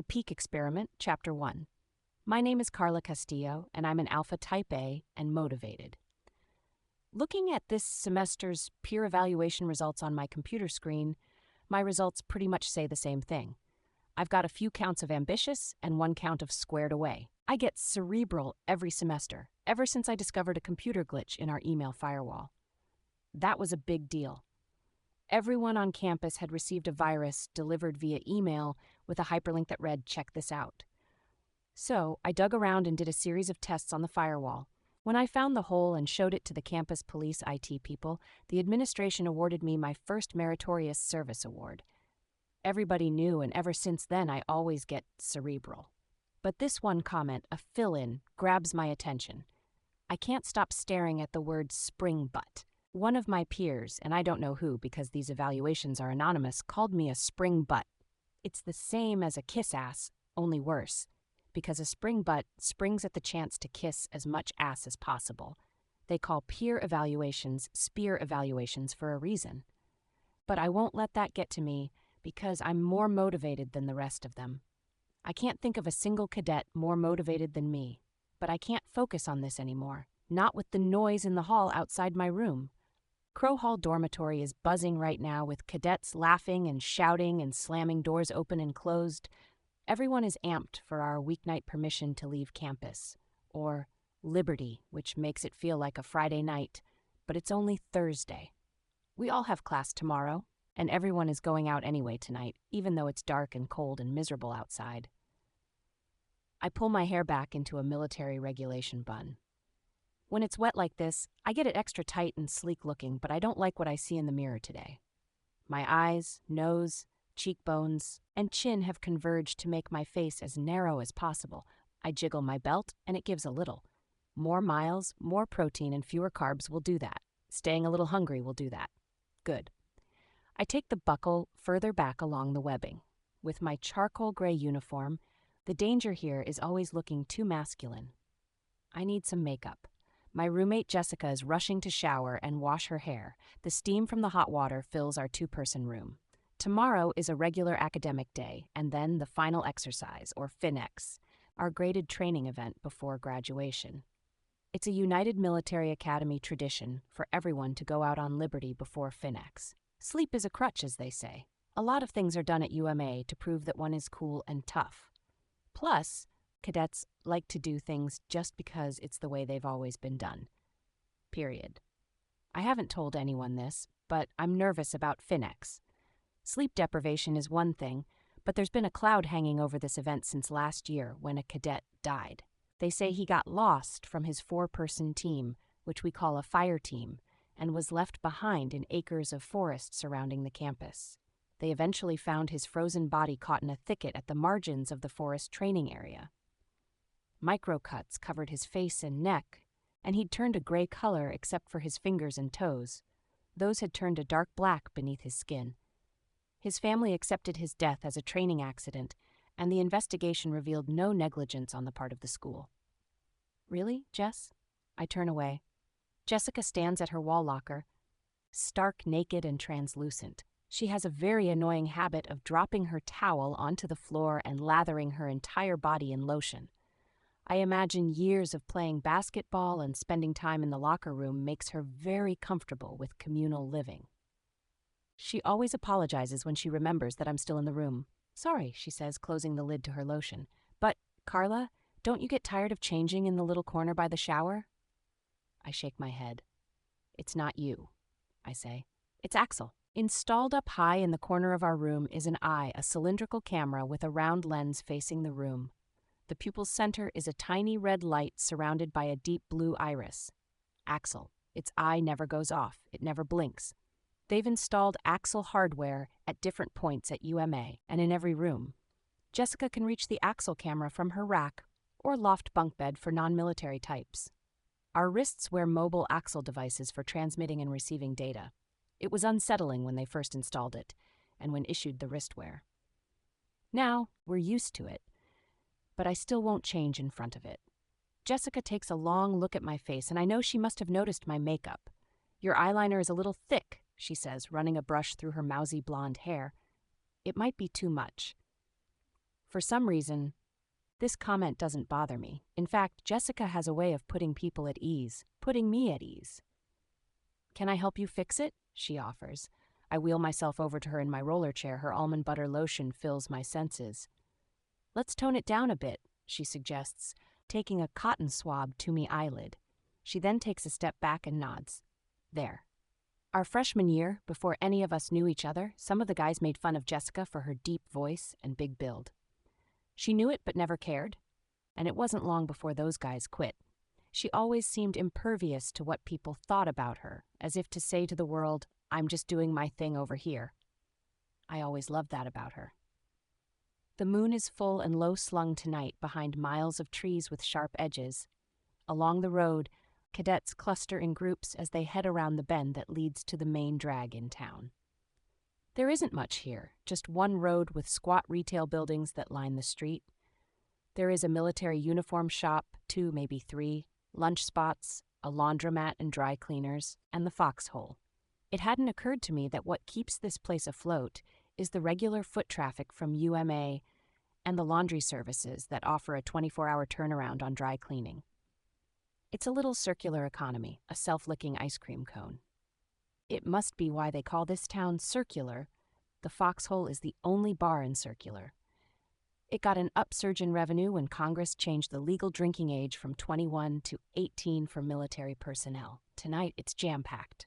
The Peak Experiment, Chapter 1. My name is Carla Castillo, and I'm an Alpha Type A and motivated. Looking at this semester's peer evaluation results on my computer screen, my results pretty much say the same thing. I've got a few counts of ambitious and one count of squared away. I get cerebral every semester, ever since I discovered a computer glitch in our email firewall. That was a big deal. Everyone on campus had received a virus delivered via email with a hyperlink that read, "Check this out." So I dug around and did a series of tests on the firewall. When I found the hole and showed it to the campus police IT people, the administration awarded me my first Meritorious Service Award. Everybody knew, and ever since then I always get cerebral. But this one comment, a fill-in, grabs my attention. I can't stop staring at the word spring butt. One of my peers, and I don't know who because these evaluations are anonymous, called me a spring butt. It's the same as a kiss ass, only worse, because a spring butt springs at the chance to kiss as much ass as possible. They call peer evaluations spear evaluations for a reason. But I won't let that get to me because I'm more motivated than the rest of them. I can't think of a single cadet more motivated than me, but I can't focus on this anymore, not with the noise in the hall outside my room. Crow Hall Dormitory is buzzing right now with cadets laughing and shouting and slamming doors open and closed. Everyone is amped for our weeknight permission to leave campus, or liberty, which makes it feel like a Friday night, but it's only Thursday. We all have class tomorrow, and everyone is going out anyway tonight, even though it's dark and cold and miserable outside. I pull my hair back into a military regulation bun. When it's wet like this, I get it extra tight and sleek looking, but I don't like what I see in the mirror today. My eyes, nose, cheekbones, and chin have converged to make my face as narrow as possible. I jiggle my belt, and it gives a little. More miles, more protein, and fewer carbs will do that. Staying a little hungry will do that. Good. I take the buckle further back along the webbing. With my charcoal gray uniform, the danger here is always looking too masculine. I need some makeup. My roommate Jessica is rushing to shower and wash her hair. The steam from the hot water fills our two-person room. Tomorrow is a regular academic day, and then the final exercise, or FinEx, our graded training event before graduation. It's a United Military Academy tradition for everyone to go out on liberty before FinEx. Sleep is a crutch, as they say. A lot of things are done at UMA to prove that one is cool and tough. Plus, cadets like to do things just because it's the way they've always been done. Period. I haven't told anyone this, but I'm nervous about FinEx. Sleep deprivation is one thing, but there's been a cloud hanging over this event since last year when a cadet died. They say he got lost from his 4-person team, which we call a fire team, and was left behind in acres of forest surrounding the campus. They eventually found his frozen body caught in a thicket at the margins of the forest training area. Microcuts covered his face and neck, and he'd turned a gray color except for his fingers and toes. Those had turned a dark black beneath his skin. His family accepted his death as a training accident, and the investigation revealed no negligence on the part of the school. "Really, Jess?" I turn away. Jessica stands at her wall locker, stark naked and translucent. She has a very annoying habit of dropping her towel onto the floor and lathering her entire body in lotion. I imagine years of playing basketball and spending time in the locker room makes her very comfortable with communal living. She always apologizes when she remembers that I'm still in the room. "Sorry," she says, closing the lid to her lotion. "But, Carla, don't you get tired of changing in the little corner by the shower?" I shake my head. "It's not you," I say. "It's Axel." Installed up high in the corner of our room is an eye, a cylindrical camera with a round lens facing the room. The pupil's center is a tiny red light surrounded by a deep blue iris. Axel. Its eye never goes off. It never blinks. They've installed Axel hardware at different points at UMA and in every room. Jessica can reach the Axel camera from her rack or loft bunk bed for non-military types. Our wrists wear mobile Axel devices for transmitting and receiving data. It was unsettling when they first installed it and when issued the wristwear. Now, we're used to it, but I still won't change in front of it. Jessica takes a long look at my face, and I know she must have noticed my makeup. "Your eyeliner is a little thick," she says, running a brush through her mousy blonde hair. "It might be too much." For some reason, this comment doesn't bother me. In fact, Jessica has a way of putting people at ease, putting me at ease. "Can I help you fix it?" she offers. I wheel myself over to her in my roller chair. Her almond butter lotion fills my senses. "Let's tone it down a bit," she suggests, taking a cotton swab to me eyelid. She then takes a step back and nods. There. Our freshman year, before any of us knew each other, some of the guys made fun of Jessica for her deep voice and big build. She knew it but never cared, and it wasn't long before those guys quit. She always seemed impervious to what people thought about her, as if to say to the world, "I'm just doing my thing over here." I always loved that about her. The moon is full and low-slung tonight behind miles of trees with sharp edges. Along the road, cadets cluster in groups as they head around the bend that leads to the main drag in town. There isn't much here, just one road with squat retail buildings that line the street. There is a military uniform shop, 2, maybe 3, lunch spots, a laundromat and dry cleaners, and the foxhole. It hadn't occurred to me that what keeps this place afloat is the regular foot traffic from UMA and the laundry services that offer a 24-hour turnaround on dry cleaning. It's a little circular economy, a self-licking ice cream cone. It must be why they call this town Circular. The Foxhole is the only bar in Circular. It got an upsurge in revenue when Congress changed the legal drinking age from 21 to 18 for military personnel. Tonight, it's jam-packed.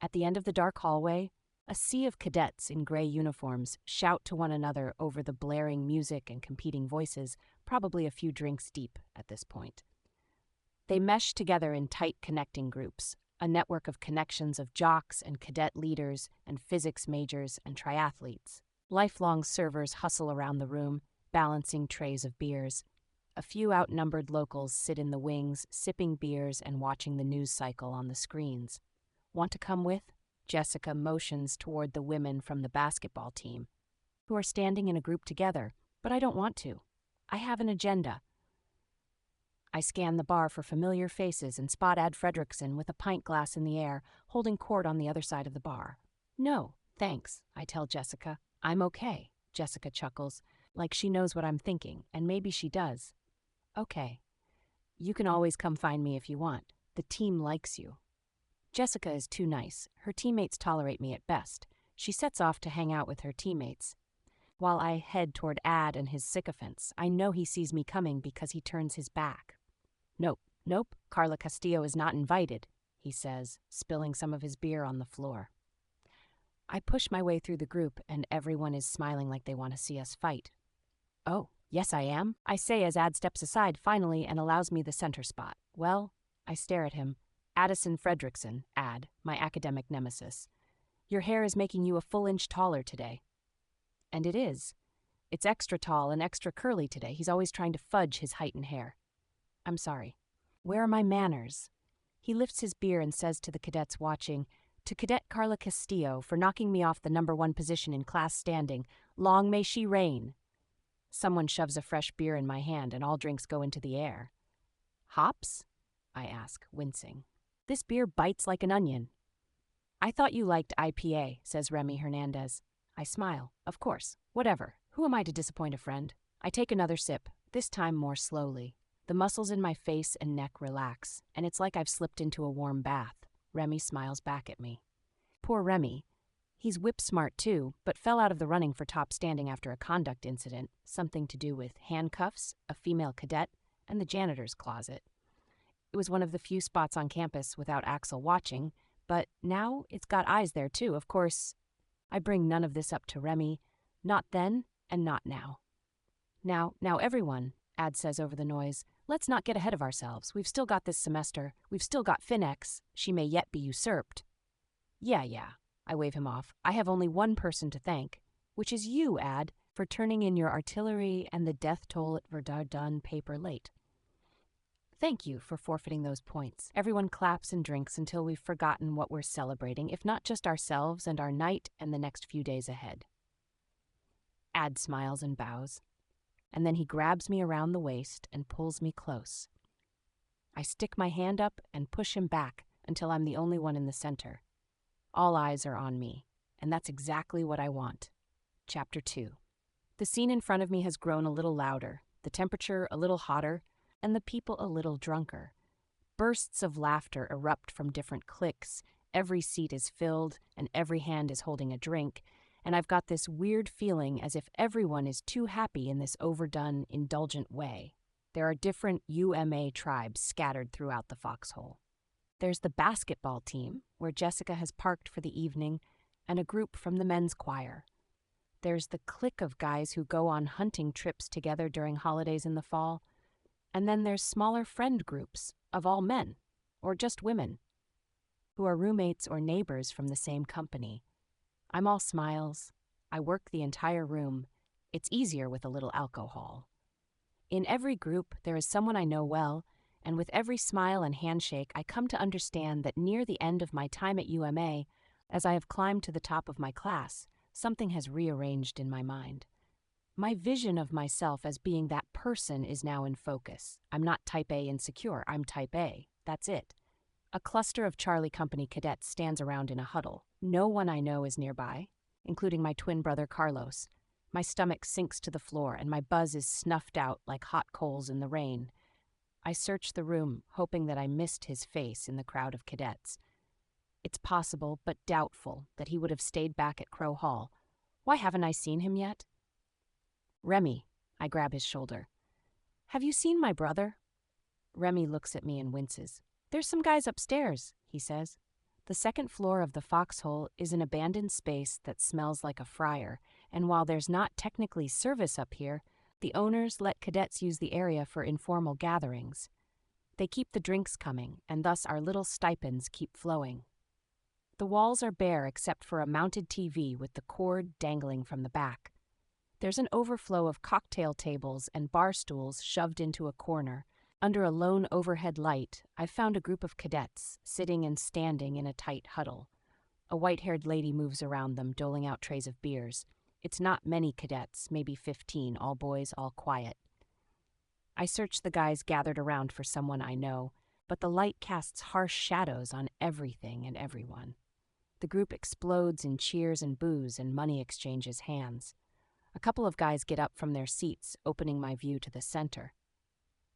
At the end of the dark hallway, a sea of cadets in gray uniforms shout to one another over the blaring music and competing voices, probably a few drinks deep at this point. They mesh together in tight connecting groups, a network of connections of jocks and cadet leaders and physics majors and triathletes. Lifelong servers hustle around the room, balancing trays of beers. A few outnumbered locals sit in the wings, sipping beers and watching the news cycle on the screens. "Want to come with?" Jessica motions toward the women from the basketball team, who are standing in a group together, but I don't want to. I have an agenda. I scan the bar for familiar faces and spot Ad Fredrickson with a pint glass in the air, holding court on the other side of the bar. "No, thanks," I tell Jessica. "I'm okay." Jessica chuckles, like she knows what I'm thinking, and maybe she does. "Okay. You can always come find me if you want. The team likes you." Jessica is too nice. Her teammates tolerate me at best. She sets off to hang out with her teammates. While I head toward Ad and his sycophants, I know he sees me coming because he turns his back. Nope, Carla Castillo is not invited," he says, spilling some of his beer on the floor. I push my way through the group, and everyone is smiling like they want to see us fight. "Oh, yes I am," I say as Ad steps aside finally and allows me the center spot. "Well," I stare at him. "Addison Fredrickson, Ad, my academic nemesis. Your hair is making you a full inch taller today." And it is. It's extra tall and extra curly today. He's always trying to fudge his height and hair. "I'm sorry. Where are my manners?" He lifts his beer and says to the cadets watching, "To Cadet Carla Castillo for knocking me off the #1 position in class standing. Long may she reign." Someone shoves a fresh beer in my hand and all drinks go into the air. "Hops?" I ask, wincing. This beer bites like an onion. "I thought you liked IPA," says Remy Hernandez. I smile. Of course. Whatever. Who am I to disappoint a friend? I take another sip, this time more slowly. The muscles in my face and neck relax, and it's like I've slipped into a warm bath. Remy smiles back at me. Poor Remy. He's whip-smart too, but fell out of the running for top standing after a conduct incident, something to do with handcuffs, a female cadet, and the janitor's closet. It was one of the few spots on campus without Axel watching, but now it's got eyes there too, of course. I bring none of this up to Remy, not then and not now. Now everyone, Ad says over the noise, let's not get ahead of ourselves. We've still got this semester. We've still got FinEx. She may yet be usurped. Yeah, I wave him off. I have only one person to thank, which is you, Ad, for turning in your artillery and the death toll at Verdun paper late. Thank you for forfeiting those points. Everyone claps and drinks until we've forgotten what we're celebrating, if not just ourselves and our night and the next few days ahead. Ad smiles and bows, and then he grabs me around the waist and pulls me close. I stick my hand up and push him back until I'm the only one in the center. All eyes are on me, and that's exactly what I want. Chapter 2. The scene in front of me has grown a little louder, the temperature a little hotter, and the people a little drunker. Bursts of laughter erupt from different cliques. Every seat is filled, and every hand is holding a drink, and I've got this weird feeling as if everyone is too happy in this overdone, indulgent way. There are different UMA tribes scattered throughout the foxhole. There's the basketball team, where Jessica has parked for the evening, and a group from the men's choir. There's the clique of guys who go on hunting trips together during holidays in the fall, and then there's smaller friend groups of all men, or just women, who are roommates or neighbors from the same company. I'm all smiles. I work the entire room. It's easier with a little alcohol. In every group, there is someone I know well, and with every smile and handshake, I come to understand that near the end of my time at UMA, as I have climbed to the top of my class, something has rearranged in my mind. My vision of myself as being that person is now in focus. I'm not type A insecure, I'm type A. That's it. A cluster of Charlie Company cadets stands around in a huddle. No one I know is nearby, including my twin brother Carlos. My stomach sinks to the floor and my buzz is snuffed out like hot coals in the rain. I search the room, hoping that I missed his face in the crowd of cadets. It's possible, but doubtful, that he would have stayed back at Crow Hall. Why haven't I seen him yet? Remy, I grab his shoulder. Have you seen my brother? Remy looks at me and winces. There's some guys upstairs, he says. The second floor of the foxhole is an abandoned space that smells like a fryer, and while there's not technically service up here, the owners let cadets use the area for informal gatherings. They keep the drinks coming, and thus our little stipends keep flowing. The walls are bare except for a mounted TV with the cord dangling from the back. There's an overflow of cocktail tables and bar stools shoved into a corner. Under a lone overhead light, I've found a group of cadets sitting and standing in a tight huddle. A white-haired lady moves around them, doling out trays of beers. It's not many cadets, maybe 15, all boys, all quiet. I search the guys gathered around for someone I know, but the light casts harsh shadows on everything and everyone. The group explodes in cheers and boos and money exchanges hands. A couple of guys get up from their seats, opening my view to the center.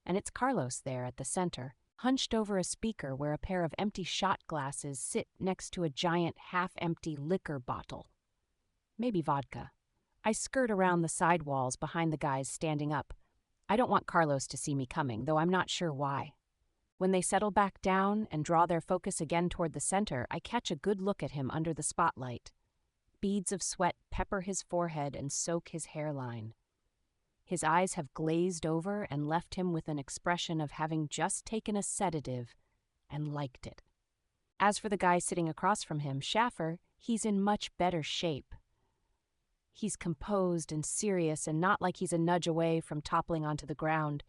And it's Carlos there at the center, hunched over a speaker where a pair of empty shot glasses sit next to a giant half-empty liquor bottle. Maybe vodka. I skirt around the side walls behind the guys standing up. I don't want Carlos to see me coming, though I'm not sure why. When they settle back down and draw their focus again toward the center, I catch a good look at him under the spotlight. Beads of sweat pepper his forehead and soak his hairline. His eyes have glazed over and left him with an expression of having just taken a sedative and liked it. As for the guy sitting across from him, Schaffer, he's in much better shape. He's composed and serious and not like he's a nudge away from toppling onto the ground.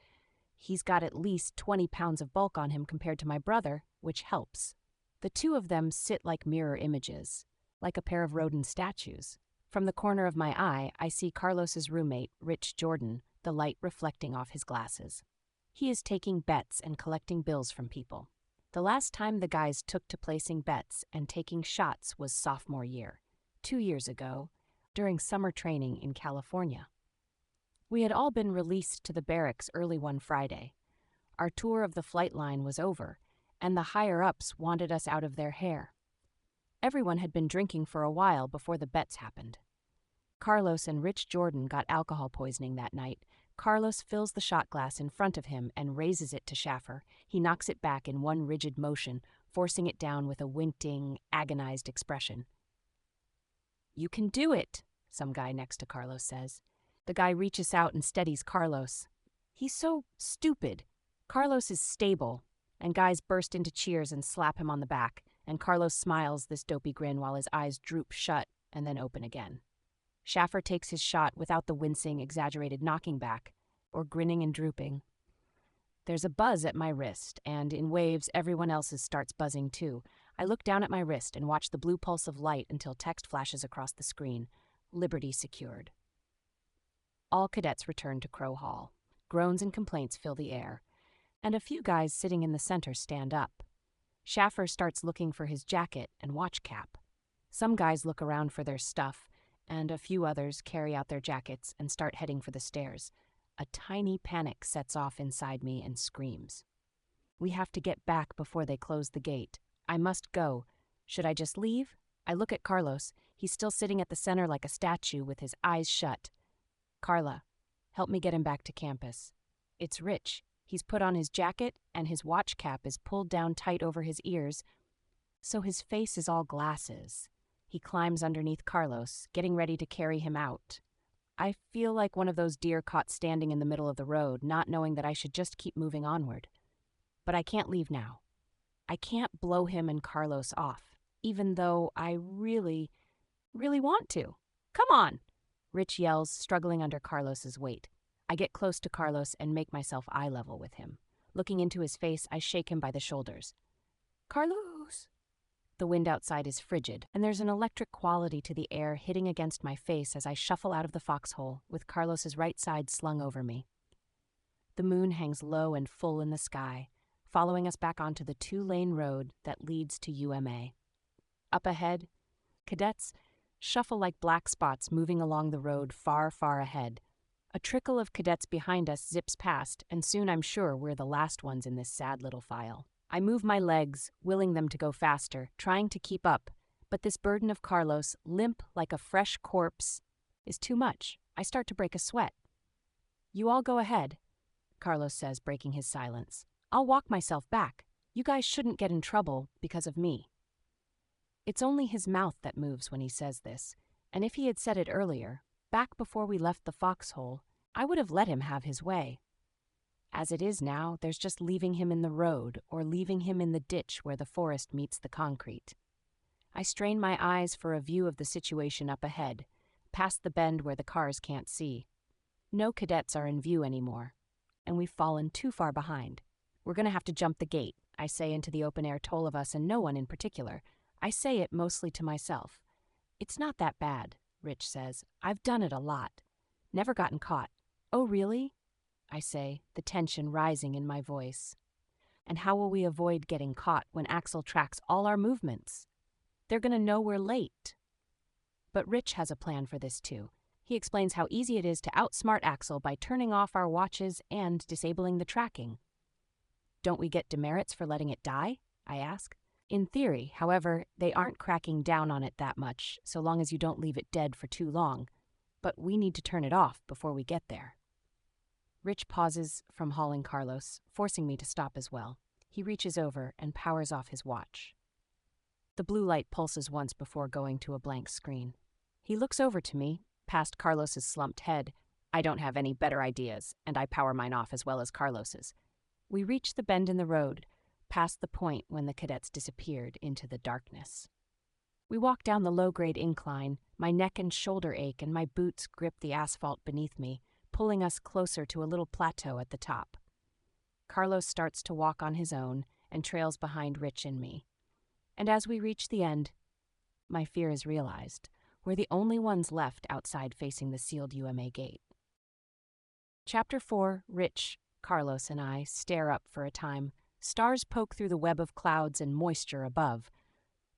He's got at least 20 pounds of bulk on him compared to my brother, which helps. The two of them sit like mirror images, like a pair of Rodin statues. From the corner of my eye, I see Carlos's roommate, Rich Jordan, the light reflecting off his glasses. He is taking bets and collecting bills from people. The last time the guys took to placing bets and taking shots was sophomore year, 2 years ago, during summer training in California. We had all been released to the barracks early one Friday. Our tour of the flight line was over, and the higher-ups wanted us out of their hair. Everyone had been drinking for a while before the bets happened. Carlos and Rich Jordan got alcohol poisoning that night. Carlos fills the shot glass in front of him and raises it to Schaffer. He knocks it back in one rigid motion, forcing it down with a winking, agonized expression. "You can do it," some guy next to Carlos says. The guy reaches out and steadies Carlos. He's so stupid. Carlos is stable, and guys burst into cheers and slap him on the back, and Carlos smiles this dopey grin while his eyes droop shut and then open again. Schaffer takes his shot without the wincing, exaggerated knocking back, or grinning and drooping. There's a buzz at my wrist, and in waves everyone else's starts buzzing too. I look down at my wrist and watch the blue pulse of light until text flashes across the screen. Liberty secured. All cadets return to Crow Hall. Groans and complaints fill the air, and a few guys sitting in the center stand up. Schaffer starts looking for his jacket and watch cap. Some guys look around for their stuff, and a few others carry out their jackets and start heading for the stairs. A tiny panic sets off inside me and screams. We have to get back before they close the gate. I must go. Should I just leave? I look at Carlos. He's still sitting at the center like a statue with his eyes shut. Carla, help me get him back to campus. It's Rich. He's put on his jacket and his watch cap is pulled down tight over his ears, so his face is all glasses. He climbs underneath Carlos, getting ready to carry him out. I feel like one of those deer caught standing in the middle of the road, not knowing that I should just keep moving onward. But I can't leave now. I can't blow him and Carlos off, even though I really want to. Come on, Rich yells, struggling under Carlos's weight. I get close to Carlos and make myself eye level with him. Looking into his face, I shake him by the shoulders. Carlos! The wind outside is frigid, and there's an electric quality to the air hitting against my face as I shuffle out of the foxhole, with Carlos's right side slung over me. The moon hangs low and full in the sky, following us back onto the 2-lane road that leads to UMA. Up ahead, cadets shuffle like black spots moving along the road far, far ahead. A trickle of cadets behind us zips past, and soon I'm sure we're the last ones in this sad little file. I move my legs, willing them to go faster, trying to keep up, but this burden of Carlos, limp like a fresh corpse, is too much. I start to break a sweat. You all go ahead, Carlos says, breaking his silence. I'll walk myself back. You guys shouldn't get in trouble because of me. It's only his mouth that moves when he says this, and if he had said it earlier, back before we left the foxhole, I would have let him have his way. As it is now, there's just leaving him in the road or leaving him in the ditch where the forest meets the concrete. I strain my eyes for a view of the situation up ahead, past the bend where the cars can't see. No cadets are in view anymore, and we've fallen too far behind. We're going to have to jump the gate, I say into the open air toll of us and no one in particular. I say it mostly to myself. It's not that bad, Rich says. I've done it a lot. Never gotten caught. Oh, really? I say, the tension rising in my voice. And how will we avoid getting caught when Axel tracks all our movements? They're going to know we're late. But Rich has a plan for this too. He explains how easy it is to outsmart Axel by turning off our watches and disabling the tracking. Don't we get demerits for letting it die? I ask. In theory, however, they aren't cracking down on it that much, so long as you don't leave it dead for too long. But we need to turn it off before we get there. Rich pauses from hauling Carlos, forcing me to stop as well. He reaches over and powers off his watch. The blue light pulses once before going to a blank screen. He looks over to me, past Carlos's slumped head. I don't have any better ideas, and I power mine off as well as Carlos's. We reach the bend in the road, past the point when the cadets disappeared into the darkness. We walk down the low-grade incline. My neck and shoulder ache and my boots grip the asphalt beneath me, pulling us closer to a little plateau at the top. Carlos starts to walk on his own and trails behind Rich and me. And as we reach the end, my fear is realized. We're the only ones left outside facing the sealed UMA gate. Chapter 4, Rich, Carlos, and I stare up for a time. Stars poke through the web of clouds and moisture above.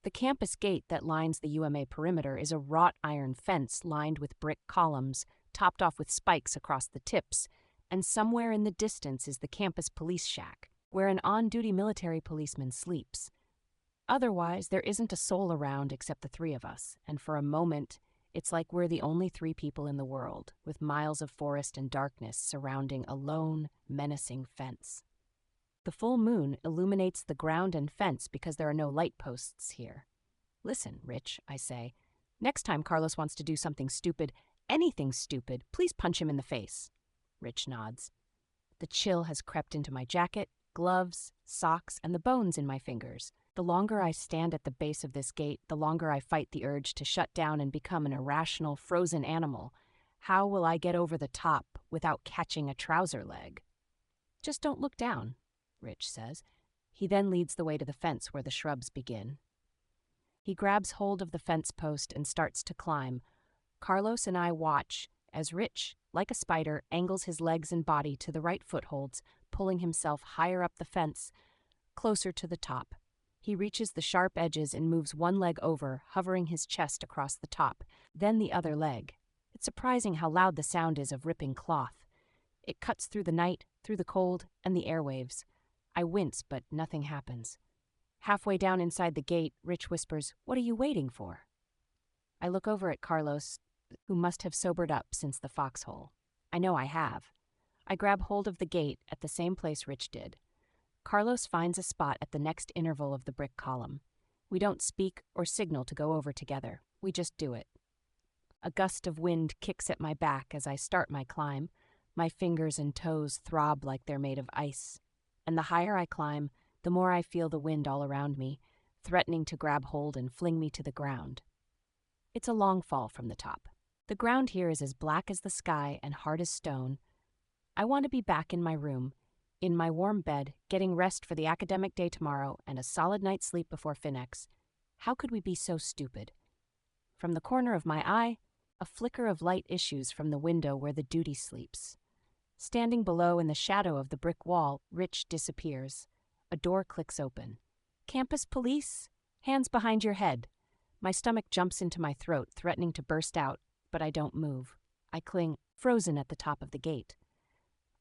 The campus gate that lines the UMA perimeter is a wrought iron fence lined with brick columns, topped off with spikes across the tips, and somewhere in the distance is the campus police shack, where an on-duty military policeman sleeps. Otherwise, there isn't a soul around except the three of us, and for a moment, it's like we're the only 3 people in the world, with miles of forest and darkness surrounding a lone, menacing fence. The full moon illuminates the ground and fence because there are no light posts here. Listen, Rich, I say. Next time Carlos wants to do something stupid, anything stupid, please punch him in the face. Rich nods. The chill has crept into my jacket, gloves, socks, and the bones in my fingers. The longer I stand at the base of this gate, the longer I fight the urge to shut down and become an irrational, frozen animal. How will I get over the top without catching a trouser leg? Just don't look down, Rich says. He then leads the way to the fence where the shrubs begin. He grabs hold of the fence post and starts to climb. Carlos and I watch as Rich, like a spider, angles his legs and body to the right footholds, pulling himself higher up the fence, closer to the top. He reaches the sharp edges and moves one leg over, hovering his chest across the top, then the other leg. It's surprising how loud the sound is of ripping cloth. It cuts through the night, through the cold, and the airwaves. I wince, but nothing happens. Halfway down inside the gate, Rich whispers, "What are you waiting for?" I look over at Carlos, who must have sobered up since the foxhole. I know I have. I grab hold of the gate at the same place Rich did. Carlos finds a spot at the next interval of the brick column. We don't speak or signal to go over together. We just do it. A gust of wind kicks at my back as I start my climb. My fingers and toes throb like they're made of ice. And the higher I climb, the more I feel the wind all around me, threatening to grab hold and fling me to the ground. It's a long fall from the top. The ground here is as black as the sky and hard as stone. I want to be back in my room, in my warm bed, getting rest for the academic day tomorrow and a solid night's sleep before FinEx. How could we be so stupid? From the corner of my eye, a flicker of light issues from the window where the duty sleeps. Standing below in the shadow of the brick wall, Rich disappears. A door clicks open. "Campus police? Hands behind your head." My stomach jumps into my throat, threatening to burst out, but I don't move. I cling, frozen at the top of the gate.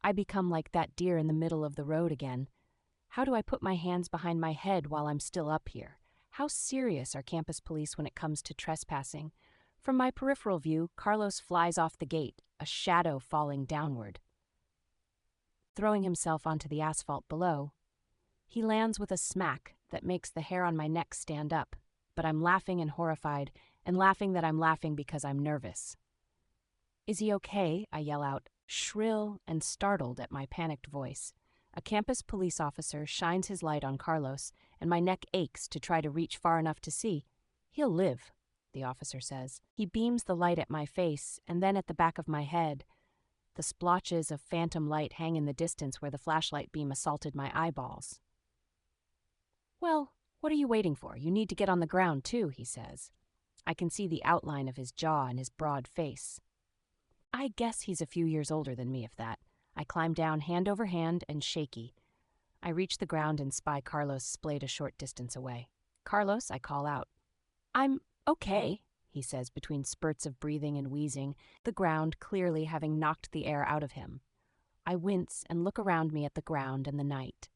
I become like that deer in the middle of the road again. How do I put my hands behind my head while I'm still up here? How serious are campus police when it comes to trespassing? From my peripheral view, Carlos flies off the gate, a shadow falling downward. Throwing himself onto the asphalt below, he lands with a smack that makes the hair on my neck stand up, but I'm laughing and horrified, and laughing that I'm laughing because I'm nervous. "Is he okay?" I yell out, shrill and startled at my panicked voice. A campus police officer shines his light on Carlos, and my neck aches to try to reach far enough to see. "He'll live," the officer says. He beams the light at my face, and then at the back of my head. The splotches of phantom light hang in the distance where the flashlight beam assaulted my eyeballs. "Well, what are you waiting for? You need to get on the ground, too," he says. I can see the outline of his jaw and his broad face. I guess he's a few years older than me, if that. I climb down hand over hand and shaky. I reach the ground and spy Carlos splayed a short distance away. "Carlos," I call out. "I'm okay," he says between spurts of breathing and wheezing, the ground clearly having knocked the air out of him. I wince and look around me at the ground and the night.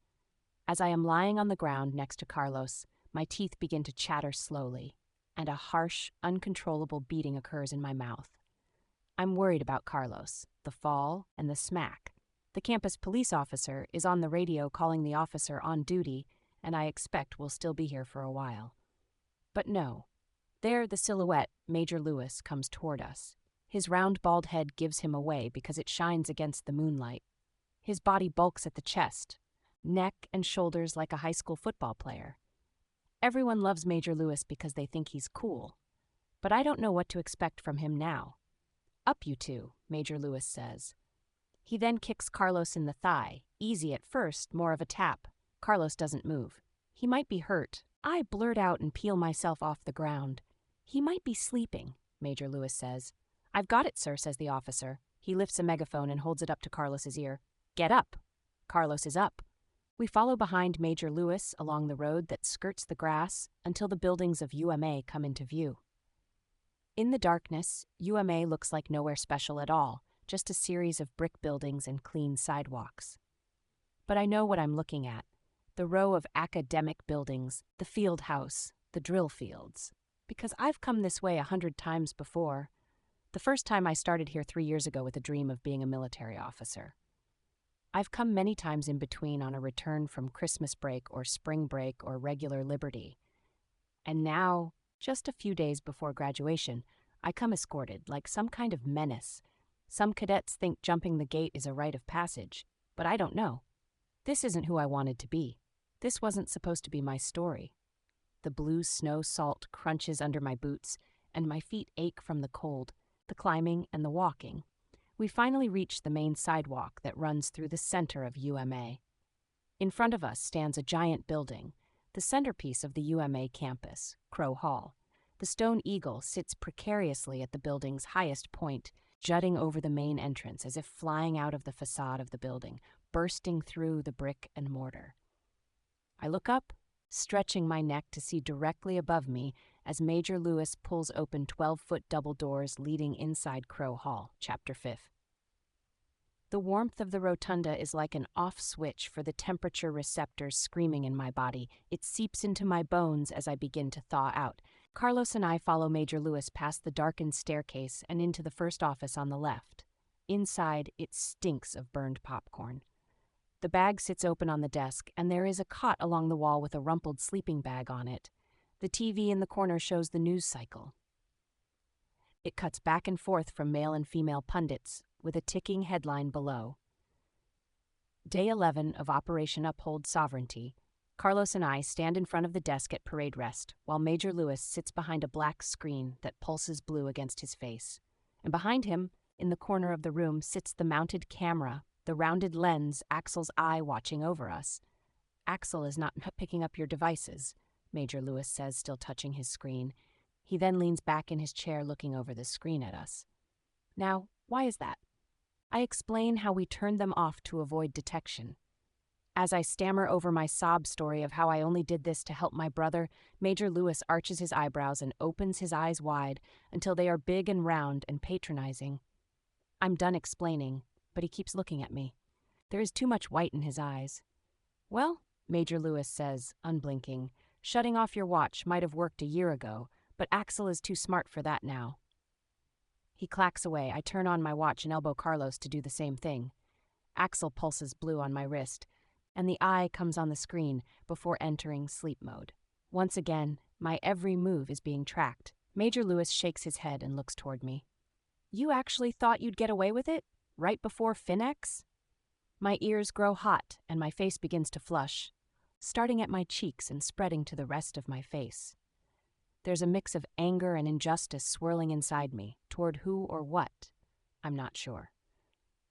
As I am lying on the ground next to Carlos, my teeth begin to chatter slowly, and a harsh, uncontrollable beating occurs in my mouth. I'm worried about Carlos, the fall, and the smack. The campus police officer is on the radio calling the officer on duty, and I expect we'll still be here for a while. But no. There, the silhouette, Major Lewis, comes toward us. His round bald head gives him away because it shines against the moonlight. His body bulks at the chest, neck and shoulders like a high school football player. Everyone loves Major Lewis because they think he's cool. But I don't know what to expect from him now. "Up, you two," Major Lewis says. He then kicks Carlos in the thigh, easy at first, more of a tap. Carlos doesn't move. He might be hurt. I blurt out and peel myself off the ground. "He might be sleeping," Major Lewis says. "I've got it, sir," says the officer. He lifts a megaphone and holds it up to Carlos's ear. "Get up." Carlos is up. We follow behind Major Lewis along the road that skirts the grass until the buildings of UMA come into view. In the darkness, UMA looks like nowhere special at all, just a series of brick buildings and clean sidewalks. But I know what I'm looking at. The row of academic buildings, the field house, the drill fields. Because I've come this way 100 times before. The first time I started here 3 years ago with a dream of being a military officer. I've come many times in between on a return from Christmas break or spring break or regular liberty. And now, just a few days before graduation, I come escorted like some kind of menace. Some cadets think jumping the gate is a rite of passage, but I don't know. This isn't who I wanted to be. This wasn't supposed to be my story. The blue snow salt crunches under my boots, and my feet ache from the cold, the climbing, and the walking. We finally reach the main sidewalk that runs through the center of UMA. In front of us stands a giant building, the centerpiece of the UMA campus, Crow Hall. The stone eagle sits precariously at the building's highest point, jutting over the main entrance as if flying out of the facade of the building, bursting through the brick and mortar. I look up stretching my neck to see directly above me as Major Lewis pulls open 12-foot double doors leading inside Crow Hall, Chapter 5. The warmth of the rotunda is like an off switch for the temperature receptors screaming in my body. It seeps into my bones as I begin to thaw out. Carlos and I follow Major Lewis past the darkened staircase and into the first office on the left. Inside, it stinks of burned popcorn. The bag sits open on the desk, and there is a cot along the wall with a rumpled sleeping bag on it. The TV in the corner shows the news cycle. It cuts back and forth from male and female pundits, with a ticking headline below. Day 11 of Operation Uphold Sovereignty. Carlos and I stand in front of the desk at parade rest, while Major Lewis sits behind a black screen that pulses blue against his face. And behind him, in the corner of the room, sits the mounted camera, the rounded lens, Axel's eye watching over us. Axel is not picking up your devices, Major Lewis says, still touching his screen. He then leans back in his chair looking over the screen at us. Now, why is that? I explain how we turned them off to avoid detection. As I stammer over my sob story of how I only did this to help my brother, Major Lewis arches his eyebrows and opens his eyes wide until they are big and round and patronizing. I'm done explaining, but he keeps looking at me. There is too much white in his eyes. Well, Major Lewis says, unblinking, shutting off your watch might have worked a year ago, but Axel is too smart for that now. He clacks away. I turn on my watch and elbow Carlos to do the same thing. Axel pulses blue on my wrist, and the eye comes on the screen before entering sleep mode. Once again, my every move is being tracked. Major Lewis shakes his head and looks toward me. You actually thought you'd get away with it? Right before Finex? My ears grow hot and my face begins to flush, starting at my cheeks and spreading to the rest of my face. There's a mix of anger and injustice swirling inside me, toward who or what. I'm not sure.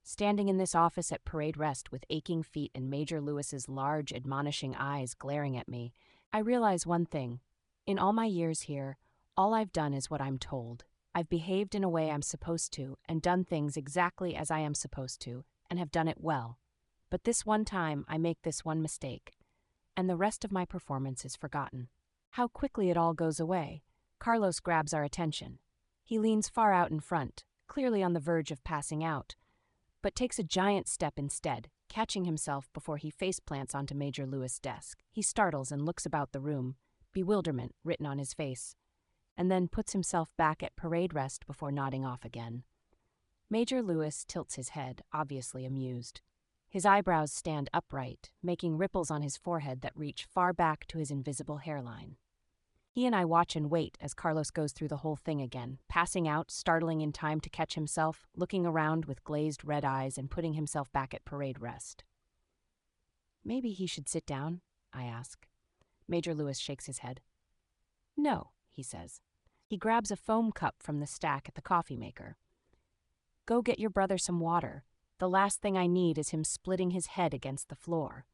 Standing in this office at parade rest with aching feet and Major Lewis's large, admonishing eyes glaring at me, I realize one thing. In all my years here, all I've done is what I'm told. I've behaved in a way I'm supposed to and done things exactly as I am supposed to and have done it well. But this one time, I make this one mistake, and the rest of my performance is forgotten. How quickly it all goes away. Carlos grabs our attention. He leans far out in front, clearly on the verge of passing out, but takes a giant step instead, catching himself before he faceplants onto Major Lewis' desk. He startles and looks about the room, bewilderment written on his face, and then puts himself back at parade rest before nodding off again. Major Lewis tilts his head, obviously amused. His eyebrows stand upright, making ripples on his forehead that reach far back to his invisible hairline. He and I watch and wait as Carlos goes through the whole thing again, passing out, startling in time to catch himself, looking around with glazed red eyes and putting himself back at parade rest. Maybe he should sit down, I ask. Major Lewis shakes his head. No, he says. He grabs a foam cup from the stack at the coffee maker. Go get your brother some water. The last thing I need is him splitting his head against the floor.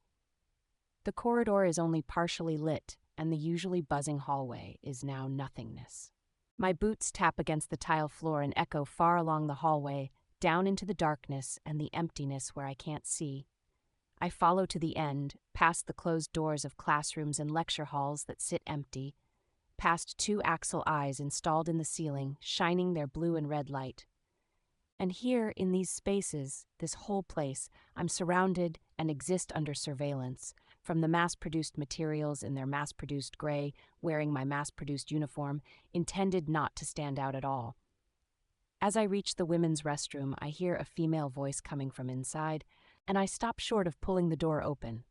The corridor is only partially lit, and the usually buzzing hallway is now nothingness. My boots tap against the tile floor and echo far along the hallway, down into the darkness and the emptiness where I can't see. I follow to the end, past the closed doors of classrooms and lecture halls that sit empty, past two Axel eyes installed in the ceiling, shining their blue and red light. And here, in these spaces, this whole place, I'm surrounded and exist under surveillance, from the mass-produced materials in their mass-produced gray, wearing my mass-produced uniform, intended not to stand out at all. As I reach the women's restroom, I hear a female voice coming from inside, and I stop short of pulling the door open.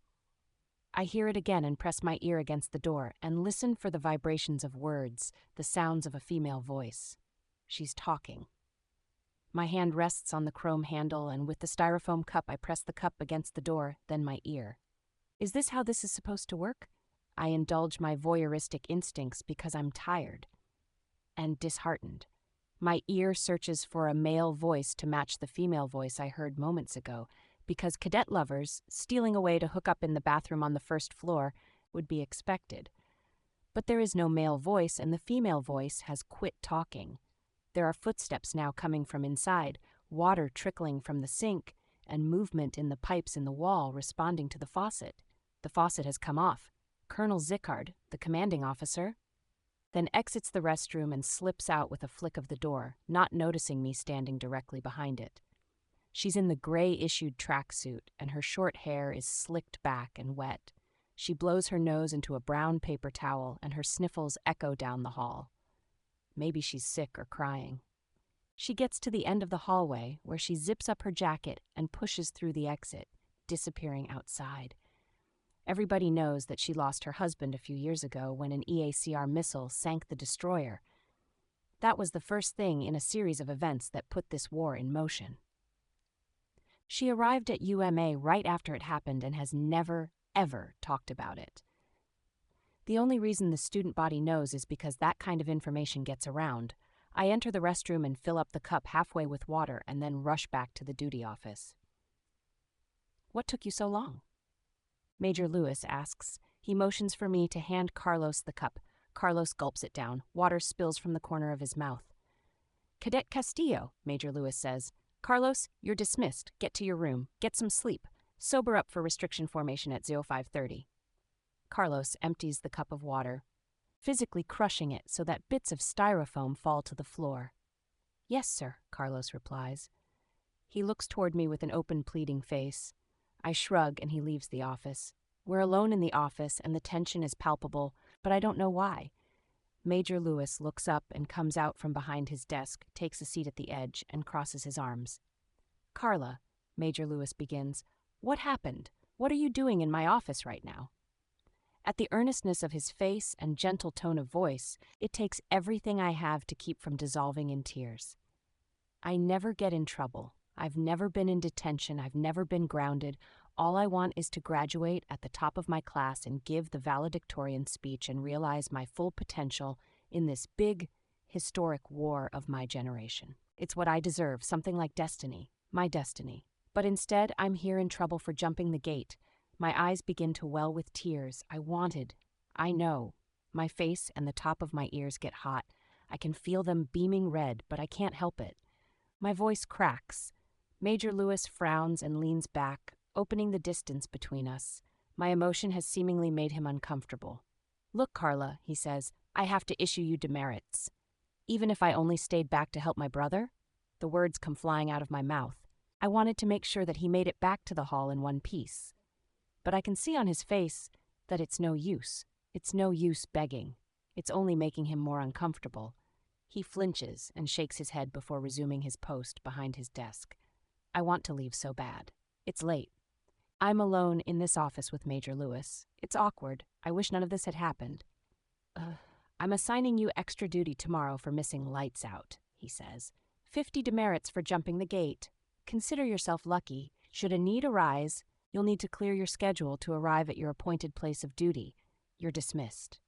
I hear it again and press my ear against the door and listen for the vibrations of words, the sounds of a female voice. She's talking. My hand rests on the chrome handle, and with the styrofoam cup, I press the cup against the door, then my ear. Is this how this is supposed to work? I indulge my voyeuristic instincts because I'm tired and disheartened. My ear searches for a male voice to match the female voice I heard moments ago, because cadet lovers, stealing away to hook up in the bathroom on the first floor, would be expected. But there is no male voice, and the female voice has quit talking. There are footsteps now coming from inside, water trickling from the sink, and movement in the pipes in the wall responding to the faucet. The faucet has come off. Colonel Zickard, the commanding officer," then exits the restroom and slips out with a flick of the door, not noticing me standing directly behind it. She's in the gray-issued tracksuit, and her short hair is slicked back and wet. She blows her nose into a brown paper towel, and her sniffles echo down the hall. Maybe she's sick or crying. She gets to the end of the hallway, where she zips up her jacket and pushes through the exit, disappearing outside. Everybody knows that she lost her husband a few years ago when an EACR missile sank the destroyer. That was the first thing in a series of events that put this war in motion. She arrived at UMA right after it happened and has never, ever talked about it. The only reason the student body knows is because that kind of information gets around. I enter the restroom and fill up the cup halfway with water and then rush back to the duty office. "What took you so long?" Major Lewis asks. He motions for me to hand Carlos the cup. Carlos gulps it down. Water spills from the corner of his mouth. "Cadet Castillo," Major Lewis says. "Carlos, you're dismissed. Get to your room. Get some sleep. Sober up for restriction formation at 0530. Carlos empties the cup of water, physically crushing it so that bits of styrofoam fall to the floor. "Yes, sir," Carlos replies. He looks toward me with an open, pleading face. I shrug and he leaves the office. We're alone in the office and the tension is palpable, but I don't know why. Major Lewis looks up and comes out from behind his desk, takes a seat at the edge, and crosses his arms. "Carla," Major Lewis begins, "what happened? What are you doing in my office right now?" At the earnestness of his face and gentle tone of voice, it takes everything I have to keep from dissolving in tears. I never get in trouble. I've never been in detention. I've never been grounded. All I want is to graduate at the top of my class and give the valedictorian speech and realize my full potential in this big, historic war of my generation. It's what I deserve, something like destiny, my destiny. But instead, I'm here in trouble for jumping the gate. My eyes begin to well with tears. I know. My face and the top of my ears get hot. I can feel them beaming red, but I can't help it. My voice cracks. Major Lewis frowns and leans back, opening the distance between us. My emotion has seemingly made him uncomfortable. "Look, Carla," he says, "I have to issue you demerits. Even if I only stayed back to help my brother?" The words come flying out of my mouth. I wanted to make sure that he made it back to the hall in one piece. But I can see on his face that it's no use. It's no use begging. It's only making him more uncomfortable. He flinches and shakes his head before resuming his post behind his desk. I want to leave so bad. It's late. I'm alone in this office with Major Lewis. It's awkward. I wish none of this had happened. "I'm assigning you extra duty tomorrow for missing lights out," he says. 50 demerits for jumping the gate. Consider yourself lucky. Should a need arise, you'll need to clear your schedule to arrive at your appointed place of duty. You're dismissed."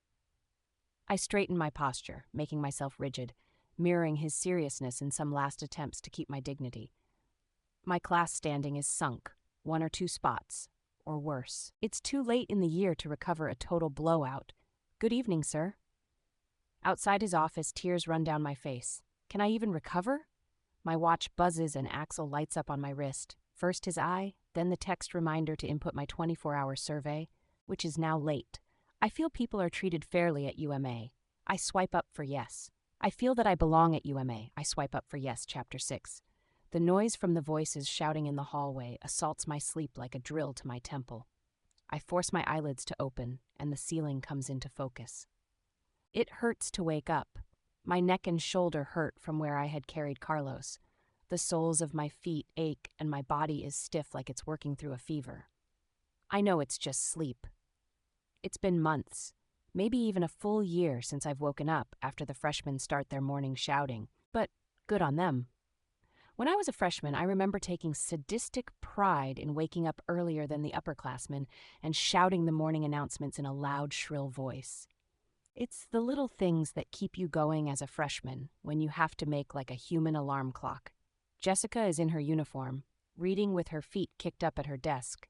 I straighten my posture, making myself rigid, mirroring his seriousness in some last attempts to keep my dignity. My class standing is sunk, 1 or 2 spots, or worse. It's too late in the year to recover a total blowout. "Good evening, sir." Outside his office, tears run down my face. Can I even recover? My watch buzzes and Axel lights up on my wrist. First his eye, then the text reminder to input my 24-hour survey, which is now late. I feel people are treated fairly at UMA. I swipe up for yes. I feel that I belong at UMA. I swipe up for yes, Chapter 6. The noise from the voices shouting in the hallway assaults my sleep like a drill to my temple. I force my eyelids to open, and the ceiling comes into focus. It hurts to wake up. My neck and shoulder hurt from where I had carried Carlos. The soles of my feet ache, and my body is stiff like it's working through a fever. I know it's just sleep. It's been months, maybe even a full year since I've woken up after the freshmen start their morning shouting, but good on them. When I was a freshman, I remember taking sadistic pride in waking up earlier than the upperclassmen and shouting the morning announcements in a loud, shrill voice. It's the little things that keep you going as a freshman when you have to make like a human alarm clock. Jessica is in her uniform, reading with her feet kicked up at her desk.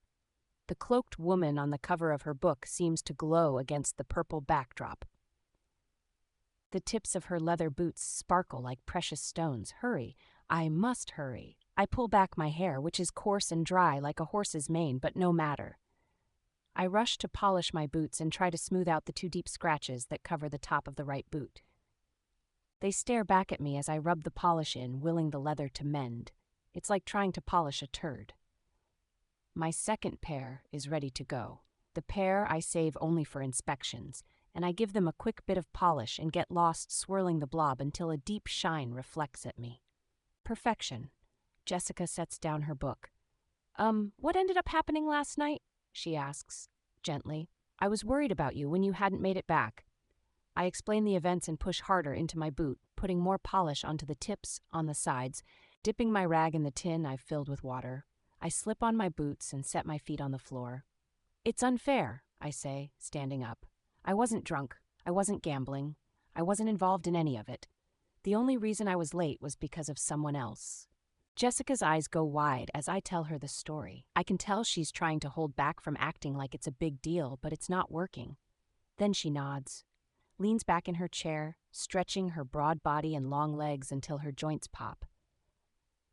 The cloaked woman on the cover of her book seems to glow against the purple backdrop. The tips of her leather boots sparkle like precious stones. Hurry. I must hurry. I pull back my hair, which is coarse and dry like a horse's mane, but no matter. I rush to polish my boots and try to smooth out the 2 deep scratches that cover the top of the right boot. They stare back at me as I rub the polish in, willing the leather to mend. It's like trying to polish a turd. My second pair is ready to go. The pair I save only for inspections, and I give them a quick bit of polish and get lost swirling the blob until a deep shine reflects at me. Perfection. Jessica sets down her book. What ended up happening last night? She asks, gently. I was worried about you when you hadn't made it back. I explain the events and push harder into my boot, putting more polish onto the tips, on the sides, dipping my rag in the tin I've filled with water. I slip on my boots and set my feet on the floor. It's unfair, I say, standing up. I wasn't drunk. I wasn't gambling. I wasn't involved in any of it. The only reason I was late was because of someone else. Jessica's eyes go wide as I tell her the story. I can tell she's trying to hold back from acting like it's a big deal, but it's not working. Then she nods, leans back in her chair, stretching her broad body and long legs until her joints pop.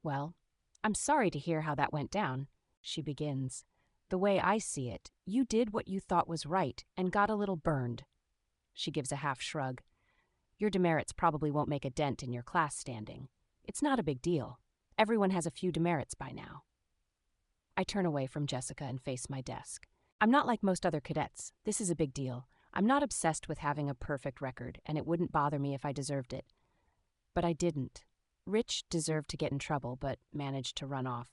Well, I'm sorry to hear how that went down, she begins. The way I see it, you did what you thought was right and got a little burned. She gives a half shrug. Your demerits probably won't make a dent in your class standing. It's not a big deal. Everyone has a few demerits by now. I turn away from Jessica and face my desk. I'm not like most other cadets. This is a big deal. I'm not obsessed with having a perfect record, and it wouldn't bother me if I deserved it. But I didn't. Rich deserved to get in trouble, but managed to run off.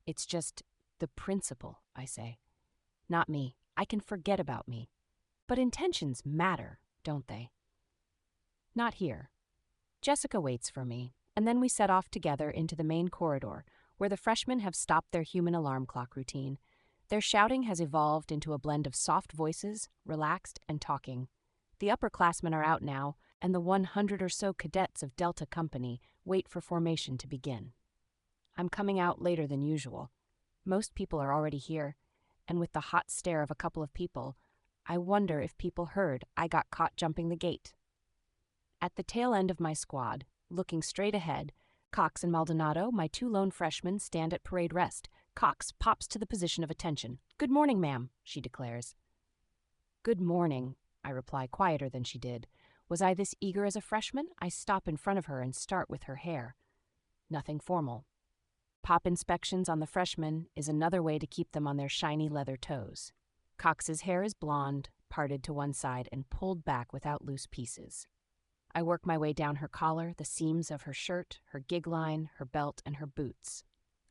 It's just the principle, I say. Not me. I can forget about me. But intentions matter, don't they? Not here. Jessica waits for me, and then we set off together into the main corridor, where the freshmen have stopped their human alarm clock routine. Their shouting has evolved into a blend of soft voices, relaxed, and talking. The upperclassmen are out now, and the 100 or so cadets of Delta Company wait for formation to begin. I'm coming out later than usual. Most people are already here, and with the hot stare of a couple of people, I wonder if people heard I got caught jumping the gate. At the tail end of my squad, looking straight ahead, Cox and Maldonado, my 2 lone freshmen, stand at parade rest. Cox pops to the position of attention. "Good morning, ma'am," she declares. "Good morning," I reply quieter than she did. Was I this eager as a freshman? I stop in front of her and start with her hair. Nothing formal. Pop inspections on the freshmen is another way to keep them on their shiny leather toes. Cox's hair is blonde, parted to one side and pulled back without loose pieces. I work my way down her collar, the seams of her shirt, her gig line, her belt, and her boots.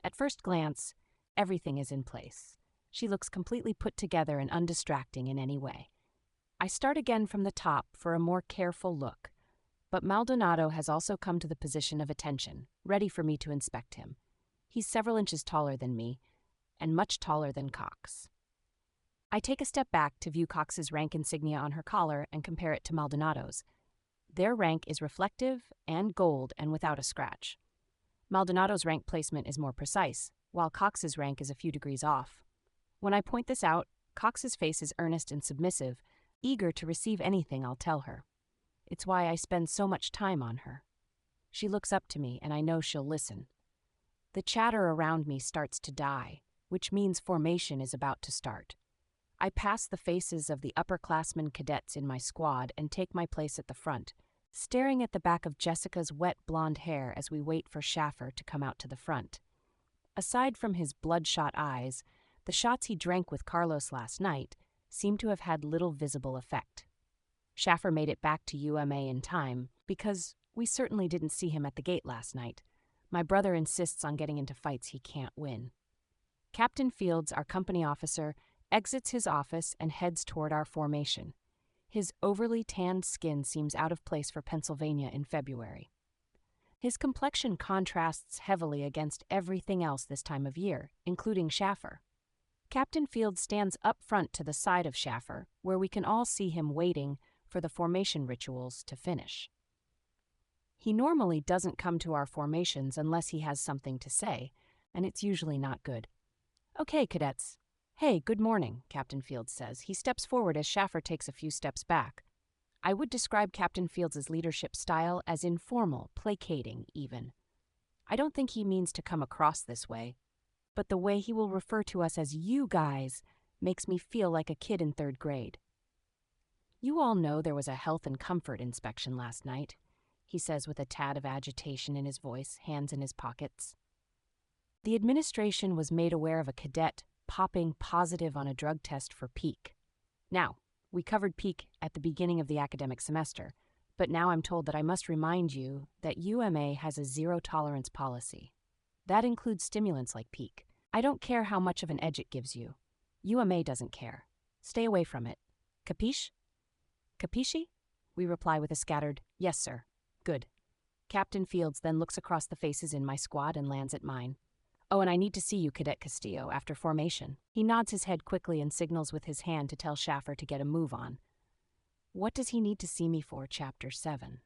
At first glance, everything is in place. She looks completely put together and undistracting in any way. I start again from the top for a more careful look, but Maldonado has also come to the position of attention, ready for me to inspect him. He's several inches taller than me, and much taller than Cox. I take a step back to view Cox's rank insignia on her collar and compare it to Maldonado's. Their rank is reflective and gold and without a scratch. Maldonado's rank placement is more precise, while Cox's rank is a few degrees off. When I point this out, Cox's face is earnest and submissive, eager to receive anything I'll tell her. It's why I spend so much time on her. She looks up to me, and I know she'll listen. The chatter around me starts to die, which means formation is about to start. I pass the faces of the upperclassmen cadets in my squad and take my place at the front, staring at the back of Jessica's wet blonde hair as we wait for Schaffer to come out to the front. Aside from his bloodshot eyes, the shots he drank with Carlos last night seem to have had little visible effect. Schaffer made it back to UMA in time, because we certainly didn't see him at the gate last night. My brother insists on getting into fights he can't win. Captain Fields, our company officer, exits his office and heads toward our formation. His overly tanned skin seems out of place for Pennsylvania in February. His complexion contrasts heavily against everything else this time of year, including Schaffer. Captain Fields stands up front to the side of Schaffer, where we can all see him waiting for the formation rituals to finish. He normally doesn't come to our formations unless he has something to say, and it's usually not good. "Okay, cadets." "Hey, good morning," Captain Fields says. He steps forward as Schaffer takes a few steps back. I would describe Captain Fields' leadership style as informal, placating, even. I don't think he means to come across this way, but the way he will refer to us as "you guys" makes me feel like a kid in third grade. You all know there was a health and comfort inspection last night, he says with a tad of agitation in his voice, hands in his pockets. The administration was made aware of a cadet popping positive on a drug test for peak. Now, we covered peak at the beginning of the academic semester, but now I'm told that I must remind you that UMA has a zero-tolerance policy. That includes stimulants like peak. I don't care how much of an edge it gives you. UMA doesn't care. Stay away from it. Capiche? Capisci? We reply with a scattered, yes, sir. Good. Captain Fields then looks across the faces in my squad and lands at mine. Oh, and I need to see you, Cadet Castillo, after formation. He nods his head quickly and signals with his hand to tell Schaffer to get a move on. What does he need to see me for, Chapter 7?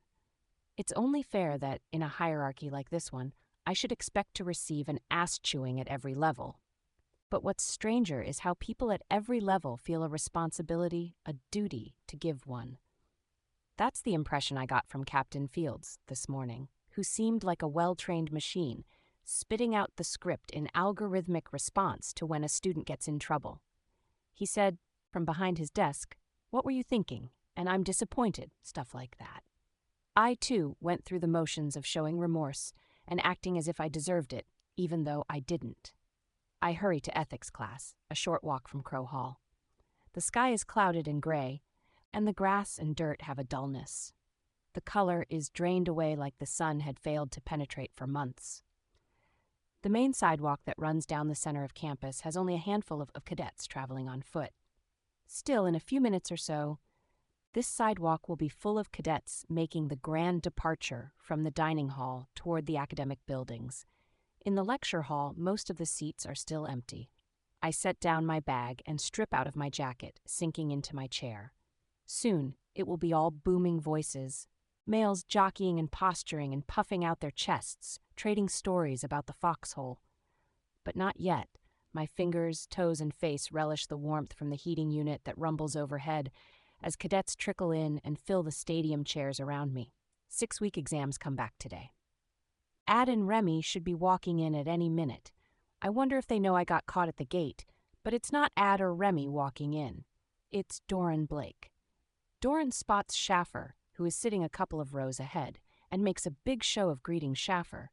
It's only fair that, in a hierarchy like this one, I should expect to receive an ass-chewing at every level. But what's stranger is how people at every level feel a responsibility, a duty, to give one. That's the impression I got from Captain Fields this morning, who seemed like a well-trained machine, spitting out the script in algorithmic response to when a student gets in trouble. He said, from behind his desk, "What were you thinking? And I'm disappointed," stuff like that. I, too, went through the motions of showing remorse and acting as if I deserved it, even though I didn't. I hurry to ethics class, a short walk from Crow Hall. The sky is clouded and gray, and the grass and dirt have a dullness. The color is drained away like the sun had failed to penetrate for months. The main sidewalk that runs down the center of campus has only a handful of cadets traveling on foot. Still, in a few minutes or so, this sidewalk will be full of cadets making the grand departure from the dining hall toward the academic buildings. In the lecture hall, most of the seats are still empty. I set down my bag and strip out of my jacket, sinking into my chair. Soon, it will be all booming voices, males jockeying and posturing and puffing out their chests, trading stories about the foxhole. But not yet. My fingers, toes, and face relish the warmth from the heating unit that rumbles overhead as cadets trickle in and fill the stadium chairs around me. 6-week exams come back today. Ad and Remy should be walking in at any minute. I wonder if they know I got caught at the gate, but it's not Ad or Remy walking in. It's Doran Blake. Doran spots Schaffer, who is sitting a couple of rows ahead, and makes a big show of greeting Schaffer,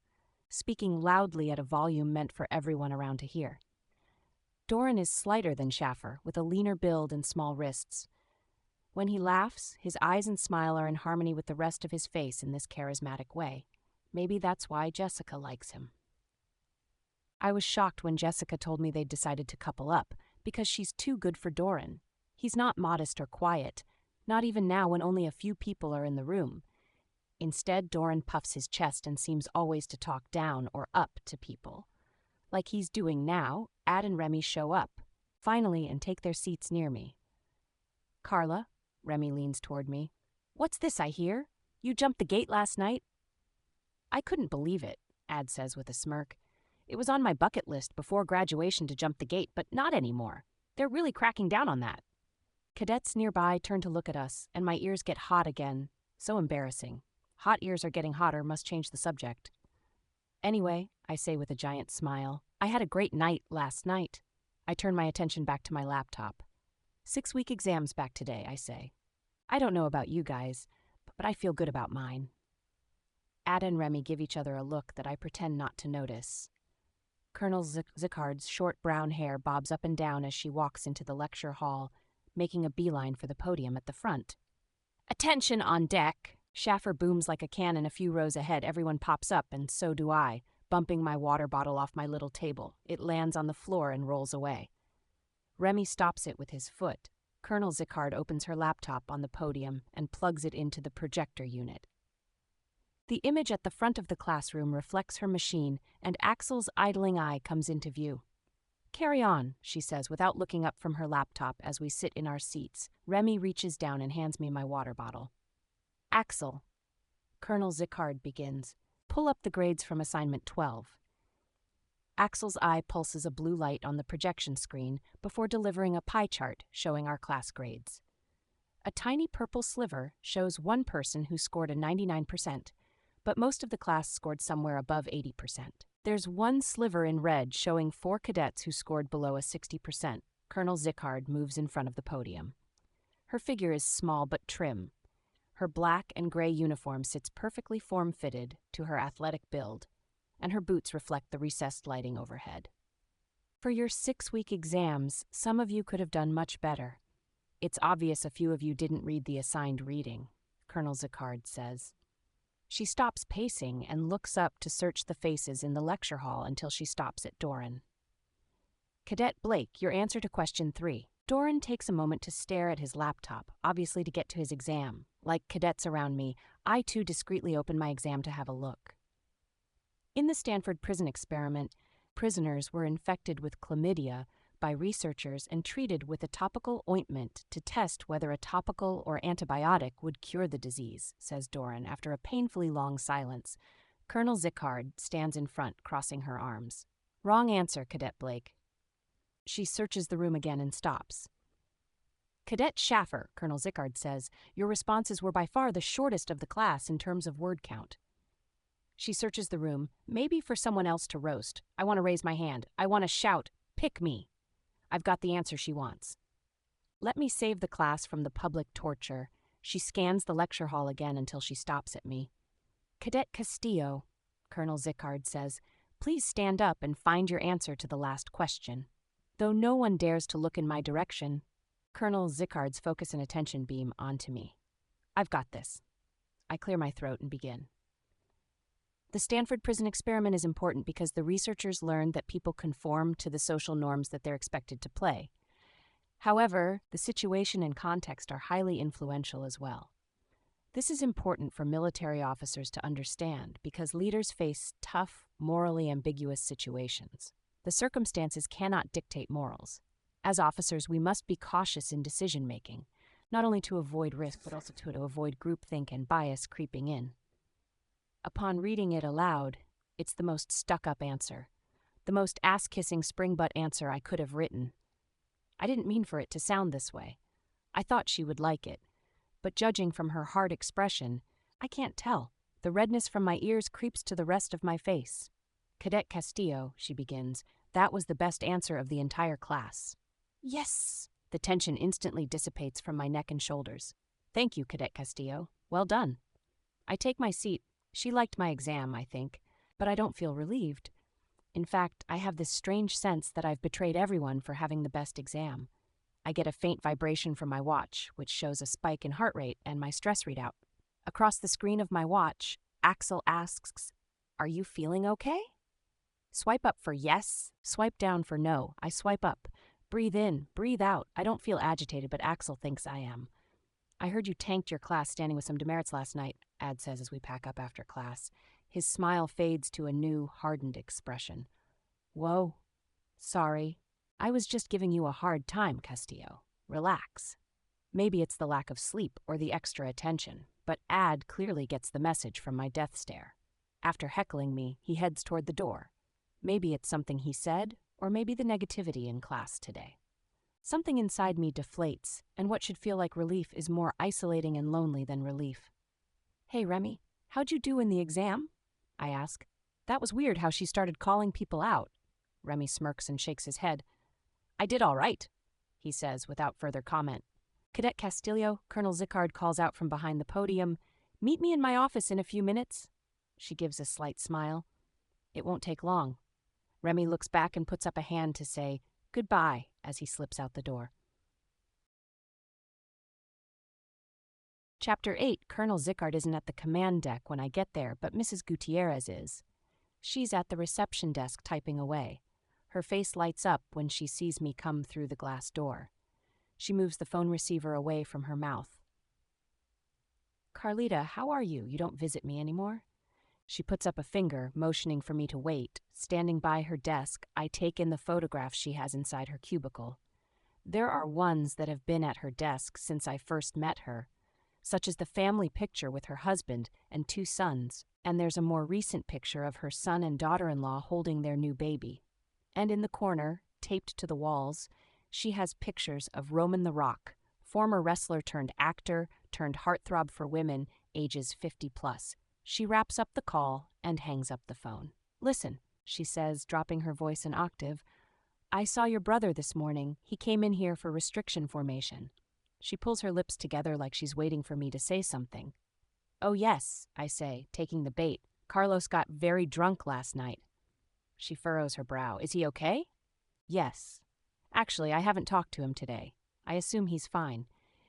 speaking loudly at a volume meant for everyone around to hear. Doran is slighter than Schaffer, with a leaner build and small wrists. When he laughs, his eyes and smile are in harmony with the rest of his face in this charismatic way. Maybe that's why Jessica likes him. I was shocked when Jessica told me they'd decided to couple up, because she's too good for Doran. He's not modest or quiet, not even now when only a few people are in the room. Instead, Doran puffs his chest and seems always to talk down or up to people. Like he's doing now, Ad and Remy show up, finally, and take their seats near me. "Carla," Remy leans toward me. "What's this I hear? You jumped the gate last night?" "I couldn't believe it," Ad says with a smirk. "It was on my bucket list before graduation to jump the gate, but not anymore. They're really cracking down on that." Cadets nearby turn to look at us, and my ears get hot again. So embarrassing. Hot ears are getting hotter, must change the subject. "Anyway," I say with a giant smile, "I had a great night last night." I turn my attention back to my laptop. 6-week exams back today, I say. I don't know about you guys, but I feel good about mine. Ad and Remy give each other a look that I pretend not to notice. Colonel Zickard's short brown hair bobs up and down as she walks into the lecture hall, making a beeline for the podium at the front. "Attention on deck!" Schaffer booms like a cannon a few rows ahead. Everyone pops up, and so do I, bumping my water bottle off my little table. It lands on the floor and rolls away. Remy stops it with his foot. Colonel Zickard opens her laptop on the podium and plugs it into the projector unit. The image at the front of the classroom reflects her machine, and Axel's idling eye comes into view. "Carry on," she says without looking up from her laptop as we sit in our seats. Remy reaches down and hands me my water bottle. "Axel," Colonel Zickard begins, "pull up the grades from assignment 12. Axel's eye pulses a blue light on the projection screen before delivering a pie chart showing our class grades. A tiny purple sliver shows one person who scored a 99%, but most of the class scored somewhere above 80%. There's one sliver in red showing 4 cadets who scored below a 60%. Colonel Zickard moves in front of the podium. Her figure is small but trim. Her black and gray uniform sits perfectly form-fitted to her athletic build, and her boots reflect the recessed lighting overhead. For your 6-week exams, some of you could have done much better. It's obvious a few of you didn't read the assigned reading, Colonel Zickard says. She stops pacing and looks up to search the faces in the lecture hall until she stops at Doran. Cadet Blake, your answer to question 3. Doran takes a moment to stare at his laptop, obviously to get to his exam. Like cadets around me, I too discreetly open my exam to have a look. In the Stanford prison experiment, prisoners were infected with chlamydia by researchers and treated with a topical ointment to test whether a topical or antibiotic would cure the disease, says Doran after a painfully long silence. Colonel Zickard stands in front, crossing her arms. Wrong answer, Cadet Blake. She searches the room again and stops. Cadet Schaffer, Colonel Zickard says, your responses were by far the shortest of the class in terms of word count. She searches the room, maybe for someone else to roast. I want to raise my hand. I want to shout, pick me. I've got the answer she wants. Let me save the class from the public torture. She scans the lecture hall again until she stops at me. Cadet Castillo, Colonel Zickard says, please stand up and find your answer to the last question. Though no one dares to look in my direction, Colonel Zickard's focus and attention beam onto me. I've got this. I clear my throat and begin. The Stanford prison experiment is important because the researchers learned that people conform to the social norms that they're expected to play. However, the situation and context are highly influential as well. This is important for military officers to understand because leaders face tough, morally ambiguous situations. The circumstances cannot dictate morals. As officers, we must be cautious in decision-making, not only to avoid risk, but also to avoid groupthink and bias creeping in. Upon reading it aloud, it's the most stuck-up answer, the most ass-kissing spring-butt answer I could have written. I didn't mean for it to sound this way. I thought she would like it, but judging from her hard expression, I can't tell. The redness from my ears creeps to the rest of my face. Cadet Castillo, she begins, that was the best answer of the entire class. Yes! The tension instantly dissipates from my neck and shoulders. Thank you, Cadet Castillo. Well done. I take my seat. She liked my exam, I think, but I don't feel relieved. In fact, I have this strange sense that I've betrayed everyone for having the best exam. I get a faint vibration from my watch, which shows a spike in heart rate and my stress readout. Across the screen of my watch, Axel asks, "Are you feeling okay?" Swipe up for yes, swipe down for no. I swipe up. Breathe in, breathe out. I don't feel agitated, but Axel thinks I am. I heard you tanked your class standing with some demerits last night, Ad says as we pack up after class. His smile fades to a new, hardened expression. Whoa. Sorry. I was just giving you a hard time, Castillo. Relax. Maybe it's the lack of sleep or the extra attention, but Ad clearly gets the message from my death stare. After heckling me, he heads toward the door. Maybe it's something he said, or maybe the negativity in class today. Something inside me deflates, and what should feel like relief is more isolating and lonely than relief. Hey, Remy, how'd you do in the exam? I ask. That was weird how she started calling people out. Remy smirks and shakes his head. I did all right, he says without further comment. Cadet Castillo, Colonel Zickard calls out from behind the podium, "Meet me in my office in a few minutes." She gives a slight smile. It won't take long. Remy looks back and puts up a hand to say goodbye as he slips out the door. Chapter 8, Colonel Zickard isn't at the command deck when I get there, but Mrs. Gutierrez is. She's at the reception desk typing away. Her face lights up when she sees me come through the glass door. She moves the phone receiver away from her mouth. Carlita, how are you? You don't visit me anymore? She puts up a finger, motioning for me to wait. Standing by her desk, I take in the photographs she has inside her cubicle. There are ones that have been at her desk since I first met her, such as the family picture with her husband and 2 sons, and there's a more recent picture of her son and daughter-in-law holding their new baby. And in the corner, taped to the walls, she has pictures of Roman the Rock, former wrestler turned actor turned heartthrob for women, ages 50+. She wraps up the call and hangs up the phone. Listen, she says, dropping her voice an octave. I saw your brother this morning. He came in here for restriction formation. She pulls her lips together like she's waiting for me to say something. Oh yes, I say, taking the bait. Carlos got very drunk last night. She furrows her brow. Is he okay? Yes. Actually, I haven't talked to him today. I assume he's fine.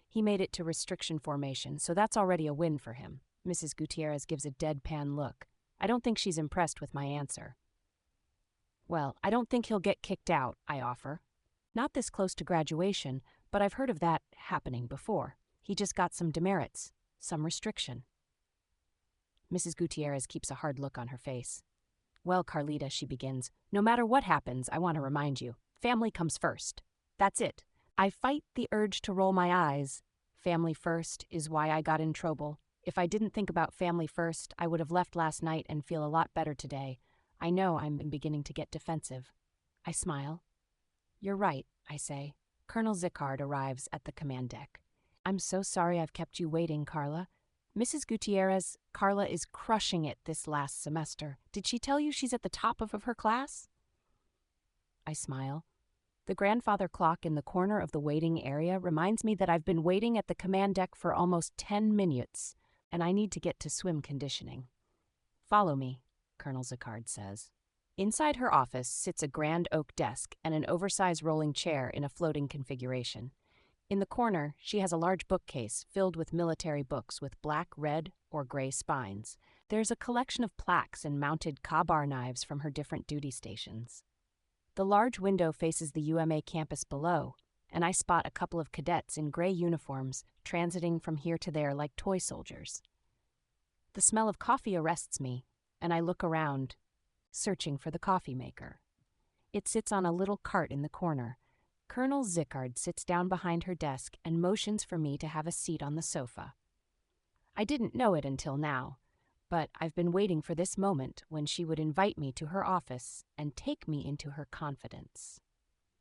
He made it to restriction formation, so that's already a win for him. Mrs. Gutierrez gives a deadpan look. I don't think she's impressed with my answer. Well, I don't think he'll get kicked out, I offer. Not this close to graduation, but I've heard of that happening before. He just got some demerits, some restriction. Mrs. Gutierrez keeps a hard look on her face. Well, Carlita, she begins, no matter what happens, I want to remind you, family comes first. That's it. I fight the urge to roll my eyes. Family first is why I got in trouble. If I didn't think about family first, I would have left last night and feel a lot better today. I know I'm beginning to get defensive. I smile. You're right, I say. Colonel Zickard arrives at the command deck. I'm so sorry I've kept you waiting, Carla. Mrs. Gutierrez, Carla is crushing it this last semester. Did she tell you she's at the top of her class? I smile. The grandfather clock in the corner of the waiting area reminds me that I've been waiting at the command deck for almost 10 minutes, and I need to get to swim conditioning. Follow me, Colonel Zickard says. Inside her office sits a grand oak desk and an oversized rolling chair in a floating configuration. In the corner, she has a large bookcase filled with military books with black, red, or gray spines. There's a collection of plaques and mounted Ka-Bar knives from her different duty stations. The large window faces the UMA campus below, and I spot a couple of cadets in gray uniforms transiting from here to there like toy soldiers. The smell of coffee arrests me, and I look around, searching for the coffee maker. It sits on a little cart in the corner. Colonel Zickard sits down behind her desk and motions for me to have a seat on the sofa. I didn't know it until now, but I've been waiting for this moment when she would invite me to her office and take me into her confidence.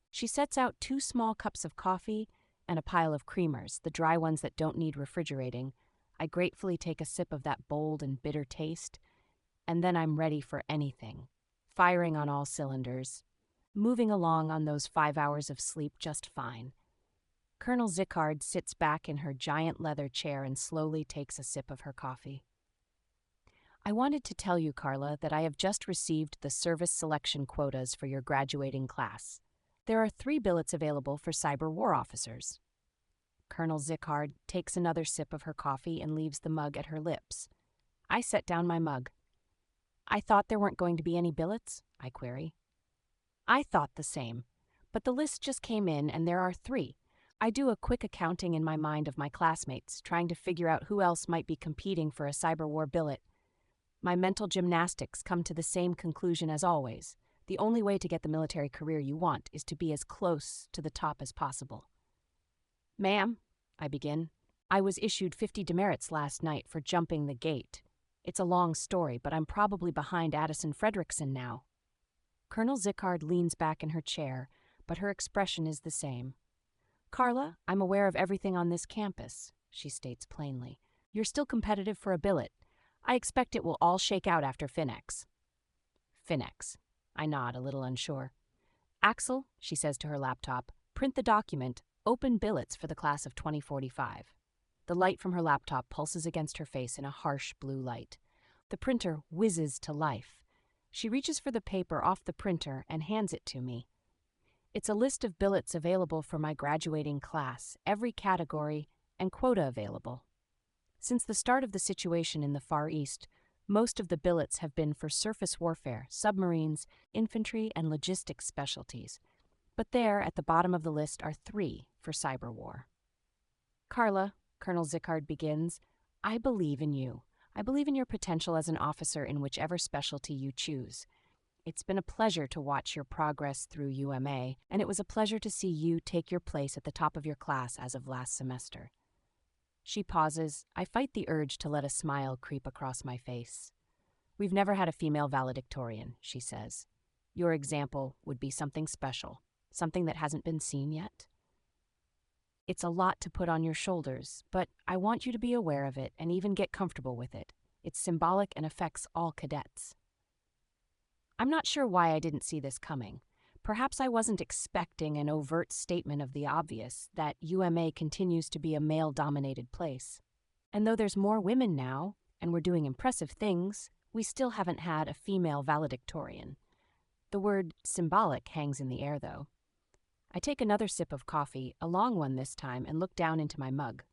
She sets out 2 small cups of coffee and a pile of creamers, the dry ones that don't need refrigerating. I gratefully take a sip of that bold and bitter taste, and then I'm ready for anything, firing on all cylinders, moving along on those 5 hours of sleep just fine. Colonel Zickard sits back in her giant leather chair and slowly takes a sip of her coffee. I wanted to tell you, Carla, that I have just received the service selection quotas for your graduating class. There are 3 billets available for cyber war officers. Colonel Zickard takes another sip of her coffee and leaves the mug at her lips. I set down my mug. I thought there weren't going to be any billets? I query. I thought the same, but the list just came in and there are 3. I do a quick accounting in my mind of my classmates, trying to figure out who else might be competing for a cyber war billet. My mental gymnastics come to the same conclusion as always. The only way to get the military career you want is to be as close to the top as possible. Ma'am, I begin, I was issued 50 demerits last night for jumping the gate. It's a long story, but I'm probably behind Addison Fredrickson now. Colonel Zickard leans back in her chair, but her expression is the same. Carla, I'm aware of everything on this campus, she states plainly. You're still competitive for a billet. I expect it will all shake out after Finex. Finex. I nod, a little unsure. Axel, she says to her laptop, print the document, open billets for the class of 2045. The light from her laptop pulses against her face in a harsh blue light. The printer whizzes to life. She reaches for the paper off the printer and hands it to me. It's a list of billets available for my graduating class, every category, and quota available. Since the start of the situation in the Far East, most of the billets have been for surface warfare, submarines, infantry, and logistics specialties. But there, at the bottom of the list, are 3 for cyber war. Carla, Colonel Zickard begins, I believe in you. I believe in your potential as an officer in whichever specialty you choose. It's been a pleasure to watch your progress through UMA, and it was a pleasure to see you take your place at the top of your class as of last semester. She pauses. I fight the urge to let a smile creep across my face. We've never had a female valedictorian, she says. Your example would be something special, something that hasn't been seen yet. It's a lot to put on your shoulders, but I want you to be aware of it and even get comfortable with it. It's symbolic and affects all cadets. I'm not sure why I didn't see this coming, Perhaps I wasn't expecting an overt statement of the obvious, that UMA continues to be a male-dominated place. And though there's more women now, and we're doing impressive things, we still haven't had a female valedictorian. The word symbolic hangs in the air, though. I take another sip of coffee, a long one this time, and look down into my mug.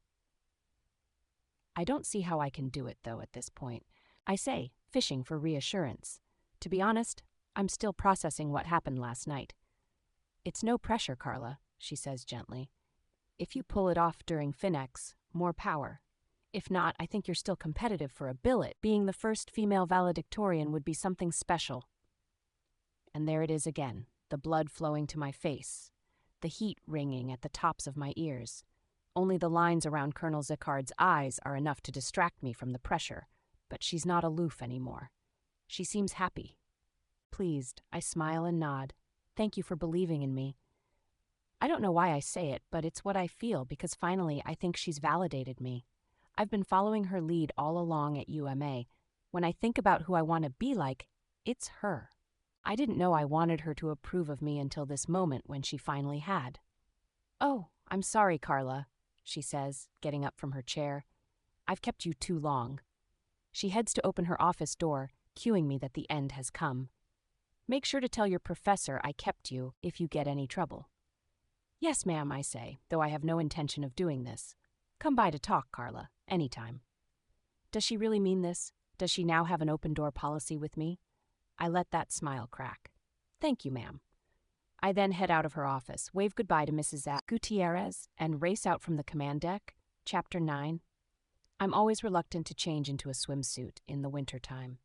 I don't see how I can do it, though, at this point. I say, fishing for reassurance. To be honest, I'm still processing what happened last night. It's no pressure, Carla, she says gently. If you pull it off during Finex, more power. If not, I think you're still competitive for a billet. Being the first female valedictorian would be something special. And there it is again, the blood flowing to my face, the heat ringing at the tops of my ears. Only the lines around Colonel Zickard's eyes are enough to distract me from the pressure, but she's not aloof anymore. She seems happy. Pleased, I smile and nod. Thank you for believing in me. I don't know why I say it, but it's what I feel, because finally I think she's validated me. I've been following her lead all along at UMA. When I think about who I want to be like, it's her. I didn't know I wanted her to approve of me until this moment when she finally had. Oh, I'm sorry, Carla, she says, getting up from her chair. I've kept you too long. She heads to open her office door, cueing me that the end has come. Make sure to tell your professor I kept you if you get any trouble. Yes, ma'am, I say, though I have no intention of doing this. Come by to talk, Carla, anytime. Does she really mean this? Does she now have an open-door policy with me? I let that smile crack. Thank you, ma'am. I then head out of her office, wave goodbye to Mrs. Gutierrez, and race out from the command deck. Chapter 9. I'm always reluctant to change into a swimsuit in the wintertime.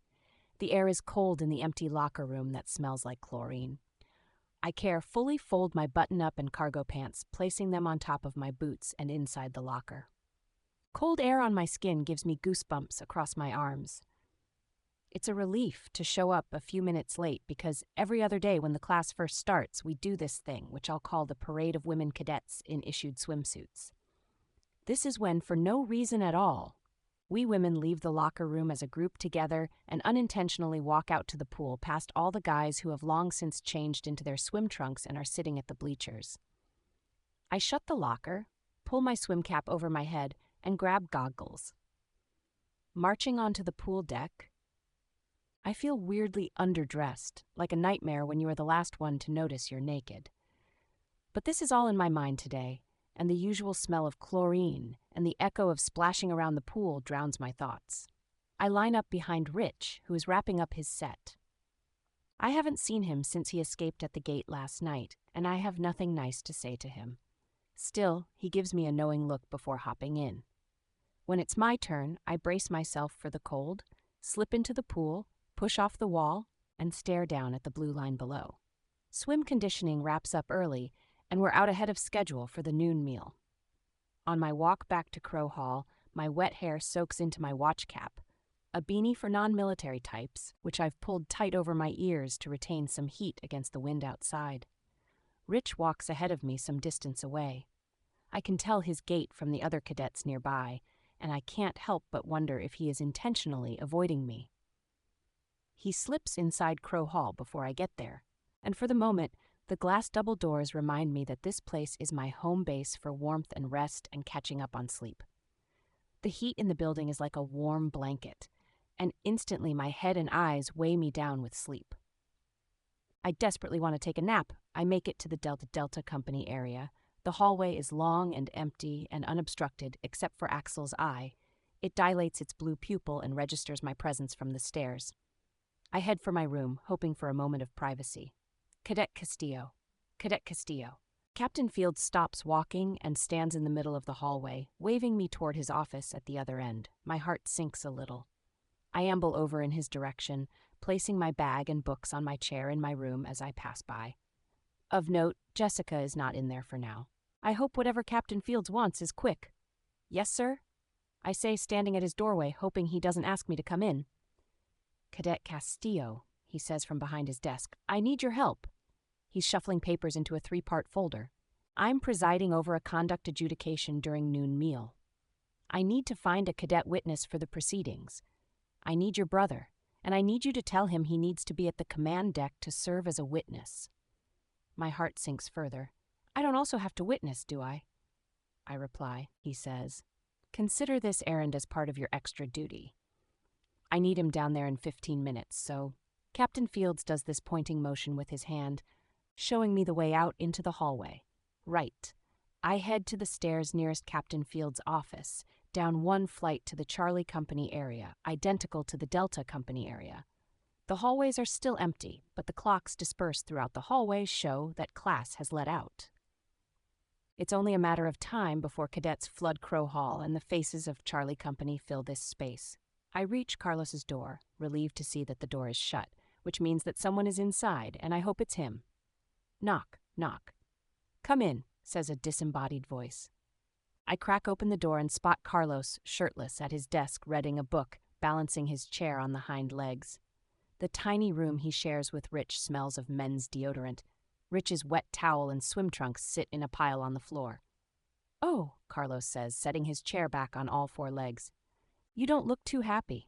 The air is cold in the empty locker room that smells like chlorine. I carefully fold my button-up and cargo pants, placing them on top of my boots and inside the locker. Cold air on my skin gives me goosebumps across my arms. It's a relief to show up a few minutes late because every other day when the class first starts, we do this thing, which I'll call the Parade of Women Cadets in issued swimsuits. This is when, for no reason at all, we women leave the locker room as a group together and unintentionally walk out to the pool past all the guys who have long since changed into their swim trunks and are sitting at the bleachers. I shut the locker, pull my swim cap over my head, and grab goggles. Marching onto the pool deck, I feel weirdly underdressed, like a nightmare when you are the last one to notice you're naked. But this is all in my mind today, and the usual smell of chlorine and the echo of splashing around the pool drowns my thoughts. I line up behind Rich, who is wrapping up his set. I haven't seen him since he escaped at the gate last night, and I have nothing nice to say to him. Still, he gives me a knowing look before hopping in. When it's my turn, I brace myself for the cold, slip into the pool, push off the wall, and stare down at the blue line below. Swim conditioning wraps up early, and we're out ahead of schedule for the noon meal. On my walk back to Crow Hall, my wet hair soaks into my watch cap, a beanie for non-military types, which I've pulled tight over my ears to retain some heat against the wind outside. Rich walks ahead of me some distance away. I can tell his gait from the other cadets nearby, and I can't help but wonder if he is intentionally avoiding me. He slips inside Crow Hall before I get there, and for the moment, the glass double doors remind me that this place is my home base for warmth and rest and catching up on sleep. The heat in the building is like a warm blanket, and instantly my head and eyes weigh me down with sleep. I desperately want to take a nap. I make it to the Delta Company area. The hallway is long and empty and unobstructed except for Axel's eye. It dilates its blue pupil and registers my presence from the stairs. I head for my room, hoping for a moment of privacy. Cadet Castillo. Cadet Castillo. Captain Fields stops walking and stands in the middle of the hallway, waving me toward his office at the other end. My heart sinks a little. I amble over in his direction, placing my bag and books on my chair in my room as I pass by. Of note, Jessica is not in there for now. I hope whatever Captain Fields wants is quick. Yes, sir? I say, standing at his doorway, hoping he doesn't ask me to come in. Cadet Castillo, he says from behind his desk, I need your help. He's shuffling papers into a 3-part folder. I'm presiding over a conduct adjudication during noon meal. I need to find a cadet witness for the proceedings. I need your brother, and I need you to tell him he needs to be at the command deck to serve as a witness. My heart sinks further. I don't also have to witness, do I? I reply. He says, consider this errand as part of your extra duty. I need him down there in 15 minutes, so Captain Fields does this pointing motion with his hand, showing me the way out into the hallway. Right. I head to the stairs nearest Captain Fields' office, down one flight to the Charlie Company area, identical to the Delta Company area. The hallways are still empty, but the clocks dispersed throughout the hallway show that class has let out. It's only a matter of time before cadets flood Crow Hall and the faces of Charlie Company fill this space. I reach Carlos's door, relieved to see that the door is shut, which means that someone is inside, and I hope it's him. Knock, knock. Come in, says a disembodied voice. I crack open the door and spot Carlos, shirtless, at his desk reading a book, balancing his chair on the hind legs. The tiny room he shares with Rich smells of men's deodorant. Rich's wet towel and swim trunks sit in a pile on the floor. Oh, Carlos says, setting his chair back on all four legs. You don't look too happy.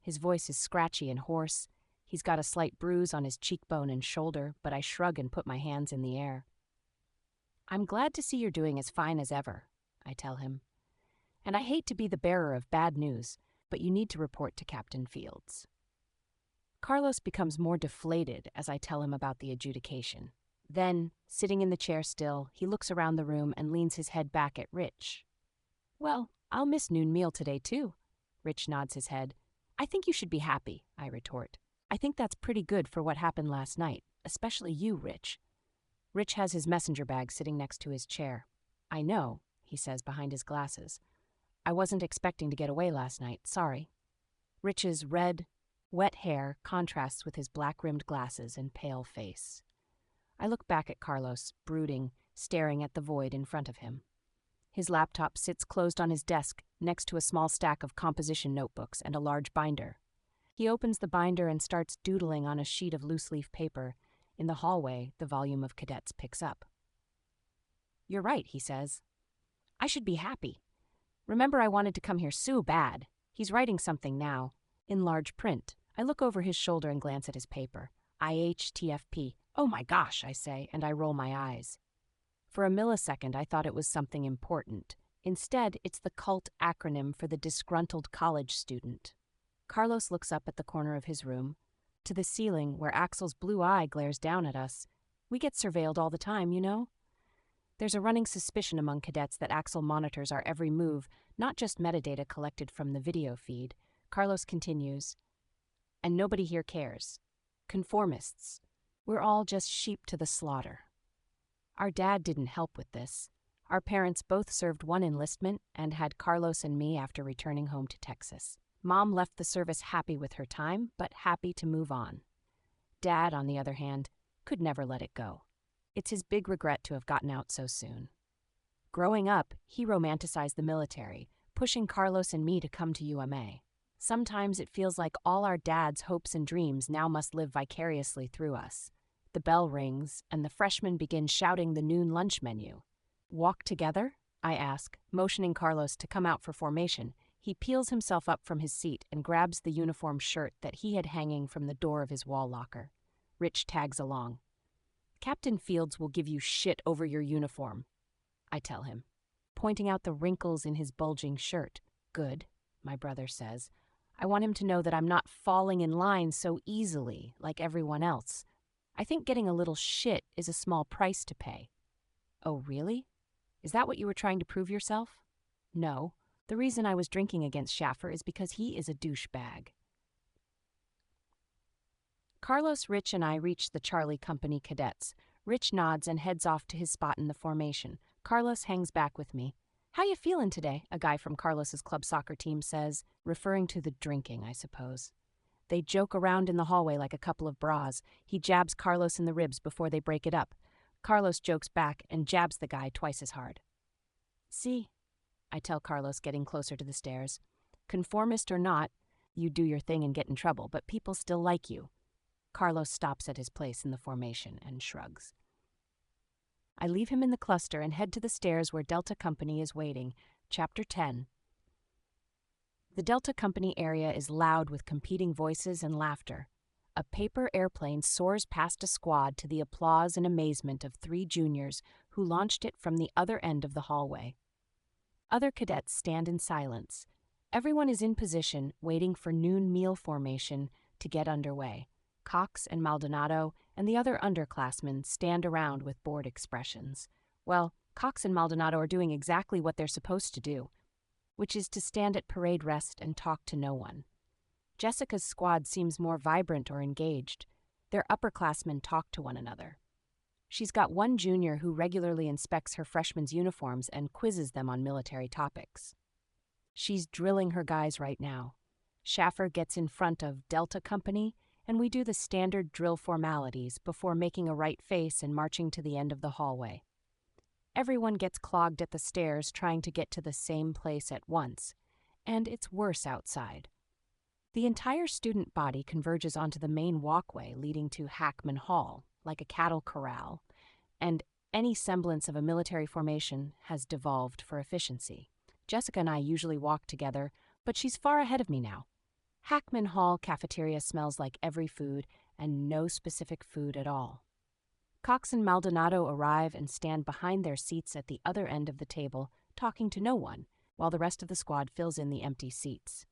His voice is scratchy and hoarse. He's got a slight bruise on his cheekbone and shoulder, but I shrug and put my hands in the air. I'm glad to see you're doing as fine as ever, I tell him. And I hate to be the bearer of bad news, but you need to report to Captain Fields. Carlos becomes more deflated as I tell him about the adjudication. Then, sitting in the chair still, he looks around the room and leans his head back at Rich. Well, I'll miss noon meal today, too. Rich nods his head. I think you should be happy, I retort. I think that's pretty good for what happened last night, especially you, Rich. Rich has his messenger bag sitting next to his chair. I know, he says behind his glasses. I wasn't expecting to get away last night, sorry. Rich's red, wet hair contrasts with his black-rimmed glasses and pale face. I look back at Carlos, brooding, staring at the void in front of him. His laptop sits closed on his desk next to a small stack of composition notebooks and a large binder. He opens the binder and starts doodling on a sheet of loose-leaf paper. In the hallway, the volume of cadets picks up. You're right, he says. I should be happy. Remember, I wanted to come here so bad. He's writing something now, in large print. I look over his shoulder and glance at his paper. IHTFP. Oh my gosh, I say, and I roll my eyes. For a millisecond, I thought it was something important. Instead, it's the cult acronym for the disgruntled college student. Carlos looks up at the corner of his room, to the ceiling where Axel's blue eye glares down at us. We get surveilled all the time, you know? There's a running suspicion among cadets that Axel monitors our every move, not just metadata collected from the video feed. Carlos continues, and nobody here cares. Conformists. We're all just sheep to the slaughter. Our dad didn't help with this. Our parents both served one enlistment and had Carlos and me after returning home to Texas. Mom left the service happy with her time, but happy to move on. Dad, on the other hand, could never let it go. It's his big regret to have gotten out so soon. Growing up, he romanticized the military, pushing Carlos and me to come to UMA. Sometimes it feels like all our dad's hopes and dreams now must live vicariously through us. The bell rings, and the freshmen begin shouting the noon lunch menu. Walk together? I ask, motioning Carlos to come out for formation. He peels himself up from his seat and grabs the uniform shirt that he had hanging from the door of his wall locker. Rich tags along. Captain Fields will give you shit over your uniform, I tell him, pointing out the wrinkles in his bulging shirt. Good, my brother says. I want him to know that I'm not falling in line so easily like everyone else. I think getting a little shit is a small price to pay. Oh, really? Is that what you were trying to prove yourself? No. The reason I was drinking against Schaffer is because he is a douchebag. Carlos, Rich, and I reach the Charlie Company cadets. Rich nods and heads off to his spot in the formation. Carlos hangs back with me. How you feeling today? A guy from Carlos's club soccer team says, referring to the drinking, I suppose. They joke around in the hallway like a couple of bras. He jabs Carlos in the ribs before they break it up. Carlos jokes back and jabs the guy twice as hard. See, I tell Carlos, getting closer to the stairs. Conformist or not, you do your thing and get in trouble, but people still like you. Carlos stops at his place in the formation and shrugs. I leave him in the cluster and head to the stairs where Delta Company is waiting. Chapter 10. The Delta Company area is loud with competing voices and laughter. a paper airplane soars past a squad to the applause and amazement of 3 juniors who launched it from the other end of the hallway. Other cadets stand in silence. Everyone is in position, waiting for noon meal formation to get underway. Cox and Maldonado and the other underclassmen stand around with bored expressions. Well, Cox and Maldonado are doing exactly what they're supposed to do, which is to stand at parade rest and talk to no one. Jessica's squad seems more vibrant or engaged. Their upperclassmen talk to one another. She's got one junior who regularly inspects her freshmen's uniforms and quizzes them on military topics. She's drilling her guys right now. Schaffer gets in front of Delta Company, and we do the standard drill formalities before making a right face and marching to the end of the hallway. Everyone gets clogged at the stairs trying to get to the same place at once, and it's worse outside. The entire student body converges onto the main walkway leading to Hackman Hall, like a cattle corral, and any semblance of a military formation has devolved for efficiency. Jessica and I usually walk together, but she's far ahead of me now. Hackman Hall cafeteria smells like every food and no specific food at all. Cox and Maldonado arrive and stand behind their seats at the other end of the table, talking to no one, while the rest of the squad fills in the empty seats.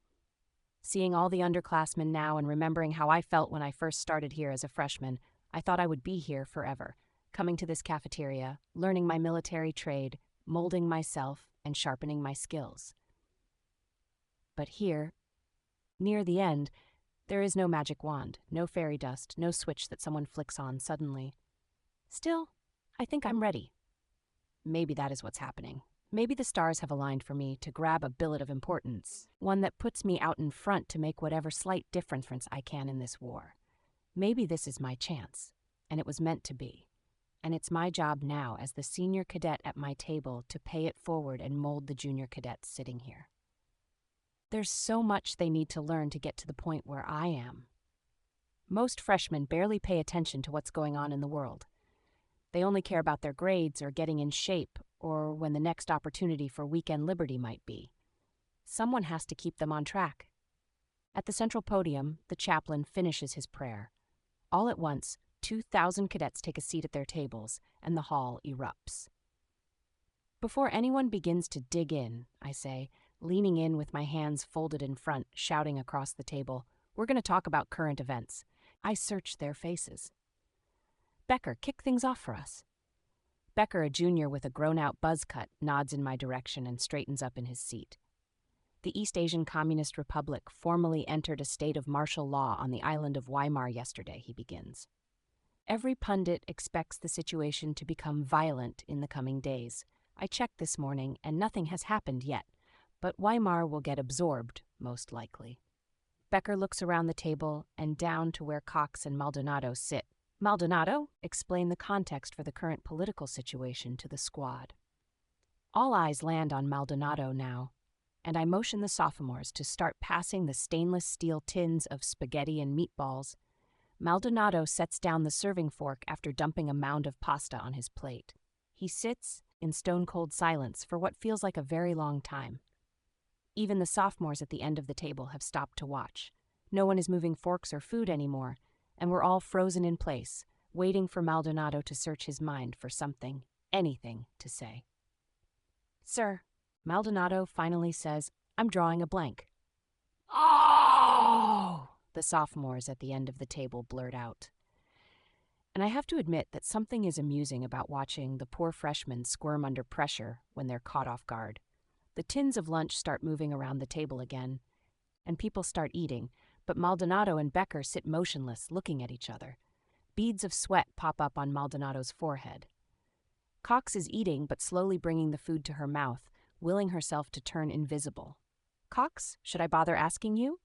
Seeing all the underclassmen now and remembering how I felt when I first started here as a freshman, I thought I would be here forever, coming to this cafeteria, learning my military trade, molding myself, and sharpening my skills. But here, near the end, there is no magic wand, no fairy dust, no switch that someone flicks on suddenly. Still, I think I'm ready. Maybe that is what's happening. Maybe the stars have aligned for me to grab a billet of importance, one that puts me out in front to make whatever slight difference I can in this war. Maybe this is my chance, and it was meant to be. And it's my job now as the senior cadet at my table to pay it forward and mold the junior cadets sitting here. There's so much they need to learn to get to the point where I am. Most freshmen barely pay attention to what's going on in the world. They only care about their grades or getting in shape or when the next opportunity for weekend liberty might be. Someone has to keep them on track. At the central podium, the chaplain finishes his prayer. All at once, 2,000 cadets take a seat at their tables, and the hall erupts. Before anyone begins to dig in, I say, leaning in with my hands folded in front, shouting across the table, we're going to talk about current events. I search their faces. Becker, kick things off for us. Becker, a junior with a grown-out buzz cut, nods in my direction and straightens up in his seat. The East Asian Communist Republic formally entered a state of martial law on the island of Weimar yesterday, he begins. Every pundit expects the situation to become violent in the coming days. I checked this morning, and nothing has happened yet, but Weimar will get absorbed, most likely. Becker looks around the table and down to where Cox and Maldonado sit. Maldonado, explain the context for the current political situation to the squad. All eyes land on Maldonado now, and I motion the sophomores to start passing the stainless steel tins of spaghetti and meatballs. Maldonado sets down the serving fork after dumping a mound of pasta on his plate. He sits in stone-cold silence for what feels like a very long time. Even the sophomores at the end of the table have stopped to watch. No one is moving forks or food anymore, and we're all frozen in place, waiting for Maldonado to search his mind for something, anything, to say. Sir, Maldonado finally says, I'm drawing a blank. Oh! The sophomores at the end of the table blurt out. And I have to admit that something is amusing about watching the poor freshmen squirm under pressure when they're caught off guard. The tins of lunch start moving around the table again, and people start eating, but Maldonado and Becker sit motionless, looking at each other. Beads of sweat pop up on Maldonado's forehead. Cox is eating, but slowly bringing the food to her mouth, willing herself to turn invisible. Cox, should I bother asking you?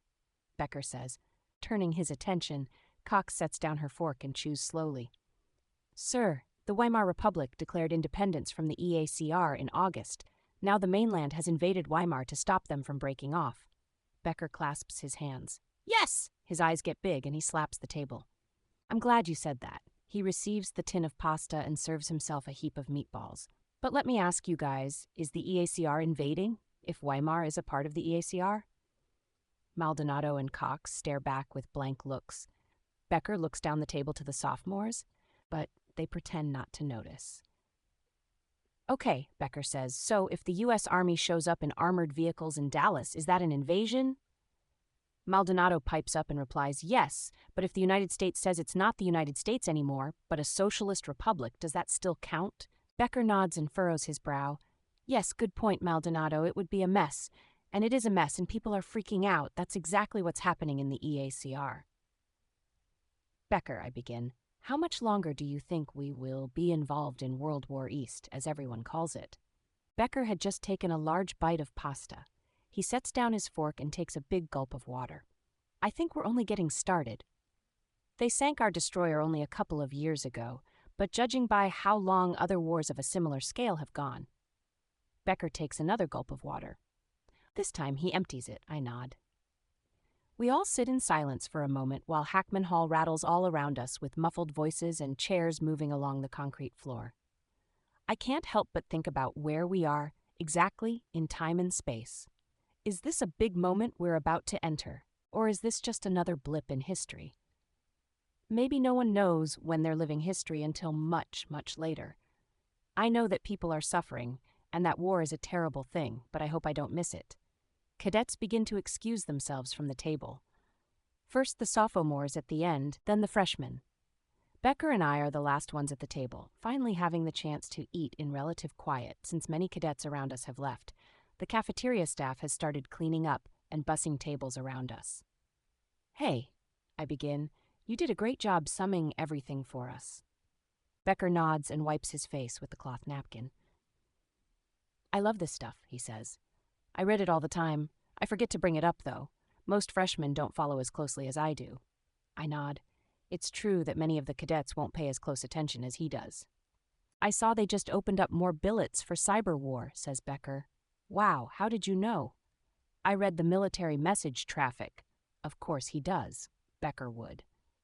Becker says. Turning his attention, Cox sets down her fork and chews slowly. Sir, the Weimar Republic declared independence from the EACR in August. Now the mainland has invaded Weimar to stop them from breaking off. Becker clasps his hands. Yes! His eyes get big and he slaps the table. I'm glad you said that. He receives the tin of pasta and serves himself a heap of meatballs. But let me ask you guys, is the EACR invading, if Weimar is a part of the EACR? Maldonado and Cox stare back with blank looks. Becker looks down the table to the sophomores, but they pretend not to notice. Okay, Becker says, so if the U.S. Army shows up in armored vehicles in Dallas, is that an invasion? Maldonado pipes up and replies, yes, but if the United States says it's not the United States anymore, but a socialist republic, does that still count? Becker nods and furrows his brow. Yes, good point, Maldonado, it would be a mess. And it is a mess, and people are freaking out. That's exactly what's happening in the EACR. Becker, I begin, how much longer do you think we will be involved in World War East, as everyone calls it? Becker had just taken a large bite of pasta. He sets down his fork and takes a big gulp of water. I think we're only getting started. They sank our destroyer only a couple of years ago, but judging by how long other wars of a similar scale have gone. Becker takes another gulp of water. This time he empties it, I nod. We all sit in silence for a moment while Hackman Hall rattles all around us with muffled voices and chairs moving along the concrete floor. I can't help but think about where we are, exactly in time and space. Is this a big moment we're about to enter, or is this just another blip in history? Maybe no one knows when they're living history until much, much later. I know that people are suffering, and that war is a terrible thing, but I hope I don't miss it. Cadets begin to excuse themselves from the table. First the sophomores at the end, then the freshmen. Becker and I are the last ones at the table, finally having the chance to eat in relative quiet since many cadets around us have left. The cafeteria staff has started cleaning up and bussing tables around us. Hey, I begin, you did a great job summing everything for us. Becker nods and wipes his face with the cloth napkin. I love this stuff, he says. I read it all the time. I forget to bring it up, though. Most freshmen don't follow as closely as I do. I nod. It's true that many of the cadets won't pay as close attention as he does. I saw they just opened up more billets for cyber war, says Becker. Wow, how did you know? I read the military message traffic. Of course he does. Becker would.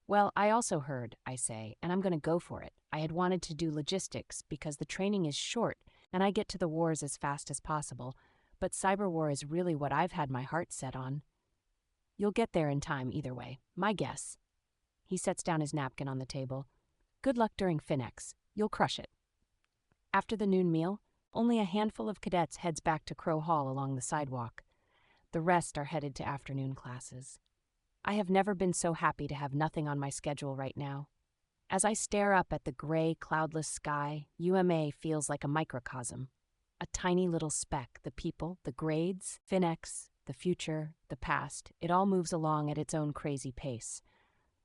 Well, I also heard, I say, and I'm going to go for it. I had wanted to do logistics because the training is short and I get to the wars as fast as possible, but cyber war is really what I've had my heart set on. You'll get there in time either way, my guess. He sets down his napkin on the table. Good luck during Finex. You'll crush it. After the noon meal, only a handful of cadets heads back to Crow Hall along the sidewalk. The rest are headed to afternoon classes. I have never been so happy to have nothing on my schedule right now. As I stare up at the gray, cloudless sky, UMA feels like a microcosm. A tiny little speck, the people, the grades, Finex, the future, the past, it all moves along at its own crazy pace.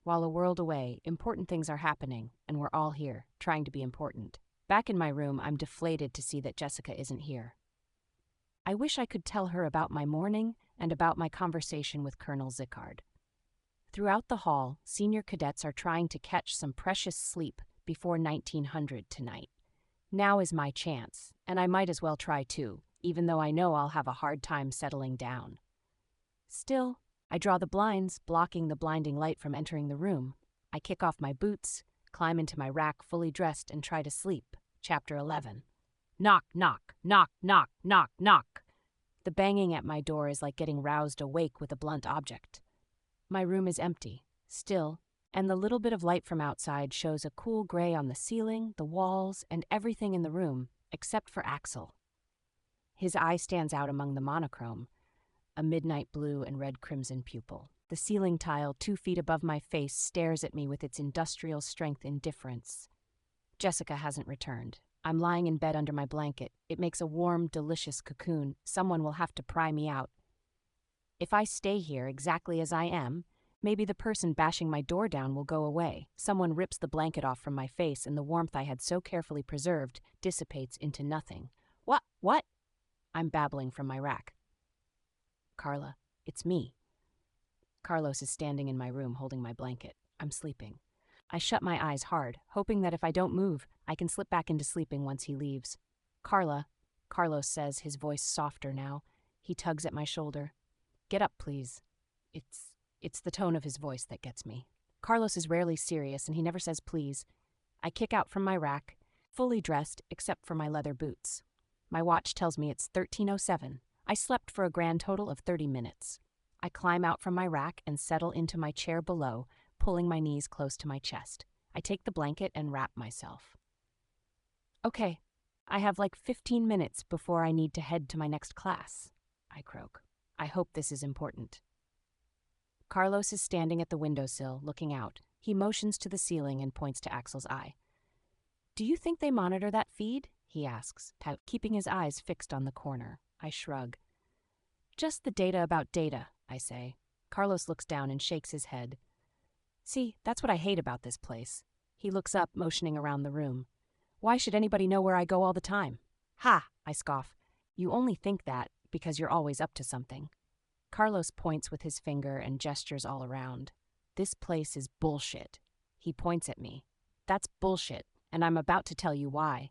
While a world away, important things are happening, and we're all here, trying to be important. Back in my room, I'm deflated to see that Jessica isn't here. I wish I could tell her about my morning and about my conversation with Colonel Zickard. Throughout the hall, senior cadets are trying to catch some precious sleep before 1900 tonight. Now is my chance, and I might as well try too, even though I know I'll have a hard time settling down. Still, I draw the blinds, blocking the blinding light from entering the room. I kick off my boots, climb into my rack fully dressed, and try to sleep. Chapter 11. Knock, knock, knock, knock, knock, knock. The banging at my door is like getting roused awake with a blunt object. My room is empty, still, and the little bit of light from outside shows a cool gray on the ceiling, the walls, and everything in the room, except for Axel. His eye stands out among the monochrome, a midnight blue and red-crimson pupil. The ceiling tile 2 feet above my face stares at me with its industrial strength indifference. Jessica hasn't returned. I'm lying in bed under my blanket. It makes a warm, delicious cocoon. Someone will have to pry me out. If I stay here exactly as I am, maybe the person bashing my door down will go away. Someone rips the blanket off from my face and the warmth I had so carefully preserved dissipates into nothing. What? I'm babbling from my rack. Carla, it's me. Carlos is standing in my room holding my blanket. I'm sleeping. I shut my eyes hard, hoping that if I don't move, I can slip back into sleeping once he leaves. Carla, Carlos says, his voice softer now. He tugs at my shoulder. Get up, please. It's the tone of his voice that gets me. Carlos is rarely serious, and he never says please. I kick out from my rack, fully dressed except for my leather boots. My watch tells me it's 13:07. I slept for a grand total of 30 minutes. I climb out from my rack and settle into my chair below, pulling my knees close to my chest. I take the blanket and wrap myself. Okay, I have like 15 minutes before I need to head to my next class, I croak. I hope this is important. Carlos is standing at the windowsill, looking out. He motions to the ceiling and points to Axel's eye. Do you think they monitor that feed? He asks, keeping his eyes fixed on the corner. I shrug. Just the data about data, I say. Carlos looks down and shakes his head. See, that's what I hate about this place. He looks up, motioning around the room. Why should anybody know where I go all the time? Ha, I scoff. You only think that because you're always up to something. Carlos points with his finger and gestures all around. This place is bullshit. He points at me. That's bullshit, and I'm about to tell you why.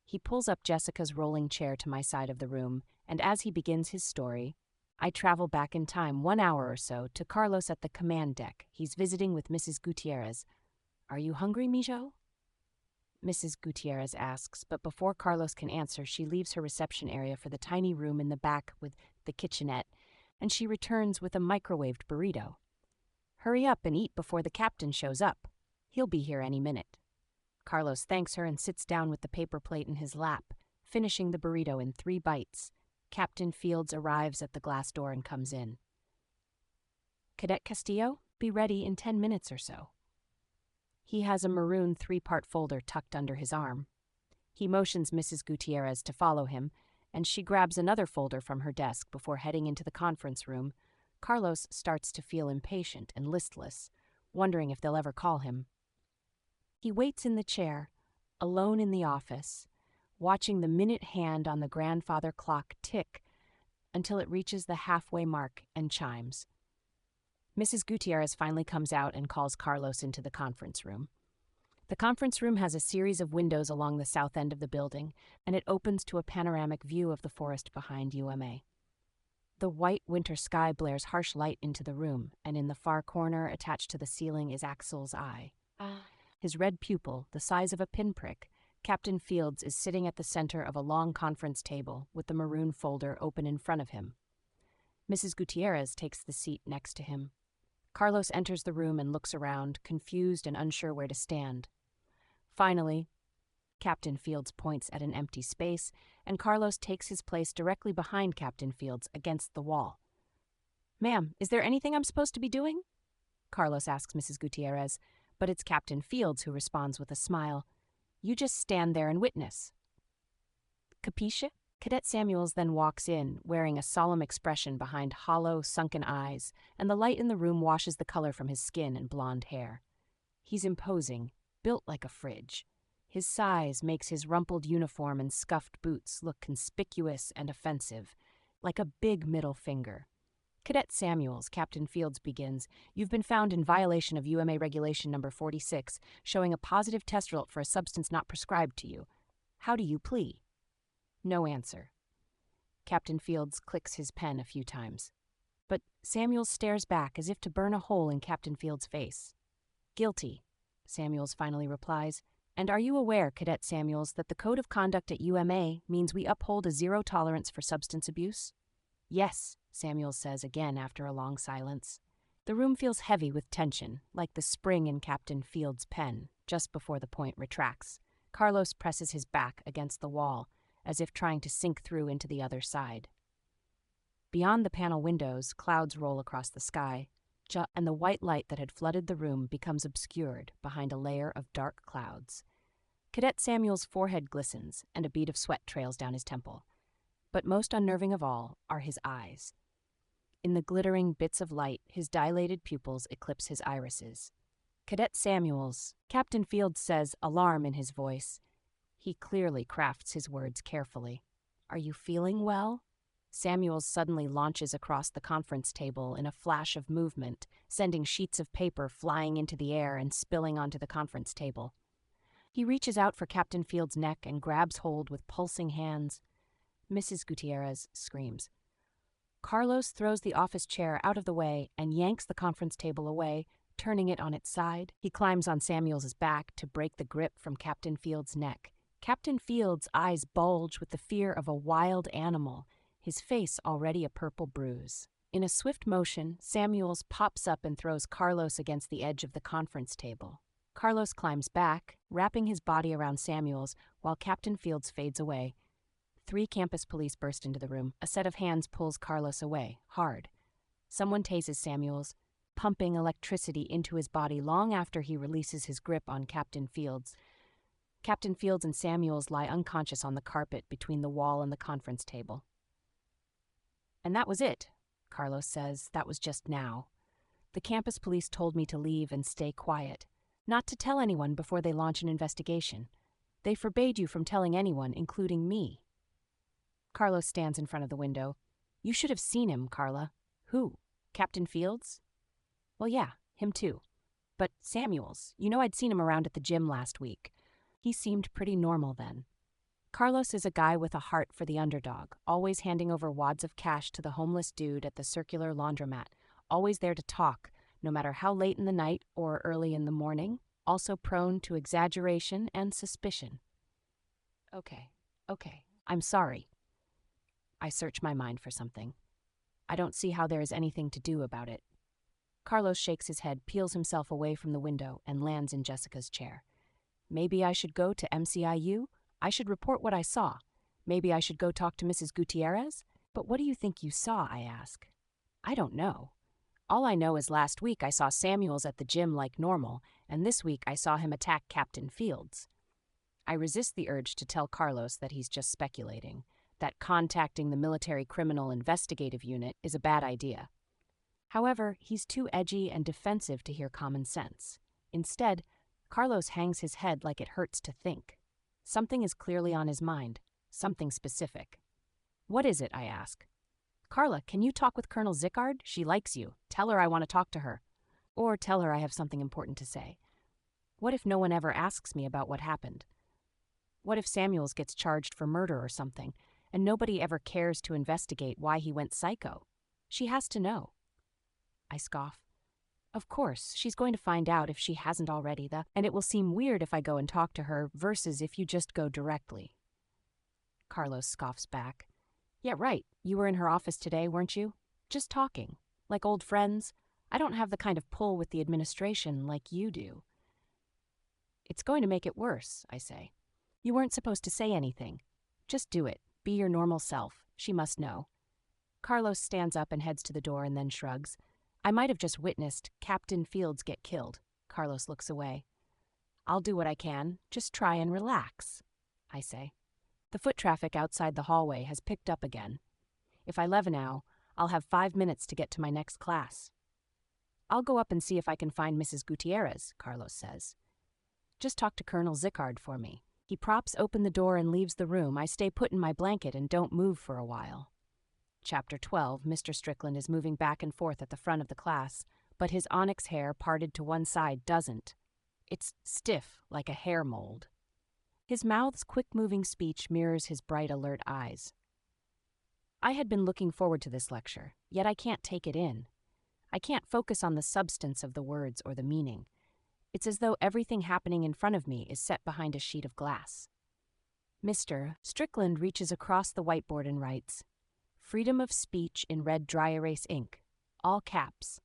He pulls up Jessica's rolling chair to my side of the room, and as he begins his story, I travel back in time 1 hour or so to Carlos at the command deck. He's visiting with Mrs. Gutierrez. Are you hungry, Mijo? Mrs. Gutierrez asks, but before Carlos can answer, she leaves her reception area for the tiny room in the back with the kitchenette, and she returns with a microwaved burrito. Hurry up and eat before the captain shows up. He'll be here any minute. Carlos thanks her and sits down with the paper plate in his lap, finishing the burrito in 3 bites. Captain Fields arrives at the glass door and comes in. Cadet Castillo, be ready in 10 minutes or so. He has a maroon 3-part folder tucked under his arm. He motions Mrs. Gutierrez to follow him, and she grabs another folder from her desk before heading into the conference room. Carlos starts to feel impatient and listless, wondering if they'll ever call him. He waits in the chair, alone in the office, watching the minute hand on the grandfather clock tick until it reaches the halfway mark and chimes. Mrs. Gutierrez finally comes out and calls Carlos into the conference room. The conference room has a series of windows along the south end of the building, and it opens to a panoramic view of the forest behind UMA. The white winter sky blares harsh light into the room, and in the far corner, attached to the ceiling, is Axel's eye. His red pupil, the size of a pinprick, Captain Fields is sitting at the center of a long conference table with the maroon folder open in front of him. Mrs. Gutierrez takes the seat next to him. Carlos enters the room and looks around, confused and unsure where to stand. Finally, Captain Fields points at an empty space, and Carlos takes his place directly behind Captain Fields against the wall. Ma'am, is there anything I'm supposed to be doing? Carlos asks Mrs. Gutierrez, but it's Captain Fields who responds with a smile. You just stand there and witness. Capisce? Cadet Samuels then walks in, wearing a solemn expression behind hollow, sunken eyes, and the light in the room washes the color from his skin and blonde hair. He's imposing, built like a fridge. His size makes his rumpled uniform and scuffed boots look conspicuous and offensive, like a big middle finger. Cadet Samuels, Captain Fields begins, you've been found in violation of UMA Regulation Number 46, showing a positive test result for a substance not prescribed to you. How do you plea? No answer. Captain Fields clicks his pen a few times. But Samuels stares back as if to burn a hole in Captain Fields' face. Guilty, Samuels finally replies. And are you aware, Cadet Samuels, that the Code of Conduct at UMA means we uphold a zero tolerance for substance abuse? Yes, Samuels says again after a long silence. The room feels heavy with tension, like the spring in Captain Fields' pen, just before the point retracts. Carlos presses his back against the wall, as if trying to sink through into the other side. Beyond the panel windows, clouds roll across the sky, and the white light that had flooded the room becomes obscured behind a layer of dark clouds. Cadet Samuel's forehead glistens, and a bead of sweat trails down his temple. But most unnerving of all are his eyes. In the glittering bits of light, his dilated pupils eclipse his irises. Cadet Samuels, Captain Fields says, alarm in his voice. He clearly crafts his words carefully. Are you feeling well? Samuels suddenly launches across the conference table in a flash of movement, sending sheets of paper flying into the air and spilling onto the conference table. He reaches out for Captain Fields' neck and grabs hold with pulsing hands. Mrs. Gutierrez screams. Carlos throws the office chair out of the way and yanks the conference table away, turning it on its side. He climbs on Samuels' back to break the grip from Captain Fields' neck. Captain Fields' eyes bulge with the fear of a wild animal, his face already a purple bruise. In a swift motion, Samuels pops up and throws Carlos against the edge of the conference table. Carlos climbs back, wrapping his body around Samuels while Captain Fields fades away. 3 campus police burst into the room. A set of hands pulls Carlos away, hard. Someone tases Samuels, pumping electricity into his body long after he releases his grip on Captain Fields. Captain Fields and Samuels lie unconscious on the carpet between the wall and the conference table. "And that was it," Carlos says. "That was just now. The campus police told me to leave and stay quiet, not to tell anyone before they launch an investigation. They forbade you from telling anyone, including me." Carlos stands in front of the window. "You should have seen him, Carla." "Who? Captain Fields?" "Well, yeah, him too. But Samuels, you know I'd seen him around at the gym last week. He seemed pretty normal then." Carlos is a guy with a heart for the underdog, always handing over wads of cash to the homeless dude at the circular laundromat, always there to talk, no matter how late in the night or early in the morning, also prone to exaggeration and suspicion. Okay, I'm sorry. I search my mind for something. I don't see how there is anything to do about it. Carlos shakes his head, peels himself away from the window, and lands in Jessica's chair. "Maybe I should go to MCIU? I should report what I saw. Maybe I should go talk to Mrs. Gutierrez? But what do you think you saw?" I ask. "I don't know. All I know is last week I saw Samuels at the gym like normal, and this week I saw him attack Captain Fields." I resist the urge to tell Carlos that he's just speculating, that contacting the Military Criminal Investigative Unit is a bad idea. However, he's too edgy and defensive to hear common sense. Instead, Carlos hangs his head like it hurts to think. Something is clearly on his mind, something specific. "What is it?" I ask. "Carla, can you talk with Colonel Zickard? She likes you. Tell her I want to talk to her. Or tell her I have something important to say. What if no one ever asks me about what happened? What if Samuels gets charged for murder or something, and nobody ever cares to investigate why he went psycho? She has to know." I scoff. "Of course, she's going to find out if she hasn't already, and it will seem weird if I go and talk to her versus if you just go directly." Carlos scoffs back. "Yeah, right. You were in her office today, weren't you? Just talking. Like old friends. I don't have the kind of pull with the administration like you do." "It's going to make it worse," I say. "You weren't supposed to say anything. Just do it. Be your normal self. She must know." Carlos stands up and heads to the door and then shrugs. "I might have just witnessed Captain Fields get killed." Carlos looks away. "I'll do what I can. Just try and relax," I say. The foot traffic outside the hallway has picked up again. If I leave now, I'll have 5 minutes to get to my next class. "I'll go up and see if I can find Mrs. Gutierrez," Carlos says. "Just talk to Colonel Zickard for me." He props open the door and leaves the room. I stay put in my blanket and don't move for a while. Chapter 12, Mr. Strickland is moving back and forth at the front of the class, but his onyx hair parted to one side doesn't. It's stiff like a hair mold. His mouth's quick-moving speech mirrors his bright, alert eyes. I had been looking forward to this lecture, yet I can't take it in. I can't focus on the substance of the words or the meaning. It's as though everything happening in front of me is set behind a sheet of glass. Mr. Strickland reaches across the whiteboard and writes, "Freedom of speech" in red dry erase ink, all caps.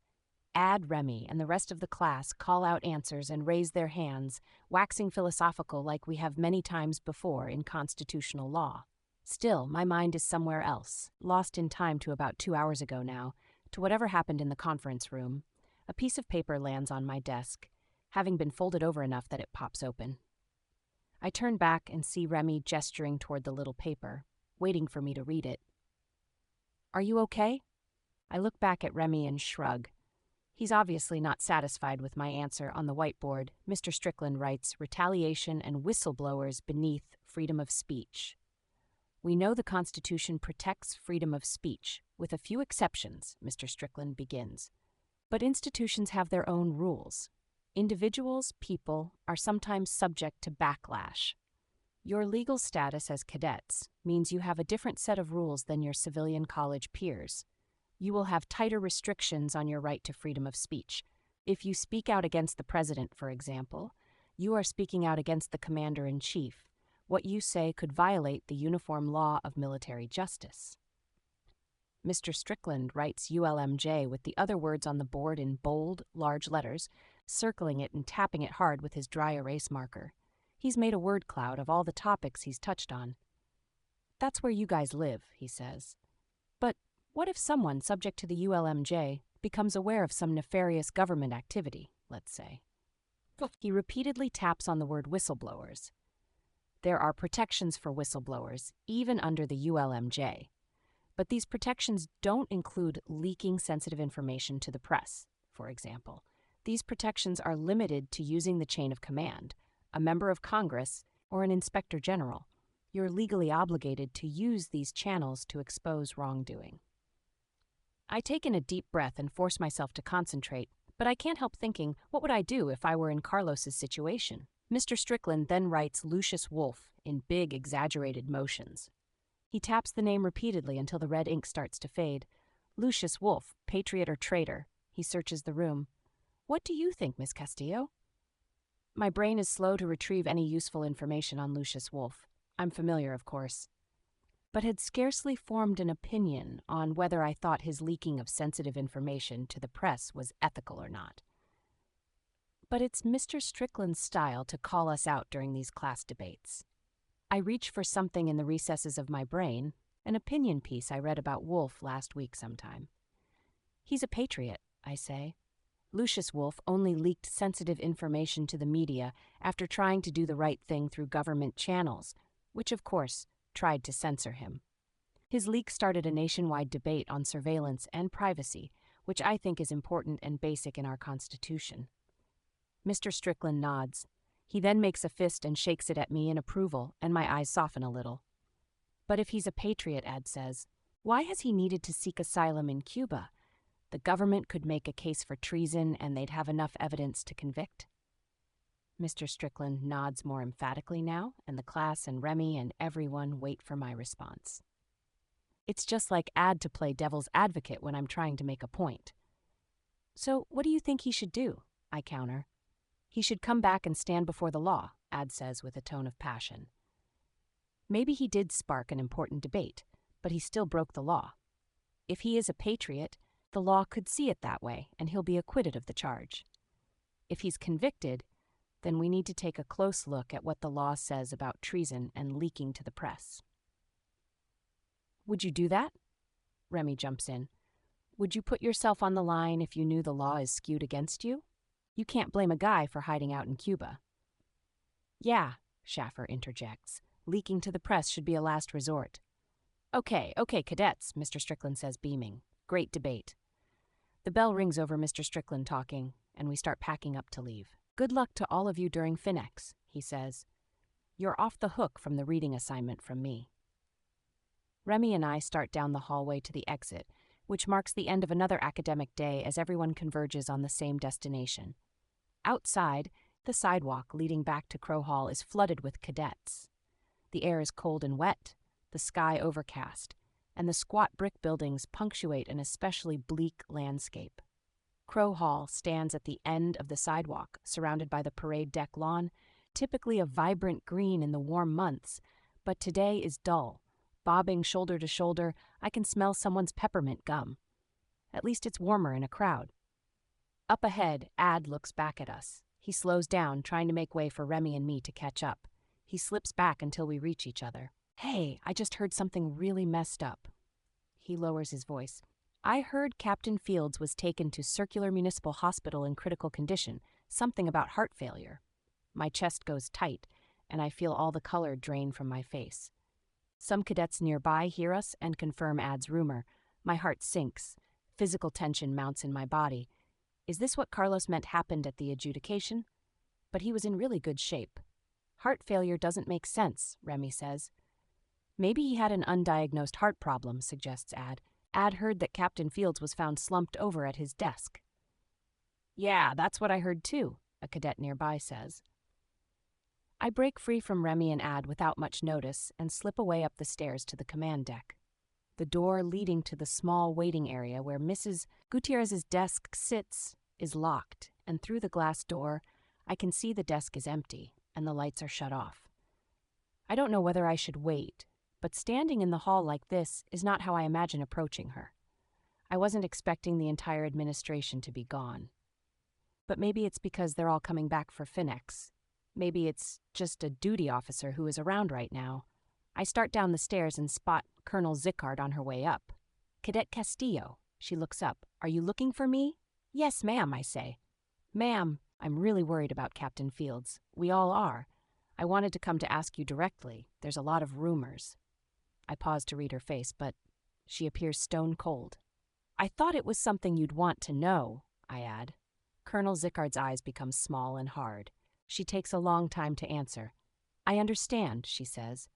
Add Remy and the rest of the class call out answers and raise their hands, waxing philosophical like we have many times before in constitutional law. Still, my mind is somewhere else, lost in time to about 2 hours ago now, to whatever happened in the conference room. A piece of paper lands on my desk, having been folded over enough that it pops open. I turn back and see Remy gesturing toward the little paper, waiting for me to read it. "Are you okay?" I look back at Remy and shrug. He's obviously not satisfied with my answer. On the whiteboard, Mr. Strickland writes, "Retaliation and whistleblowers beneath freedom of speech." "We know the Constitution protects freedom of speech, with a few exceptions," Mr. Strickland begins. "But institutions have their own rules. Individuals, people, are sometimes subject to backlash. Your legal status as cadets means you have a different set of rules than your civilian college peers. You will have tighter restrictions on your right to freedom of speech. If you speak out against the president, for example, you are speaking out against the commander-in-chief. What you say could violate the uniform law of military justice." Mr. Strickland writes ULMJ with the other words on the board in bold, large letters, circling it and tapping it hard with his dry erase marker. He's made a word cloud of all the topics he's touched on. That's where you guys live, he says. But what if someone subject to the ULMJ becomes aware of some nefarious government activity, let's say? He repeatedly taps on the word whistleblowers. There are protections for whistleblowers, even under the ULMJ. But these protections don't include leaking sensitive information to the press, for example. These protections are limited to using the chain of command, a member of Congress, or an inspector general. You're legally obligated to use these channels to expose wrongdoing. I take in a deep breath and force myself to concentrate, but I can't help thinking, what would I do if I were in Carlos's situation? Mr. Strickland then writes Lucius Wolfe in big, exaggerated motions. He taps the name repeatedly until the red ink starts to fade. Lucius Wolfe, patriot or traitor? He searches the room. What do you think, Miss Castillo? My brain is slow to retrieve any useful information on Lucius Wolfe. I'm familiar, of course, but had scarcely formed an opinion on whether I thought his leaking of sensitive information to the press was ethical or not. But it's Mr. Strickland's style to call us out during these class debates. I reach for something in the recesses of my brain, an opinion piece I read about Wolfe last week sometime. He's a patriot, I say. Lucius Wolfe only leaked sensitive information to the media after trying to do the right thing through government channels, which, of course, tried to censor him. His leak started a nationwide debate on surveillance and privacy, which I think is important and basic in our Constitution. Mr. Strickland nods. He then makes a fist and shakes it at me in approval, and my eyes soften a little. But if he's a patriot, Ad says, why has he needed to seek asylum in Cuba? The government could make a case for treason and they'd have enough evidence to convict. Mr. Strickland nods more emphatically now, and the class and Remy and everyone wait for my response. It's just like Ad to play devil's advocate when I'm trying to make a point. So what do you think he should do? I counter. He should come back and stand before the law, Ad says with a tone of passion. Maybe he did spark an important debate, but he still broke the law. If he is a patriot, the law could see it that way, and he'll be acquitted of the charge. If he's convicted, then we need to take a close look at what the law says about treason and leaking to the press. Would you do that? Remy jumps in. Would you put yourself on the line if you knew the law is skewed against you? You can't blame a guy for hiding out in Cuba. Yeah, Schaffer interjects. Leaking to the press should be a last resort. Okay, cadets, Mr. Strickland says, beaming. Great debate. The bell rings over Mr. Strickland talking, and we start packing up to leave. Good luck to all of you during Finex, he says. You're off the hook from the reading assignment from me. Remy and I start down the hallway to the exit, which marks the end of another academic day as everyone converges on the same destination. Outside, the sidewalk leading back to Crow Hall is flooded with cadets. The air is cold and wet, the sky overcast, and the squat brick buildings punctuate an especially bleak landscape. Crow Hall stands at the end of the sidewalk, surrounded by the parade deck lawn, typically a vibrant green in the warm months, but today is dull. Bobbing shoulder to shoulder, I can smell someone's peppermint gum. At least it's warmer in a crowd. Up ahead, Ad looks back at us. He slows down, trying to make way for Remy and me to catch up. He slips back until we reach each other. Hey, I just heard something really messed up. He lowers his voice. I heard Captain Fields was taken to Circular Municipal Hospital in critical condition, something about heart failure. My chest goes tight, and I feel all the color drain from my face. Some cadets nearby hear us and confirm Ad's rumor. My heart sinks. Physical tension mounts in my body. Is this what Carlos meant happened at the adjudication? But he was in really good shape. Heart failure doesn't make sense, Remy says. Maybe he had an undiagnosed heart problem, suggests Ad. Ad heard that Captain Fields was found slumped over at his desk. Yeah, that's what I heard too, a cadet nearby says. I break free from Remy and Ad without much notice and slip away up the stairs to the command deck. The door leading to the small waiting area where Mrs. Gutierrez's desk sits is locked, and through the glass door, I can see the desk is empty and the lights are shut off. I don't know whether I should wait, but standing in the hall like this is not how I imagine approaching her. I wasn't expecting the entire administration to be gone. But maybe it's because they're all coming back for Finex. Maybe it's just a duty officer who is around right now. I start down the stairs and spot Colonel Zickard on her way up. "Cadet Castillo." She looks up. "Are you looking for me?" "Yes, ma'am," I say. "Ma'am, I'm really worried about Captain Fields. We all are. I wanted to come to ask you directly. There's a lot of rumors." I pause to read her face, but she appears stone cold. "I thought it was something you'd want to know," I add. Colonel Zickard's eyes become small and hard. She takes a long time to answer. "I understand," she says.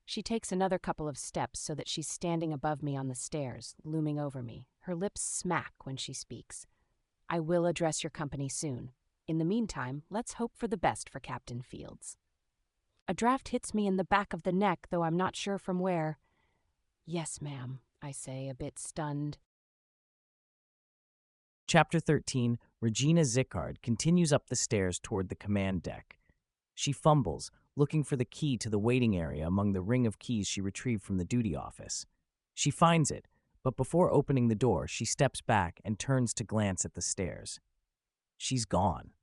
She takes another couple of steps so that she's standing above me on the stairs, looming over me. Her lips smack when she speaks. "I will address your company soon. In the meantime, let's hope for the best for Captain Fields." A draft hits me in the back of the neck, though I'm not sure from where. "Yes, ma'am," I say, a bit stunned. Chapter 13, Regina Zickard continues up the stairs toward the command deck. She fumbles, looking for the key to the waiting area among the ring of keys she retrieved from the duty office. She finds it, but before opening the door, she steps back and turns to glance at the stairs. She's gone.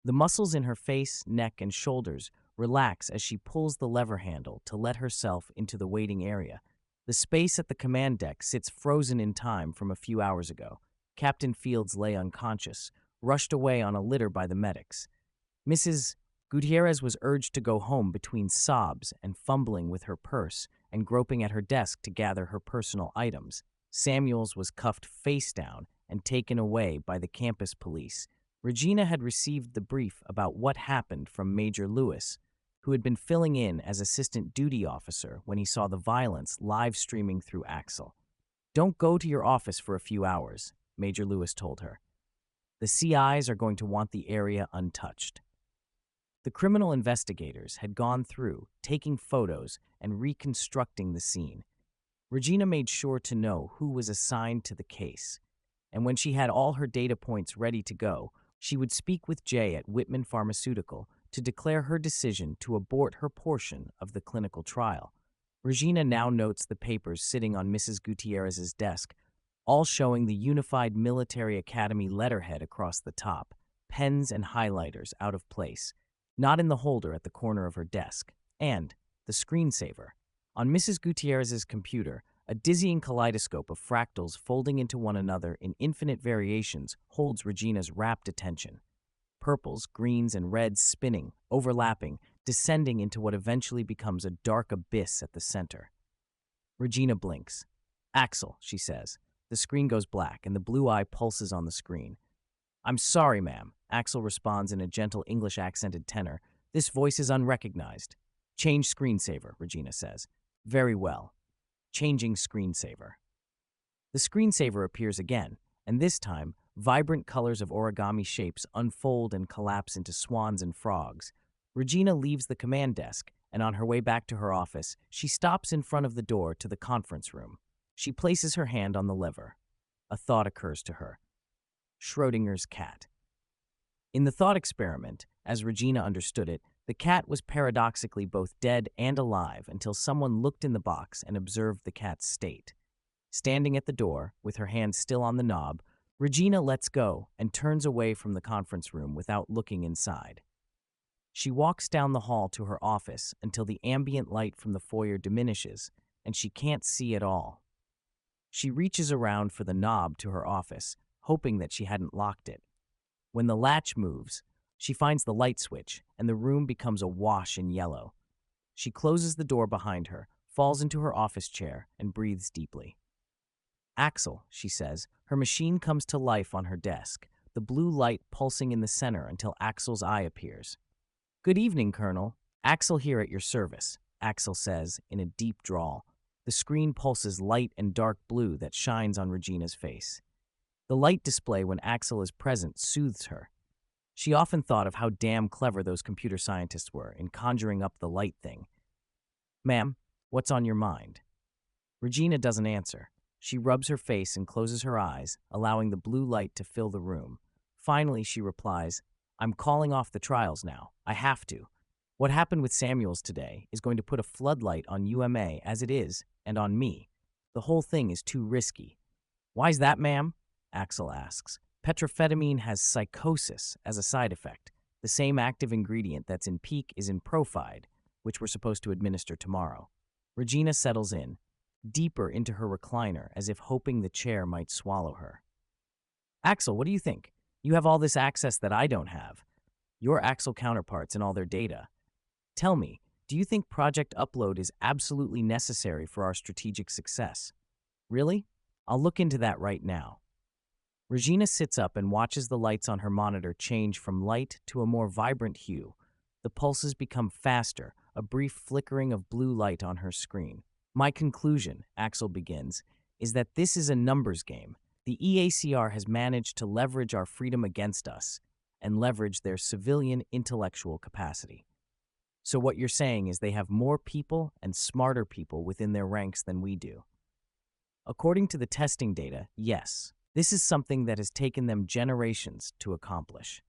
The muscles in her face, neck, and shoulders relax as she pulls the lever handle to let herself into the waiting area. The space at the command deck sits frozen in time from a few hours ago. Captain Fields lay unconscious, rushed away on a litter by the medics. Mrs. Gutierrez was urged to go home between sobs and fumbling with her purse and groping at her desk to gather her personal items. Samuels was cuffed face down and taken away by the campus police. Regina had received the brief about what happened from Major Lewis, who had been filling in as assistant duty officer when he saw the violence live streaming through Axel. "Don't go to your office for a few hours," Major Lewis told her. "The CIs are going to want the area untouched." The criminal investigators had gone through, taking photos and reconstructing the scene. Regina made sure to know who was assigned to the case, and when she had all her data points ready to go, she would speak with Jay at Whitman Pharmaceutical to declare her decision to abort her portion of the clinical trial. Regina now notes the papers sitting on Mrs. Gutierrez's desk, all showing the Unified Military Academy letterhead across the top, pens and highlighters out of place, not in the holder at the corner of her desk, and the screensaver. On Mrs. Gutierrez's computer, a dizzying kaleidoscope of fractals folding into one another in infinite variations holds Regina's rapt attention. Purples, greens, and reds spinning, overlapping, descending into what eventually becomes a dark abyss at the center. Regina blinks. "Axel," she says. The screen goes black, and the blue eye pulses on the screen. "I'm sorry, ma'am," Axel responds in a gentle English-accented tenor. "This voice is unrecognized." "Change screensaver," Regina says. "Very well. Changing screensaver." The screensaver appears again, and this time, vibrant colors of origami shapes unfold and collapse into swans and frogs. Regina leaves the command desk, and on her way back to her office, she stops in front of the door to the conference room. She places her hand on the lever. A thought occurs to her. Schrodinger's cat. In the thought experiment, as Regina understood it, the cat was paradoxically both dead and alive until someone looked in the box and observed the cat's state. Standing at the door, with her hand still on the knob, Regina lets go and turns away from the conference room without looking inside. She walks down the hall to her office until the ambient light from the foyer diminishes and she can't see at all. She reaches around for the knob to her office, hoping that she hadn't locked it. When the latch moves, she finds the light switch, and the room becomes awash in yellow. She closes the door behind her, falls into her office chair, and breathes deeply. "Axel," she says. Her machine comes to life on her desk, the blue light pulsing in the center until Axel's eye appears. "Good evening, Colonel. Axel here at your service," Axel says in a deep drawl. The screen pulses light and dark blue that shines on Regina's face. The light display when Axel is present soothes her. She often thought of how damn clever those computer scientists were in conjuring up the light thing. "Ma'am, what's on your mind?" Regina doesn't answer. She rubs her face and closes her eyes, allowing the blue light to fill the room. Finally, she replies, "I'm calling off the trials now. I have to." What happened with Samuels today is going to put a floodlight on UMA as it is, and on me. The whole thing is too risky. Why's that, ma'am? Axel asks. Petrophetamine has psychosis as a side effect. The same active ingredient that's in Peak is in Profide, which we're supposed to administer tomorrow. Regina settles in, deeper into her recliner as if hoping the chair might swallow her. Axel, what do you think? You have all this access that I don't have. Your Axel counterparts and all their data. Tell me, do you think Project Upload is absolutely necessary for our strategic success? Really? I'll look into that right now. Regina sits up and watches the lights on her monitor change from light to a more vibrant hue. The pulses become faster, a brief flickering of blue light on her screen. My conclusion, Axel begins, is that this is a numbers game. The EACR has managed to leverage our freedom against us and leverage their civilian intellectual capacity. So what you're saying is they have more people and smarter people within their ranks than we do. According to the testing data, yes. This is something that has taken them generations to accomplish.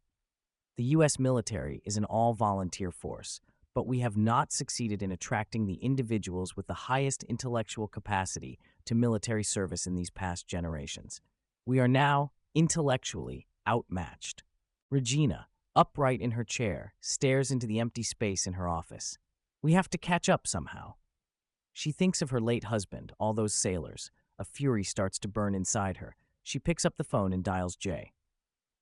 The U.S. military is an all-volunteer force, but we have not succeeded in attracting the individuals with the highest intellectual capacity to military service in these past generations. We are now intellectually outmatched. Regina, upright in her chair, stares into the empty space in her office. We have to catch up somehow. She thinks of her late husband, all those sailors. A fury starts to burn inside her. She picks up the phone and dials Jay.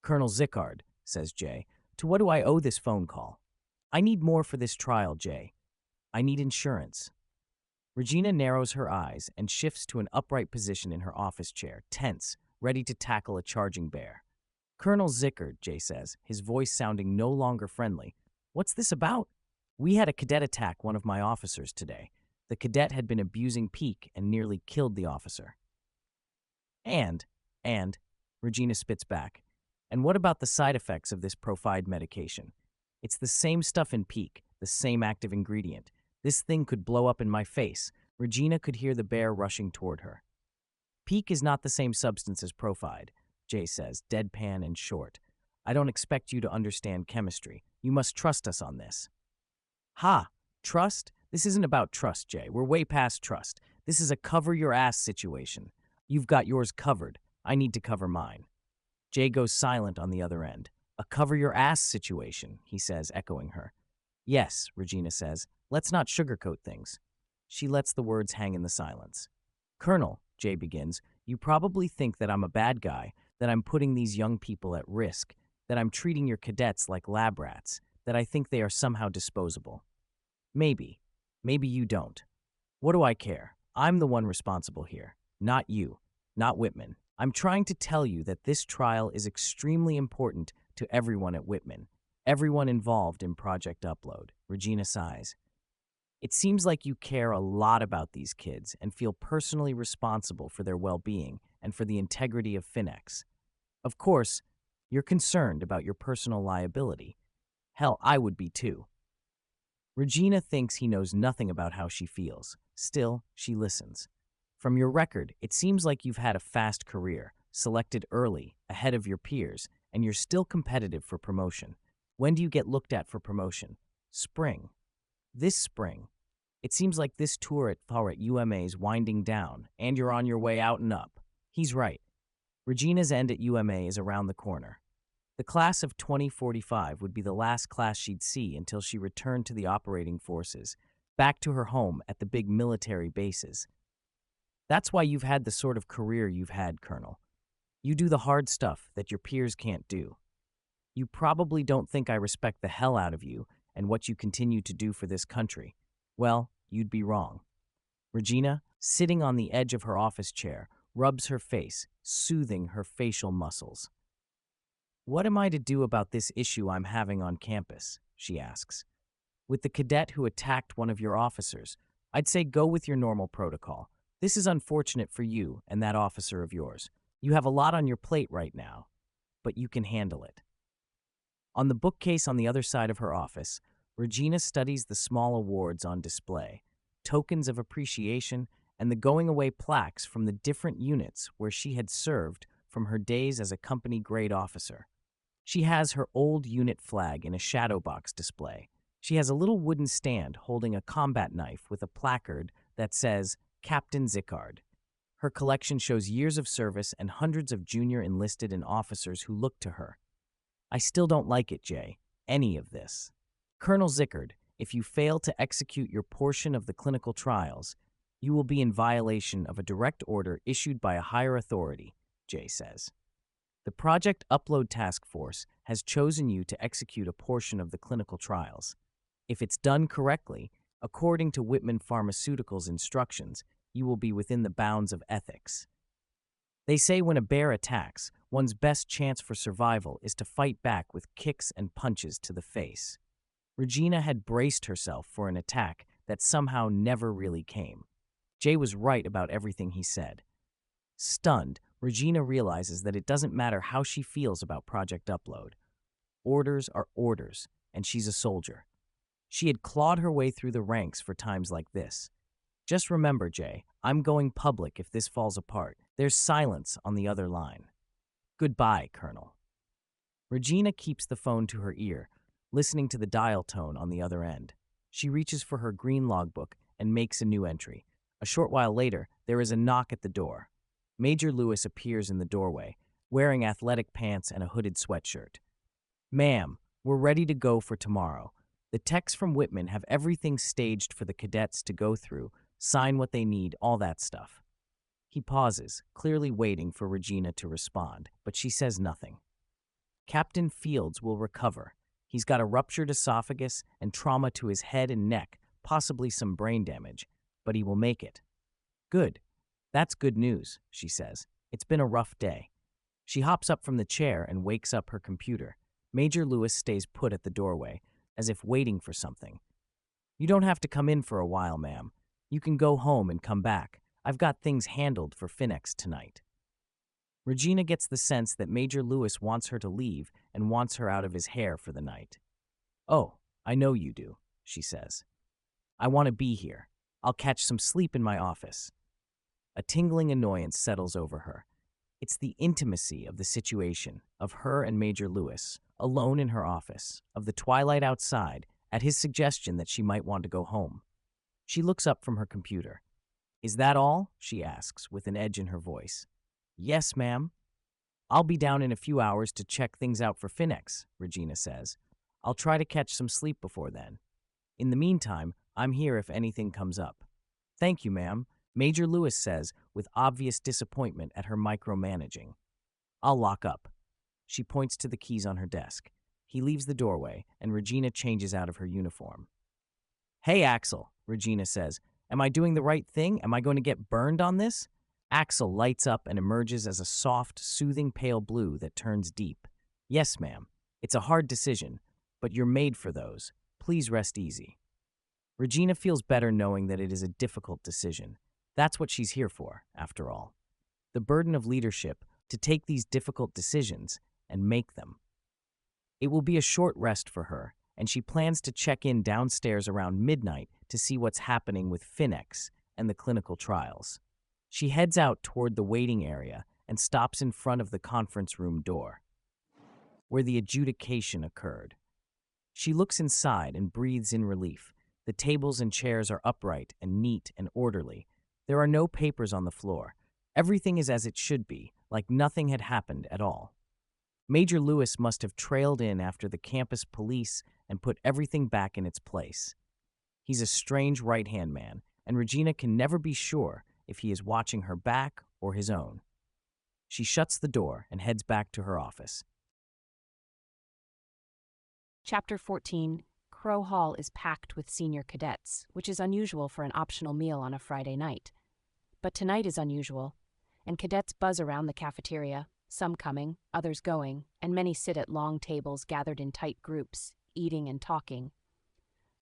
Colonel Zickard, says Jay, to what do I owe this phone call? I need more for this trial, Jay. I need insurance. Regina narrows her eyes and shifts to an upright position in her office chair, tense, ready to tackle a charging bear. Colonel Zickard, Jay says, his voice sounding no longer friendly. What's this about? We had a cadet attack one of my officers today. The cadet had been abusing Peak and nearly killed the officer. And, Regina spits back, and what about the side effects of this Profide medication? It's the same stuff in Peak, the same active ingredient. This thing could blow up in my face. Regina could hear the bear rushing toward her. Peak is not the same substance as Profide, Jay says, deadpan and short. I don't expect you to understand chemistry. You must trust us on this. Ha! Trust? This isn't about trust, Jay. We're way past trust. This is a cover-your-ass situation. You've got yours covered. I need to cover mine. Jay goes silent on the other end. A cover-your-ass situation, he says, echoing her. Yes, Regina says. Let's not sugarcoat things. She lets the words hang in the silence. Colonel, Jay begins, you probably think that I'm a bad guy, that I'm putting these young people at risk, that I'm treating your cadets like lab rats, that I think they are somehow disposable. Maybe. Maybe you don't. What do I care? I'm the one responsible here. Not you. Not Whitman. I'm trying to tell you that this trial is extremely important to everyone at Whitman. Everyone involved in Project Upload. Regina sighs. It seems like you care a lot about these kids and feel personally responsible for their well-being and for the integrity of Finex. Of course, you're concerned about your personal liability. Hell, I would be too. Regina thinks he knows nothing about how she feels. Still, she listens. From your record, it seems like you've had a fast career, selected early, ahead of your peers, and you're still competitive for promotion. When do you get looked at for promotion? Spring. This spring. It seems like this tour at UMA is winding down, and you're on your way out and up. He's right. Regina's end at UMA is around the corner. The class of 2045 would be the last class she'd see until she returned to the operating forces, back to her home at the big military bases. That's why you've had the sort of career you've had, Colonel. You do the hard stuff that your peers can't do. You probably don't think I respect the hell out of you and what you continue to do for this country. Well, you'd be wrong. Regina, sitting on the edge of her office chair, rubs her face, soothing her facial muscles. What am I to do about this issue I'm having on campus? She asks. With the cadet who attacked one of your officers, I'd say go with your normal protocol. This is unfortunate for you and that officer of yours. You have a lot on your plate right now, but you can handle it. On the bookcase on the other side of her office, Regina studies the small awards on display, tokens of appreciation, and the going-away plaques from the different units where she had served from her days as a company grade officer. She has her old unit flag in a shadow box display, She has a little wooden stand holding a combat knife with a placard that says, Captain Zickard. Her collection shows years of service and hundreds of junior enlisted and officers who look to her. I still don't like it, Jay. Any of this. Colonel Zickard, if you fail to execute your portion of the clinical trials, you will be in violation of a direct order issued by a higher authority, Jay says. The Project Upload Task Force has chosen you to execute a portion of the clinical trials. If it's done correctly, according to Whitman Pharmaceuticals' instructions, you will be within the bounds of ethics. They say when a bear attacks, one's best chance for survival is to fight back with kicks and punches to the face. Regina had braced herself for an attack that somehow never really came. Jay was right about everything he said. Stunned, Regina realizes that it doesn't matter how she feels about Project Upload. Orders are orders, and she's a soldier. She had clawed her way through the ranks for times like this. Just remember, Jay, I'm going public if this falls apart. There's silence on the other line. Goodbye, Colonel. Regina keeps the phone to her ear, listening to the dial tone on the other end. She reaches for her green logbook and makes a new entry. A short while later, there is a knock at the door. Major Lewis appears in the doorway, wearing athletic pants and a hooded sweatshirt. Ma'am, we're ready to go for tomorrow. The techs from Whitman have everything staged for the cadets to go through, sign what they need, all that stuff. He pauses, clearly waiting for Regina to respond, but she says nothing. Captain Fields will recover. He's got a ruptured esophagus and trauma to his head and neck, possibly some brain damage, but he will make it. Good. That's good news, she says. It's been a rough day. She hops up from the chair and wakes up her computer. Major Lewis stays put at the doorway, as if waiting for something. You don't have to come in for a while, ma'am. You can go home and come back. I've got things handled for Phoenix tonight. Regina gets the sense that Major Lewis wants her to leave and wants her out of his hair for the night. Oh, I know you do, she says. I want to be here. I'll catch some sleep in my office. A tingling annoyance settles over her. It's the intimacy of the situation, of her and Major Lewis, alone in her office, of the twilight outside, at his suggestion that she might want to go home. She looks up from her computer. Is that all? She asks, with an edge in her voice. Yes, ma'am. I'll be down in a few hours to check things out for Phoenix, Regina says. I'll try to catch some sleep before then. In the meantime, I'm here if anything comes up. Thank you, ma'am, Major Lewis says, with obvious disappointment at her micromanaging. I'll lock up. She points to the keys on her desk. He leaves the doorway, and Regina changes out of her uniform. Hey, Axel, Regina says. Am I doing the right thing? Am I going to get burned on this? Axel lights up and emerges as a soft, soothing pale blue that turns deep. Yes, ma'am. It's a hard decision, but you're made for those. Please rest easy. Regina feels better knowing that it is a difficult decision. That's what she's here for, after all. The burden of leadership to take these difficult decisions and make them. It will be a short rest for her, and she plans to check in downstairs around midnight to see what's happening with Phoenix and the clinical trials. She heads out toward the waiting area and stops in front of the conference room door, where the adjudication occurred. She looks inside and breathes in relief. The tables and chairs are upright and neat and orderly. There are no papers on the floor. Everything is as it should be, like nothing had happened at all. Major Lewis must have trailed in after the campus police and put everything back in its place. He's a strange right-hand man, and Regina can never be sure if he is watching her back or his own. She shuts the door and heads back to her office. Chapter 14, Crow Hall is packed with senior cadets, which is unusual for an optional meal on a Friday night. But tonight is unusual, and cadets buzz around the cafeteria, some coming, others going, and many sit at long tables gathered in tight groups, eating and talking,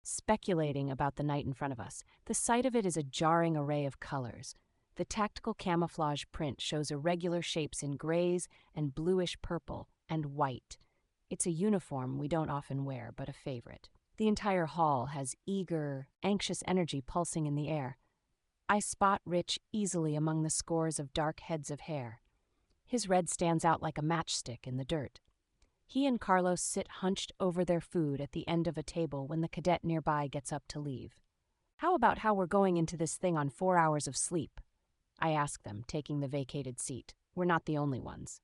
speculating about the night in front of us. The sight of it is a jarring array of colors. The tactical camouflage print shows irregular shapes in grays and bluish purple and white. It's a uniform we don't often wear, but a favorite. The entire hall has eager, anxious energy pulsing in the air. I spot Rich easily among the scores of dark heads of hair. His red stands out like a matchstick in the dirt. He and Carlos sit hunched over their food at the end of a table when the cadet nearby gets up to leave. How about how we're going into this thing on 4 hours of sleep? I ask them, taking the vacated seat. We're not the only ones.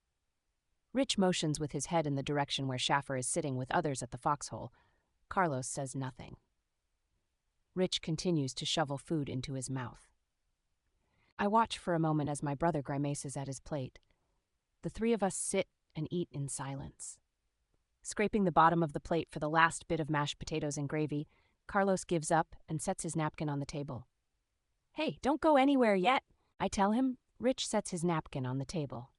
Rich motions with his head in the direction where Schaffer is sitting with others at the foxhole. Carlos says nothing. Rich continues to shovel food into his mouth. I watch for a moment as my brother grimaces at his plate. The three of us sit and eat in silence. Scraping the bottom of the plate for the last bit of mashed potatoes and gravy, Carlos gives up and sets his napkin on the table. "Hey, don't go anywhere yet," I tell him. Rich sets his napkin on the table.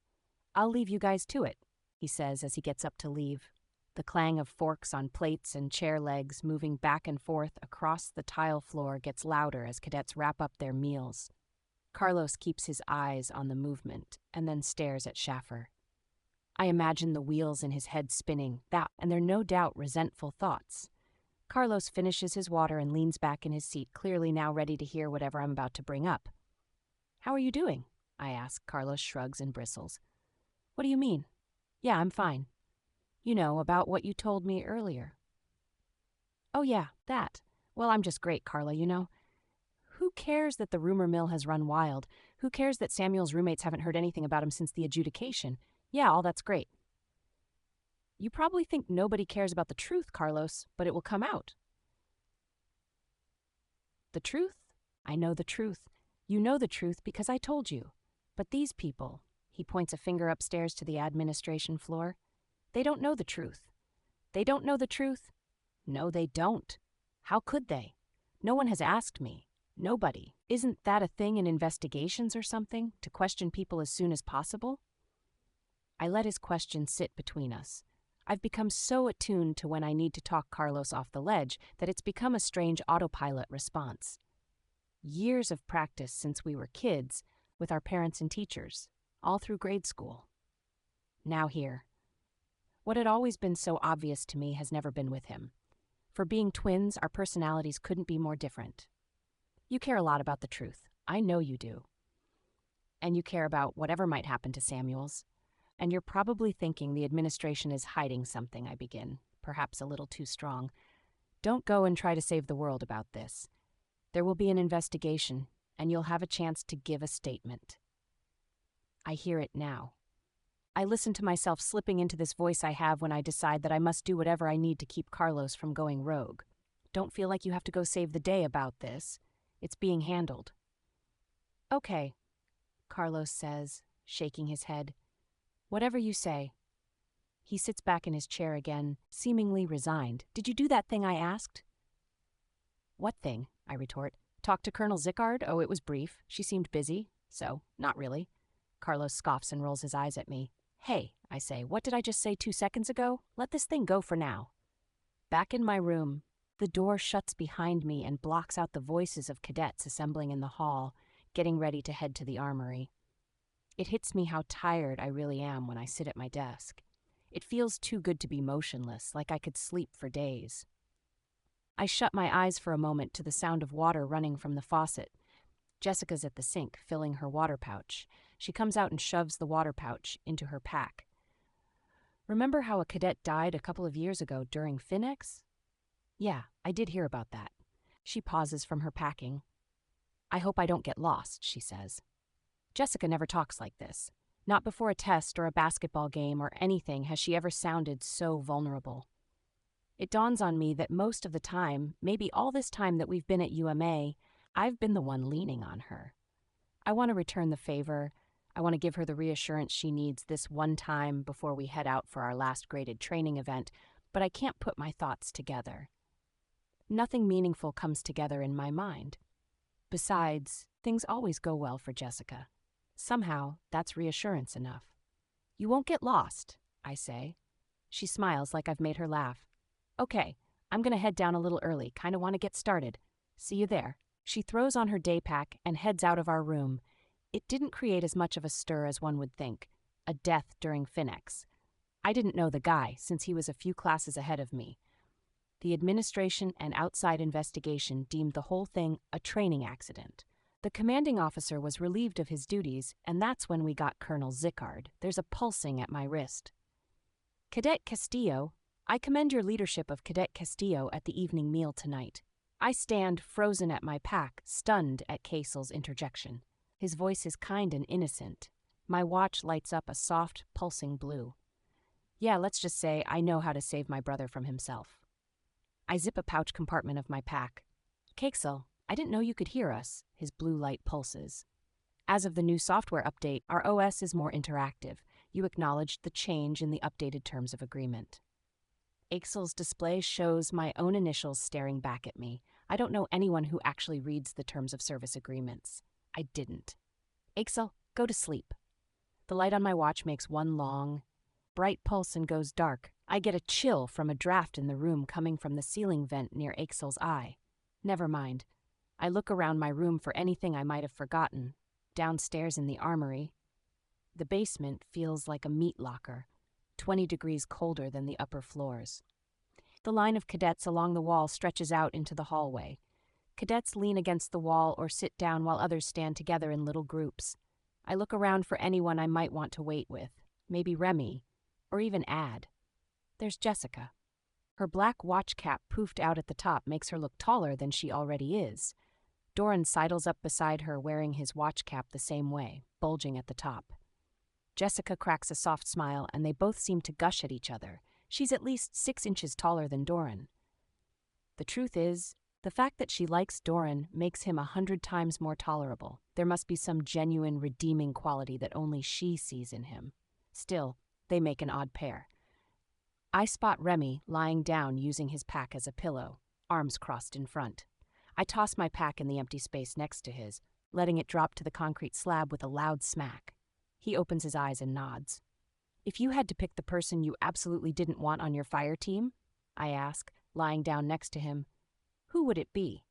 "I'll leave you guys to it," he says as he gets up to leave. The clang of forks on plates and chair legs moving back and forth across the tile floor gets louder as cadets wrap up their meals. Carlos keeps his eyes on the movement and then stares at Schaffer. I imagine the wheels in his head spinning, and they're no doubt resentful thoughts. Carlos finishes his water and leans back in his seat, clearly now ready to hear whatever I'm about to bring up. "How are you doing?" I ask. Carlos shrugs and bristles. "What do you mean?" "Yeah, I'm fine. You know, about what you told me earlier." "Oh yeah, that. Well, I'm just great, Carla, you know. Who cares that the rumor mill has run wild? Who cares that Samuel's roommates haven't heard anything about him since the adjudication? Yeah, all that's great." "You probably think nobody cares about the truth, Carlos, but it will come out." "The truth? I know the truth. You know the truth because I told you. But these people," he points a finger upstairs to the administration floor, "they don't know the truth. They don't know the truth? No, they don't. How could they? No one has asked me. Nobody. Isn't that a thing in investigations or something, to question people as soon as possible?" I let his question sit between us. I've become so attuned to when I need to talk Carlos off the ledge that it's become a strange autopilot response. Years of practice since we were kids, with our parents and teachers, all through grade school. Now here. What had always been so obvious to me has never been with him. For being twins, our personalities couldn't be more different. You care a lot about the truth. I know you do. And you care about whatever might happen to Samuels. And you're probably thinking the administration is hiding something, I begin, perhaps a little too strong. Don't go and try to save the world about this. There will be an investigation, and you'll have a chance to give a statement. I hear it now. I listen to myself slipping into this voice I have when I decide that I must do whatever I need to keep Carlos from going rogue. Don't feel like you have to go save the day about this. It's being handled. "Okay," Carlos says, shaking his head. "Whatever you say." He sits back in his chair again, seemingly resigned. "Did you do that thing I asked?" "What thing?" I retort. "Talk to Colonel Zickard? Oh, it was brief. She seemed busy. So, not really." Carlos scoffs and rolls his eyes at me. "Hey," I say, "what did I just say 2 seconds ago? Let this thing go for now." Back in my room, the door shuts behind me and blocks out the voices of cadets assembling in the hall, getting ready to head to the armory. It hits me how tired I really am when I sit at my desk. It feels too good to be motionless, like I could sleep for days. I shut my eyes for a moment to the sound of water running from the faucet. Jessica's at the sink, filling her water pouch. She comes out and shoves the water pouch into her pack. "Remember how a cadet died a couple of years ago during Finex?" "Yeah, I did hear about that." She pauses from her packing. "I hope I don't get lost," she says. Jessica never talks like this. Not before a test or a basketball game or anything has she ever sounded so vulnerable. It dawns on me that most of the time, maybe all this time that we've been at UMA, I've been the one leaning on her. I want to return the favor. I want to give her the reassurance she needs this one time before we head out for our last graded training event, but I can't put my thoughts together. Nothing meaningful comes together in my mind. Besides, things always go well for Jessica. Somehow, that's reassurance enough. "You won't get lost," I say. She smiles like I've made her laugh. "Okay, I'm going to head down a little early. Kind of want to get started. See you there." She throws on her day pack and heads out of our room. It didn't create as much of a stir as one would think. A death during Finex. I didn't know the guy, since he was a few classes ahead of me. The administration and outside investigation deemed the whole thing a training accident. The commanding officer was relieved of his duties, and that's when we got Colonel Zickard. There's a pulsing at my wrist. Cadet Castillo, I commend your leadership of Cadet Castillo at the evening meal tonight. I stand frozen at my pack, stunned at Casel's interjection. His voice is kind and innocent. My watch lights up a soft, pulsing blue. Yeah, let's just say I know how to save my brother from himself. I zip a pouch compartment of my pack. Casel, I didn't know you could hear us. His blue light pulses. As of the new software update, our OS is more interactive. You acknowledged the change in the updated terms of agreement. Axel's display shows my own initials staring back at me. I don't know anyone who actually reads the terms of service agreements. I didn't. Axel, go to sleep. The light on my watch makes one long, bright pulse and goes dark. I get a chill from a draft in the room coming from the ceiling vent near Axel's eye. Never mind. I look around my room for anything I might have forgotten. Downstairs in the armory, the basement feels like a meat locker, 20 degrees colder than the upper floors. The line of cadets along the wall stretches out into the hallway. Cadets lean against the wall or sit down while others stand together in little groups. I look around for anyone I might want to wait with, maybe Remy, or even Ad. There's Jessica. Her black watch cap poofed out at the top makes her look taller than she already is. Doran sidles up beside her wearing his watch cap the same way, bulging at the top. Jessica cracks a soft smile and they both seem to gush at each other. She's at least 6 inches taller than Doran. The truth is, the fact that she likes Doran makes him 100 times more tolerable. There must be some genuine redeeming quality that only she sees in him. Still, they make an odd pair. I spot Remy lying down using his pack as a pillow, arms crossed in front. I toss my pack in the empty space next to his, letting it drop to the concrete slab with a loud smack. He opens his eyes and nods. If you had to pick the person you absolutely didn't want on your fire team, I ask, lying down next to him, who would it be?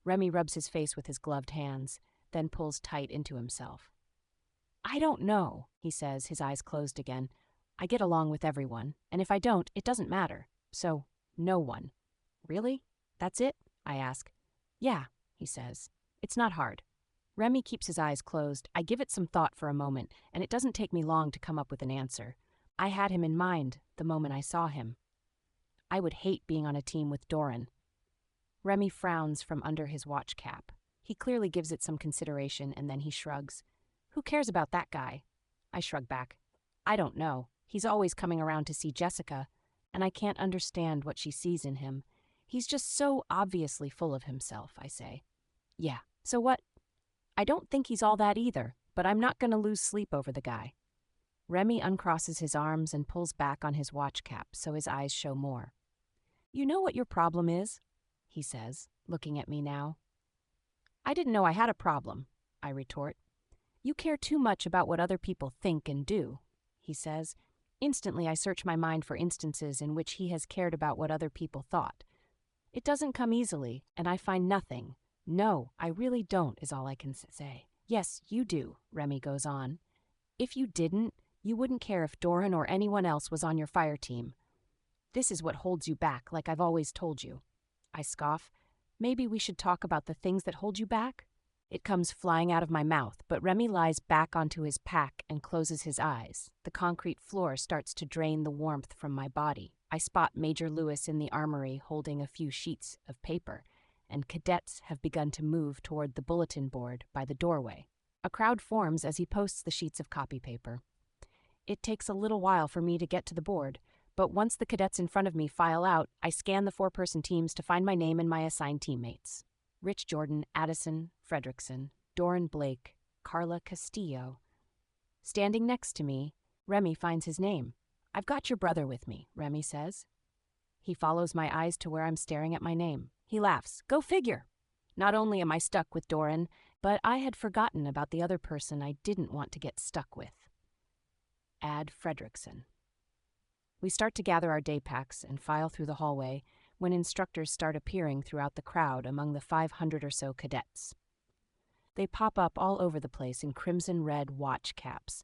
Remy rubs his face with his gloved hands, then pulls tight into himself. I don't know, he says, his eyes closed again. I get along with everyone, and if I don't, it doesn't matter. So, no one. Really? That's it? I ask. Yeah, he says. It's not hard. Remy keeps his eyes closed. I give it some thought for a moment, and it doesn't take me long to come up with an answer. I had him in mind the moment I saw him. I would hate being on a team with Doran. Remy frowns from under his watch cap. He clearly gives it some consideration, and then he shrugs. Who cares about that guy? I shrug back. I don't know. He's always coming around to see Jessica, and I can't understand what she sees in him. He's just so obviously full of himself, I say. Yeah, so what? I don't think he's all that either, but I'm not going to lose sleep over the guy. Remy uncrosses his arms and pulls back on his watch cap so his eyes show more. You know what your problem is? He says, looking at me now. I didn't know I had a problem, I retort. You care too much about what other people think and do, he says. Instantly, I search my mind for instances in which he has cared about what other people thought. It doesn't come easily, and I find nothing. No, I really don't, is all I can say. Yes, you do, Remy goes on. If you didn't, you wouldn't care if Doran or anyone else was on your fire team. This is what holds you back, like I've always told you. I scoff. Maybe we should talk about the things that hold you back? It comes flying out of my mouth, but Remy lies back onto his pack and closes his eyes. The concrete floor starts to drain the warmth from my body. I spot Major Lewis in the armory holding a few sheets of paper, and cadets have begun to move toward the bulletin board by the doorway. A crowd forms as he posts the sheets of copy paper. It takes a little while for me to get to the board, but once the cadets in front of me file out, I scan the 4-person teams to find my name and my assigned teammates. Rich Jordan, Addison, Fredrickson, Doran Blake, Carla Castillo. Standing next to me, Remy finds his name. I've got your brother with me, Remy says. He follows my eyes to where I'm staring at my name. He laughs. Go figure. Not only am I stuck with Doran, but I had forgotten about the other person I didn't want to get stuck with. Ad Fredrickson. We start to gather our day packs and file through the hallway when instructors start appearing throughout the crowd among the 500 or so cadets. They pop up all over the place in crimson-red watch caps.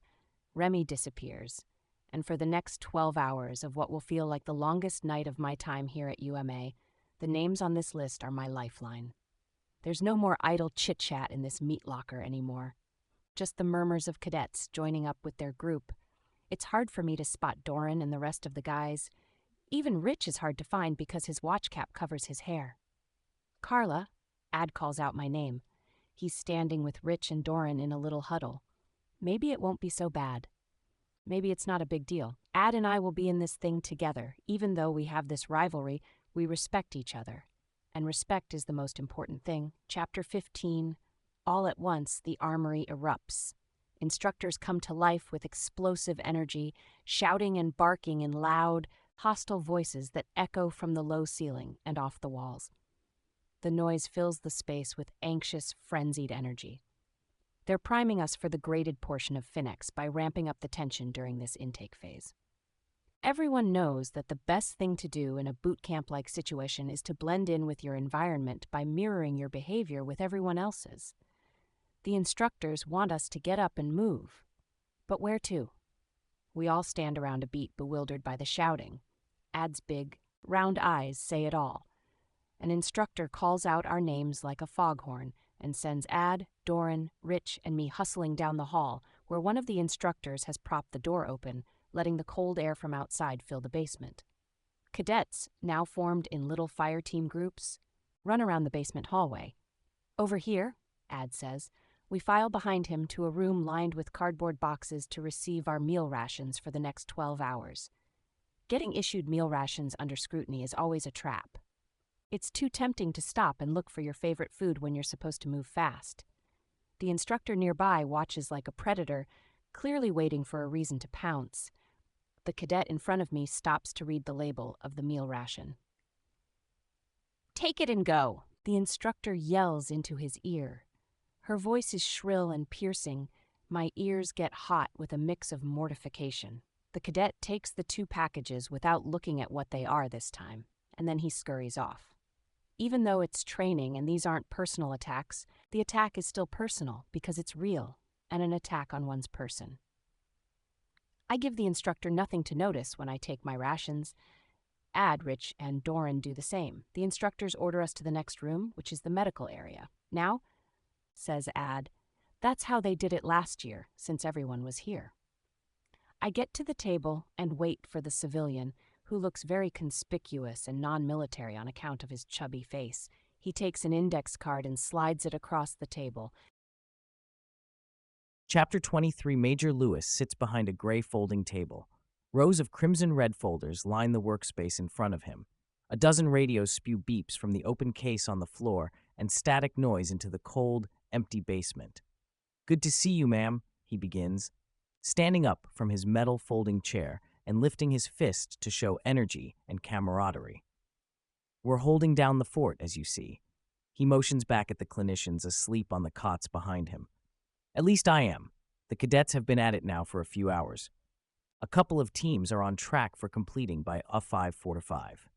Remy disappears, and for the next 12 hours of what will feel like the longest night of my time here at UMA, the names on this list are my lifeline. There's no more idle chit-chat in this meat locker anymore. Just the murmurs of cadets joining up with their group It's hard for me to spot Doran and the rest of the guys. Even Rich is hard to find because his watch cap covers his hair. Carla, Ad calls out my name. He's standing with Rich and Doran in a little huddle. Maybe it won't be so bad. Maybe it's not a big deal. Ad and I will be in this thing together. Even though we have this rivalry, we respect each other. And respect is the most important thing. Chapter 15. All at once, the armory erupts. Instructors come to life with explosive energy, shouting and barking in loud, hostile voices that echo from the low ceiling and off the walls. The noise fills the space with anxious, frenzied energy. They're priming us for the graded portion of Finex by ramping up the tension during this intake phase. Everyone knows that the best thing to do in a boot camp-like situation is to blend in with your environment by mirroring your behavior with everyone else's. The instructors want us to get up and move. But where to? We all stand around a beat, bewildered by the shouting. Ad's big, round eyes say it all. An instructor calls out our names like a foghorn and sends Ad, Doran, Rich, and me hustling down the hall, where one of the instructors has propped the door open, letting the cold air from outside fill the basement. Cadets, now formed in little fire team groups, run around the basement hallway. Over here, Ad says, we file behind him to a room lined with cardboard boxes to receive our meal rations for the next 12 hours. Getting issued meal rations under scrutiny is always a trap. It's too tempting to stop and look for your favorite food when you're supposed to move fast. The instructor nearby watches like a predator, clearly waiting for a reason to pounce. The cadet in front of me stops to read the label of the meal ration. "Take it and go," the instructor yells into his ear. Her voice is shrill and piercing. My ears get hot with a mix of mortification. The cadet takes the 2 packages without looking at what they are this time, and then he scurries off. Even though it's training and these aren't personal attacks, the attack is still personal because it's real and an attack on one's person. I give the instructor nothing to notice when I take my rations. Ad, Rich, and Doran do the same. The instructors order us to the next room, which is the medical area. Now, says Ad, that's how they did it last year, since everyone was here. I get to the table and wait for the civilian, who looks very conspicuous and non-military on account of his chubby face. He takes an index card and slides it across the table. Chapter 23. Major Lewis sits behind a gray folding table. Rows of crimson-red folders line the workspace in front of him. A dozen radios spew beeps from the open case on the floor and static noise into the cold, empty basement. "Good to see you, ma'am," he begins, standing up from his metal folding chair and lifting his fist to show energy and camaraderie. "We're holding down the fort, as you see." He motions back at the clinicians asleep on the cots behind him. "At least I am. The cadets have been at it now for a few hours. A couple of teams are on track for completing by a 5:45.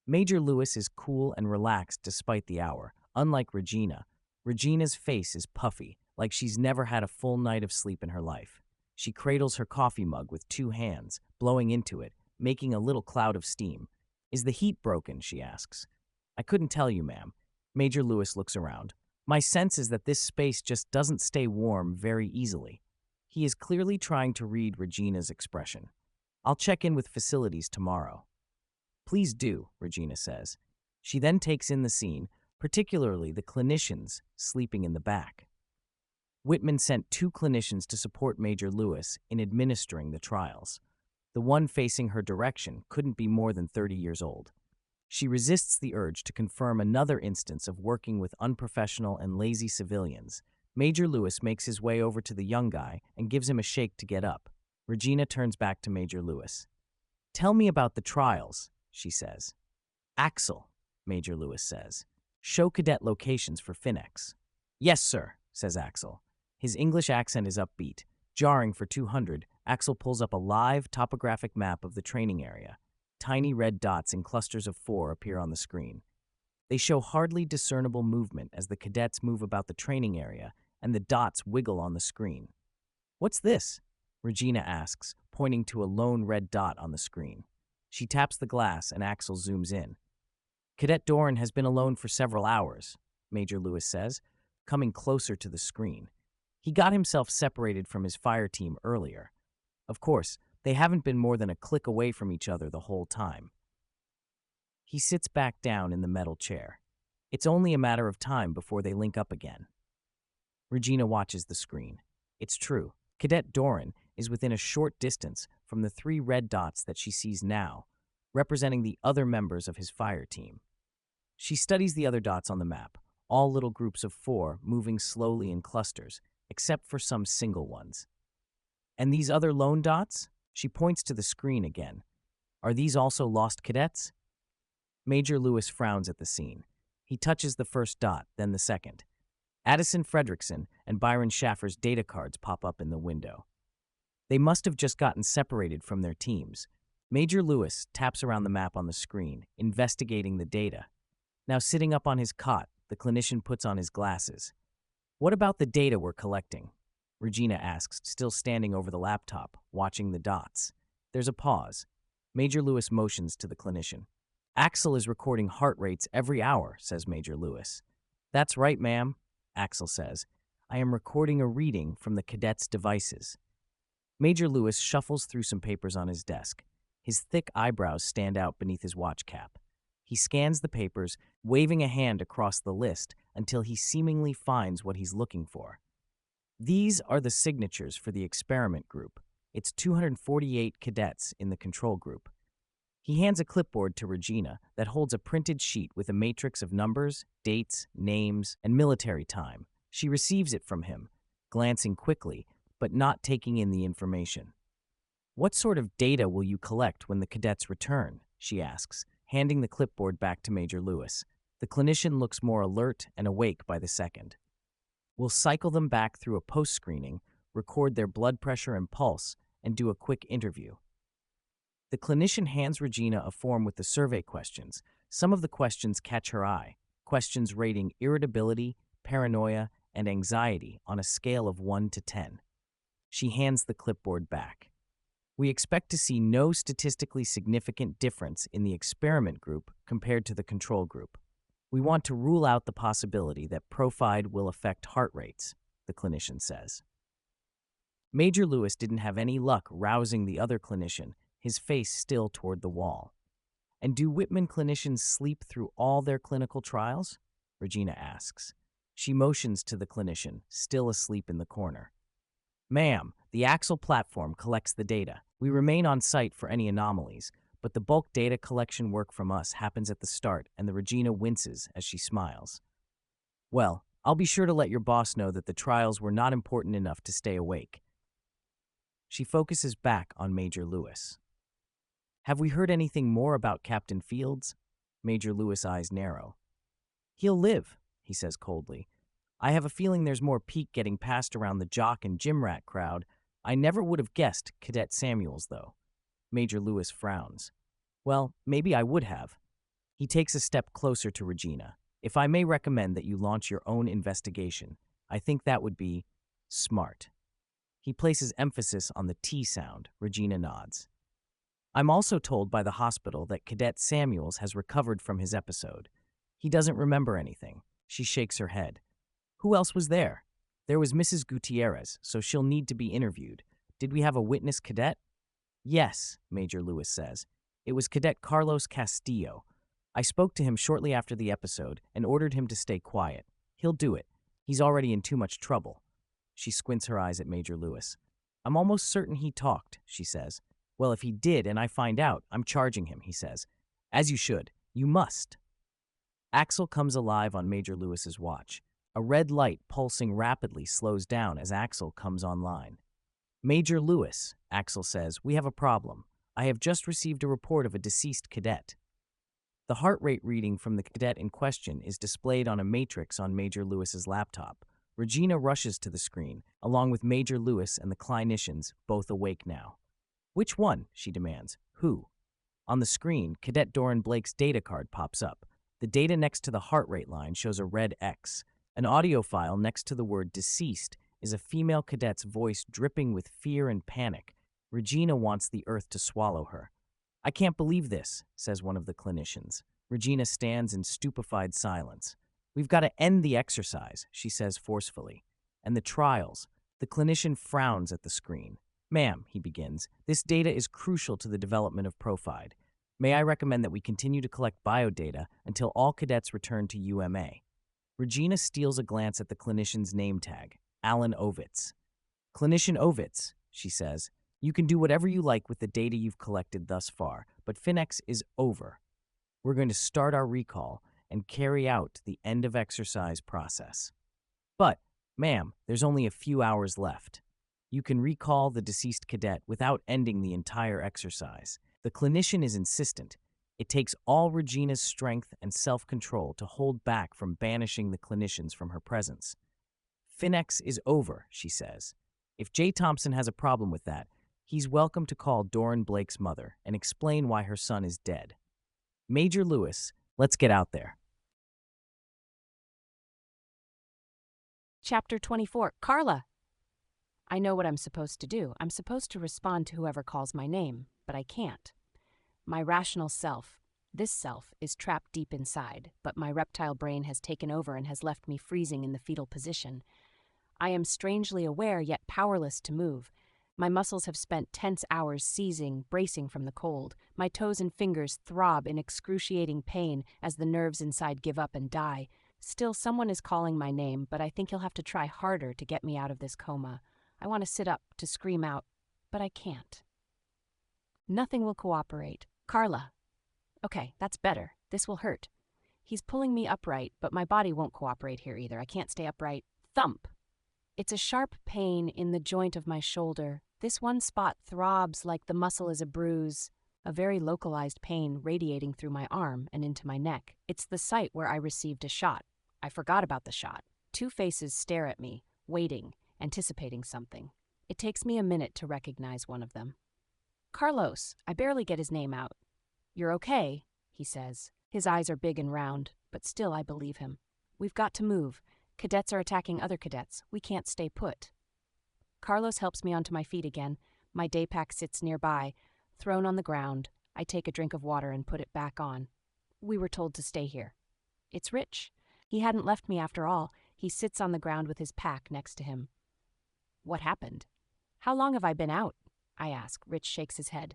Major Lewis is cool and relaxed despite the hour. Unlike Regina, Regina's face is puffy, like she's never had a full night of sleep in her life. She cradles her coffee mug with 2 hands, blowing into it, making a little cloud of steam. "Is the heat broken?" she asks. "I couldn't tell you, ma'am." Major Lewis looks around. "My sense is that this space just doesn't stay warm very easily." He is clearly trying to read Regina's expression. "I'll check in with facilities tomorrow." "Please do," Regina says. She then takes in the scene, particularly the clinicians sleeping in the back. Whitman sent 2 clinicians to support Major Lewis in administering the trials. The one facing her direction couldn't be more than 30 years old. She resists the urge to confirm another instance of working with unprofessional and lazy civilians. Major Lewis makes his way over to the young guy and gives him a shake to get up. Regina turns back to Major Lewis. "Tell me about the trials," she says. "Axel," Major Lewis says. "Show cadet locations for Finex." "Yes, sir," says Axel. His English accent is upbeat. Jarring for 200, Axel pulls up a live topographic map of the training area. Tiny red dots in clusters of 4 appear on the screen. They show hardly discernible movement as the cadets move about the training area, and the dots wiggle on the screen. "What's this?" Regina asks, pointing to a lone red dot on the screen. She taps the glass and Axel zooms in. "Cadet Doran has been alone for several hours," Major Lewis says, coming closer to the screen. "He got himself separated from his fire team earlier. Of course, they haven't been more than a click away from each other the whole time. He sits back down in the metal chair. It's only a matter of time before they link up again. Regina watches the screen. It's true. Cadet Doran is within a short distance from the 3 red dots that she sees now, representing the other members of his fire team. She studies the other dots on the map, all little groups of 4 moving slowly in clusters, except for some single ones. And these other lone dots? She points to the screen again. Are these also lost cadets? Major Lewis frowns at the scene. He touches the first dot, then the second. Addison Fredrickson and Byron Schaffer's data cards pop up in the window. They must have just gotten separated from their teams. Major Lewis taps around the map on the screen, investigating the data. Now sitting up on his cot, the clinician puts on his glasses. What about the data we're collecting? Regina asks, still standing over the laptop, watching the dots. There's a pause. Major Lewis motions to the clinician. Axel is recording heart rates every hour, says Major Lewis. That's right, ma'am, Axel says. I am recording a reading from the cadets' devices. Major Lewis shuffles through some papers on his desk. His thick eyebrows stand out beneath his watch cap. He scans the papers, waving a hand across the list until he seemingly finds what he's looking for. These are the signatures for the experiment group. It's 248 cadets in the control group. He hands a clipboard to Regina that holds a printed sheet with a matrix of numbers, dates, names, and military time. She receives it from him, glancing quickly, but not taking in the information. What sort of data will you collect when the cadets return? She asks, handing the clipboard back to Major Lewis. The clinician looks more alert and awake by the second. We'll cycle them back through a post-screening, record their blood pressure and pulse, and do a quick interview. The clinician hands Regina a form with the survey questions. Some of the questions catch her eye, questions rating irritability, paranoia, and anxiety on a scale of 1 to 10. She hands the clipboard back. We expect to see no statistically significant difference in the experiment group compared to the control group. We want to rule out the possibility that Profide will affect heart rates, the clinician says. Major Lewis didn't have any luck rousing the other clinician, his face still toward the wall. And do Whitman clinicians sleep through all their clinical trials? Regina asks. She motions to the clinician, still asleep in the corner. Ma'am, the Axel platform collects the data. We remain on site for any anomalies, but the bulk data collection work from us happens at the start, and the Regina winces as she smiles. Well, I'll be sure to let your boss know that the trials were not important enough to stay awake. She focuses back on Major Lewis. Have we heard anything more about Captain Fields? Major Lewis' eyes narrow. He'll live, he says coldly. I have a feeling there's more peek getting passed around the jock and gym rat crowd. I never would have guessed Cadet Samuels, though. Major Lewis frowns. Well, maybe I would have. He takes a step closer to Regina. If I may recommend that you launch your own investigation, I think that would be smart. He places emphasis on the T sound. Regina nods. I'm also told by the hospital that Cadet Samuels has recovered from his episode. He doesn't remember anything. She shakes her head. Who else was there? There was Mrs. Gutierrez, so she'll need to be interviewed. Did we have a witness cadet? Yes, Major Lewis says. It was Cadet Carlos Castillo. I spoke to him shortly after the episode and ordered him to stay quiet. He'll do it. He's already in too much trouble. She squints her eyes at Major Lewis. I'm almost certain he talked, she says. Well, if he did and I find out, I'm charging him, he says. As you should. You must. Axel comes alive on Major Lewis's watch. A red light pulsing rapidly slows down as Axel comes online. Major Lewis, Axel says, we have a problem. I have just received a report of a deceased cadet. The heart rate reading from the cadet in question is displayed on a matrix on Major Lewis's laptop. Regina rushes to the screen, along with Major Lewis and the clinicians, both awake now. Which one? She demands. Who? On the screen, Cadet Doran Blake's data card pops up. The data next to the heart rate line shows a red X. An audio file next to the word deceased is a female cadet's voice dripping with fear and panic. Regina wants the earth to swallow her. I can't believe this, says one of the clinicians. Regina stands in stupefied silence. We've got to end the exercise, she says forcefully. And the trials. The clinician frowns at the screen. Ma'am, he begins, this data is crucial to the development of Profide. May I recommend that we continue to collect biodata until all cadets return to UMA? Regina steals a glance at the clinician's name tag, Alan Ovitz. Clinician Ovitz, she says, you can do whatever you like with the data you've collected thus far, but Finex is over. We're going to start our recall and carry out the end of exercise process. But, ma'am, there's only a few hours left. You can recall the deceased cadet without ending the entire exercise. The clinician is insistent. It takes all Regina's strength and self-control to hold back from banishing the clinicians from her presence. Finex is over, she says. If Jay Thompson has a problem with that, he's welcome to call Doran Blake's mother and explain why her son is dead. Major Lewis, let's get out there. Chapter 24. Carla! I know what I'm supposed to do. I'm supposed to respond to whoever calls my name, but I can't. My rational self, this self, is trapped deep inside, but my reptile brain has taken over and has left me freezing in the fetal position. I am strangely aware yet powerless to move. My muscles have spent tense hours seizing, bracing from the cold. My toes and fingers throb in excruciating pain as the nerves inside give up and die. Still, someone is calling my name, but I think he'll have to try harder to get me out of this coma. I want to sit up, to scream out, but I can't. Nothing will cooperate. Carla. Okay, that's better. This will hurt. He's pulling me upright, but my body won't cooperate here either. I can't stay upright. Thump! It's a sharp pain in the joint of my shoulder. This one spot throbs like the muscle is a bruise, a very localized pain radiating through my arm and into my neck. It's the site where I received a shot. I forgot about the shot. Two faces stare at me, waiting, anticipating something. It takes me a minute to recognize one of them. Carlos, I barely get his name out. You're okay, he says. His eyes are big and round, but still I believe him. We've got to move. Cadets are attacking other cadets. We can't stay put. Carlos helps me onto my feet again. My day pack sits nearby. Thrown on the ground, I take a drink of water and put it back on. We were told to stay here. It's Rich. He hadn't left me after all. He sits on the ground with his pack next to him. What happened? How long have I been out? I ask. Rich shakes his head.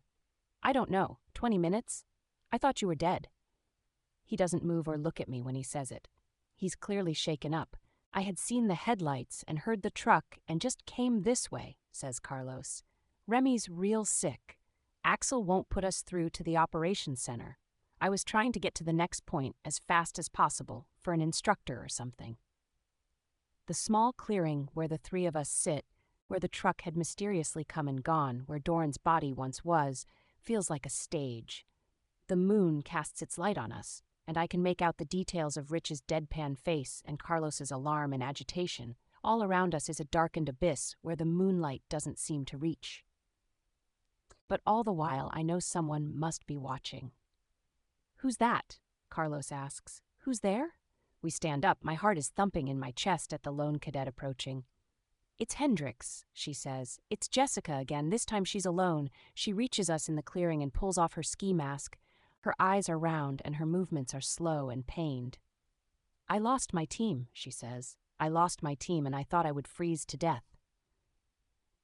I don't know. 20 minutes? I thought you were dead. He doesn't move or look at me when he says it. He's clearly shaken up. I had seen the headlights and heard the truck and just came this way, says Carlos. Remy's real sick. Axel won't put us through to the operations center. I was trying to get to the next point as fast as possible for an instructor or something. The small clearing where the three of us sit, where the truck had mysteriously come and gone, where Doran's body once was, feels like a stage. The moon casts its light on us, and I can make out the details of Rich's deadpan face and Carlos's alarm and agitation. All around us is a darkened abyss where the moonlight doesn't seem to reach. But all the while, I know someone must be watching. Who's that? Carlos asks. Who's there? We stand up. My heart is thumping in my chest at the lone cadet approaching. It's Hendrix, she says. It's Jessica again. This time she's alone. She reaches us in the clearing and pulls off her ski mask. Her eyes are round and her movements are slow and pained. I lost my team, she says. I lost my team and I thought I would freeze to death.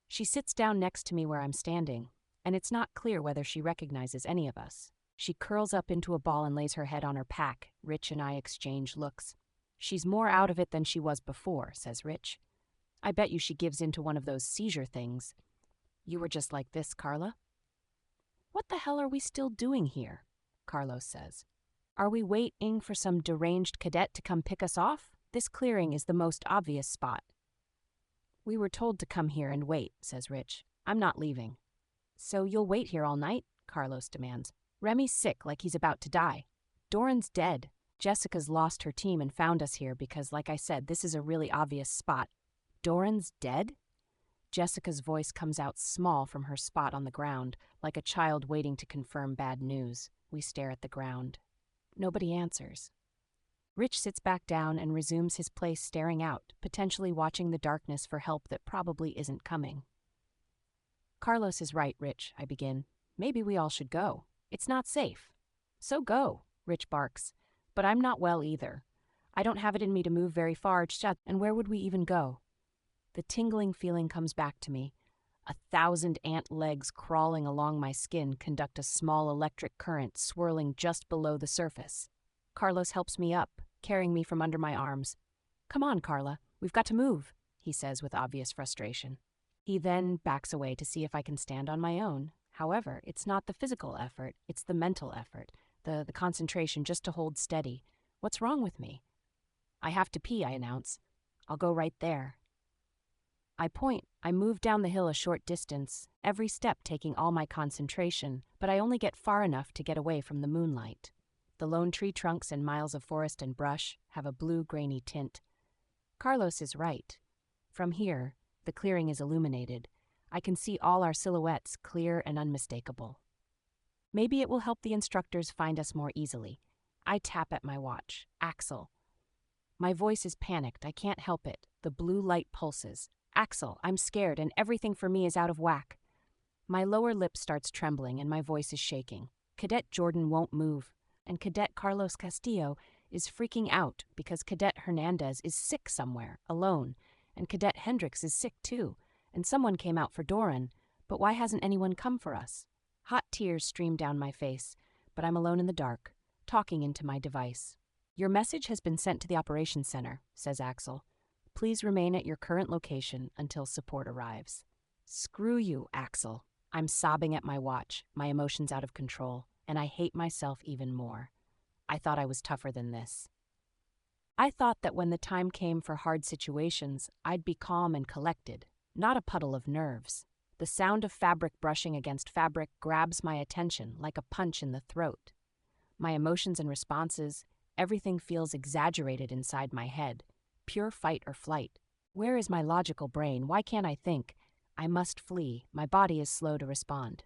She sits down next to me where I'm standing, and it's not clear whether she recognizes any of us. She curls up into a ball and lays her head on her pack. Rich and I exchange looks. She's more out of it than she was before, says Rich. I bet you she gives into one of those seizure things. You were just like this, Carla? What the hell are we still doing here? Carlos says. Are we waiting for some deranged cadet to come pick us off? This clearing is the most obvious spot. We were told to come here and wait, says Rich. I'm not leaving. So you'll wait here all night? Carlos demands. Remy's sick like he's about to die. Doran's dead. Jessica's lost her team and found us here because, like I said, this is a really obvious spot. Doran's dead? Jessica's voice comes out small from her spot on the ground, like a child waiting to confirm bad news. We stare at the ground. Nobody answers. Rich sits back down and resumes his place staring out, potentially watching the darkness for help that probably isn't coming. Carlos is right, Rich, I begin. Maybe we all should go. It's not safe. So go, Rich barks. But I'm not well either. I don't have it in me to move very far, and where would we even go? The tingling feeling comes back to me. 1,000 ant legs crawling along my skin conduct a small electric current swirling just below the surface. Carlos helps me up, carrying me from under my arms. "Come on, Carla, we've got to move," he says with obvious frustration. He then backs away to see if I can stand on my own. However, it's not the physical effort, it's the mental effort, the concentration just to hold steady. What's wrong with me? "I have to pee," I announce. "I'll go right there." I point. I move down the hill a short distance, every step taking all my concentration, but I only get far enough to get away from the moonlight. The lone tree trunks and miles of forest and brush have a blue-grainy tint. Carlos is right. From here, the clearing is illuminated. I can see all our silhouettes clear and unmistakable. Maybe it will help the instructors find us more easily. I tap at my watch. Axel. My voice is panicked. I can't help it. The blue light pulses. "Axel, I'm scared, and everything for me is out of whack." My lower lip starts trembling, and my voice is shaking. Cadet Jordan won't move, and Cadet Carlos Castillo is freaking out because Cadet Hernandez is sick somewhere, alone, and Cadet Hendricks is sick too, and someone came out for Doran, but why hasn't anyone come for us? Hot tears stream down my face, but I'm alone in the dark, talking into my device. "Your message has been sent to the operations center," says Axel. "Please remain at your current location until support arrives." Screw you, Axel. I'm sobbing at my watch, my emotions out of control, and I hate myself even more. I thought I was tougher than this. I thought that when the time came for hard situations, I'd be calm and collected, not a puddle of nerves. The sound of fabric brushing against fabric grabs my attention like a punch in the throat. My emotions and responses, everything feels exaggerated inside my head. Pure fight or flight. Where is my logical brain? Why can't I think? I must flee. My body is slow to respond.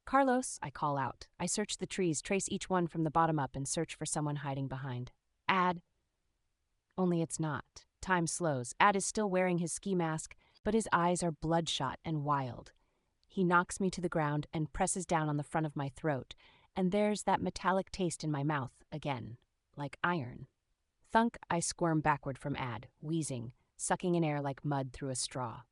"Carlos," I call out. I search the trees, trace each one from the bottom up, and search for someone hiding behind. "Ad." Only it's not. Time slows. Ad is still wearing his ski mask, but his eyes are bloodshot and wild. He knocks me to the ground and presses down on the front of my throat, and there's that metallic taste in my mouth again, like iron. Thunk, I squirm backward from Ad, wheezing, sucking in air like mud through a straw.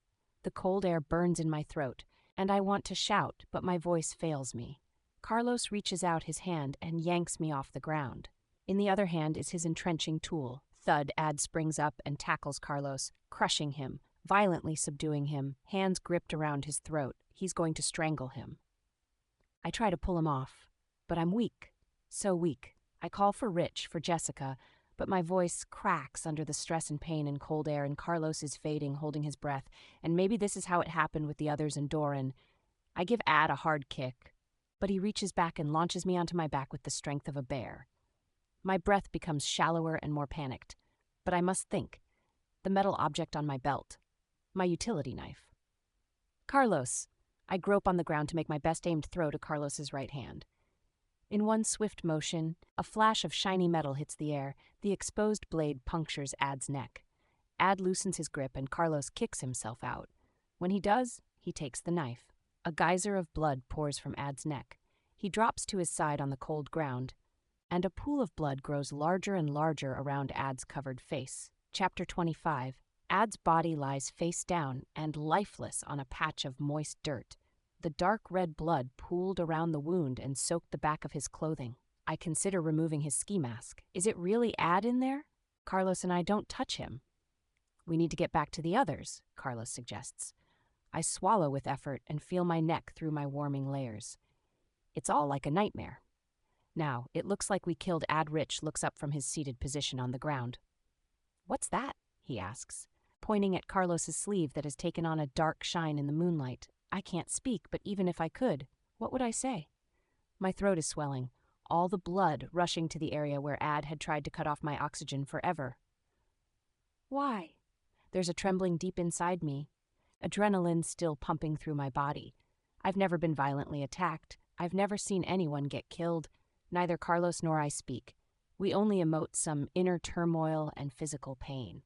The cold air burns in my throat, and I want to shout, but my voice fails me. Carlos reaches out his hand and yanks me off the ground. In the other hand is his entrenching tool. Thud, Ad springs up and tackles Carlos, crushing him, violently subduing him, hands gripped around his throat. He's going to strangle him. I try to pull him off, but I'm weak, so weak. I call for Rich, for Jessica, but my voice cracks under the stress and pain and cold air, and Carlos is fading, holding his breath, and maybe this is how it happened with the others and Doran. I give Ad a hard kick, but he reaches back and launches me onto my back with the strength of a bear. My breath becomes shallower and more panicked, but I must think. The metal object on my belt. My utility knife. "Carlos." I grope on the ground to make my best aimed throw to Carlos's right hand. In one swift motion, a flash of shiny metal hits the air. The exposed blade punctures Ad's neck. Ad loosens his grip and Carlos kicks himself out. When he does, he takes the knife. A geyser of blood pours from Ad's neck. He drops to his side on the cold ground, and a pool of blood grows larger and larger around Ad's covered face. Chapter 25. Ad's body lies face down and lifeless on a patch of moist dirt. The dark red blood pooled around the wound and soaked the back of his clothing. I consider removing his ski mask. Is it really Ad in there? Carlos and I don't touch him. "We need to get back to the others," Carlos suggests. I swallow with effort and feel my neck through my warming layers. It's all like a nightmare. Now, it looks like we killed Ad. Rich looks up from his seated position on the ground. "What's that?" he asks, pointing at Carlos's sleeve that has taken on a dark shine in the moonlight. I can't speak, but even if I could, what would I say? My throat is swelling, all the blood rushing to the area where Ad had tried to cut off my oxygen forever. "Why?" There's a trembling deep inside me, adrenaline still pumping through my body. I've never been violently attacked. I've never seen anyone get killed. Neither Carlos nor I speak. We only emote some inner turmoil and physical pain.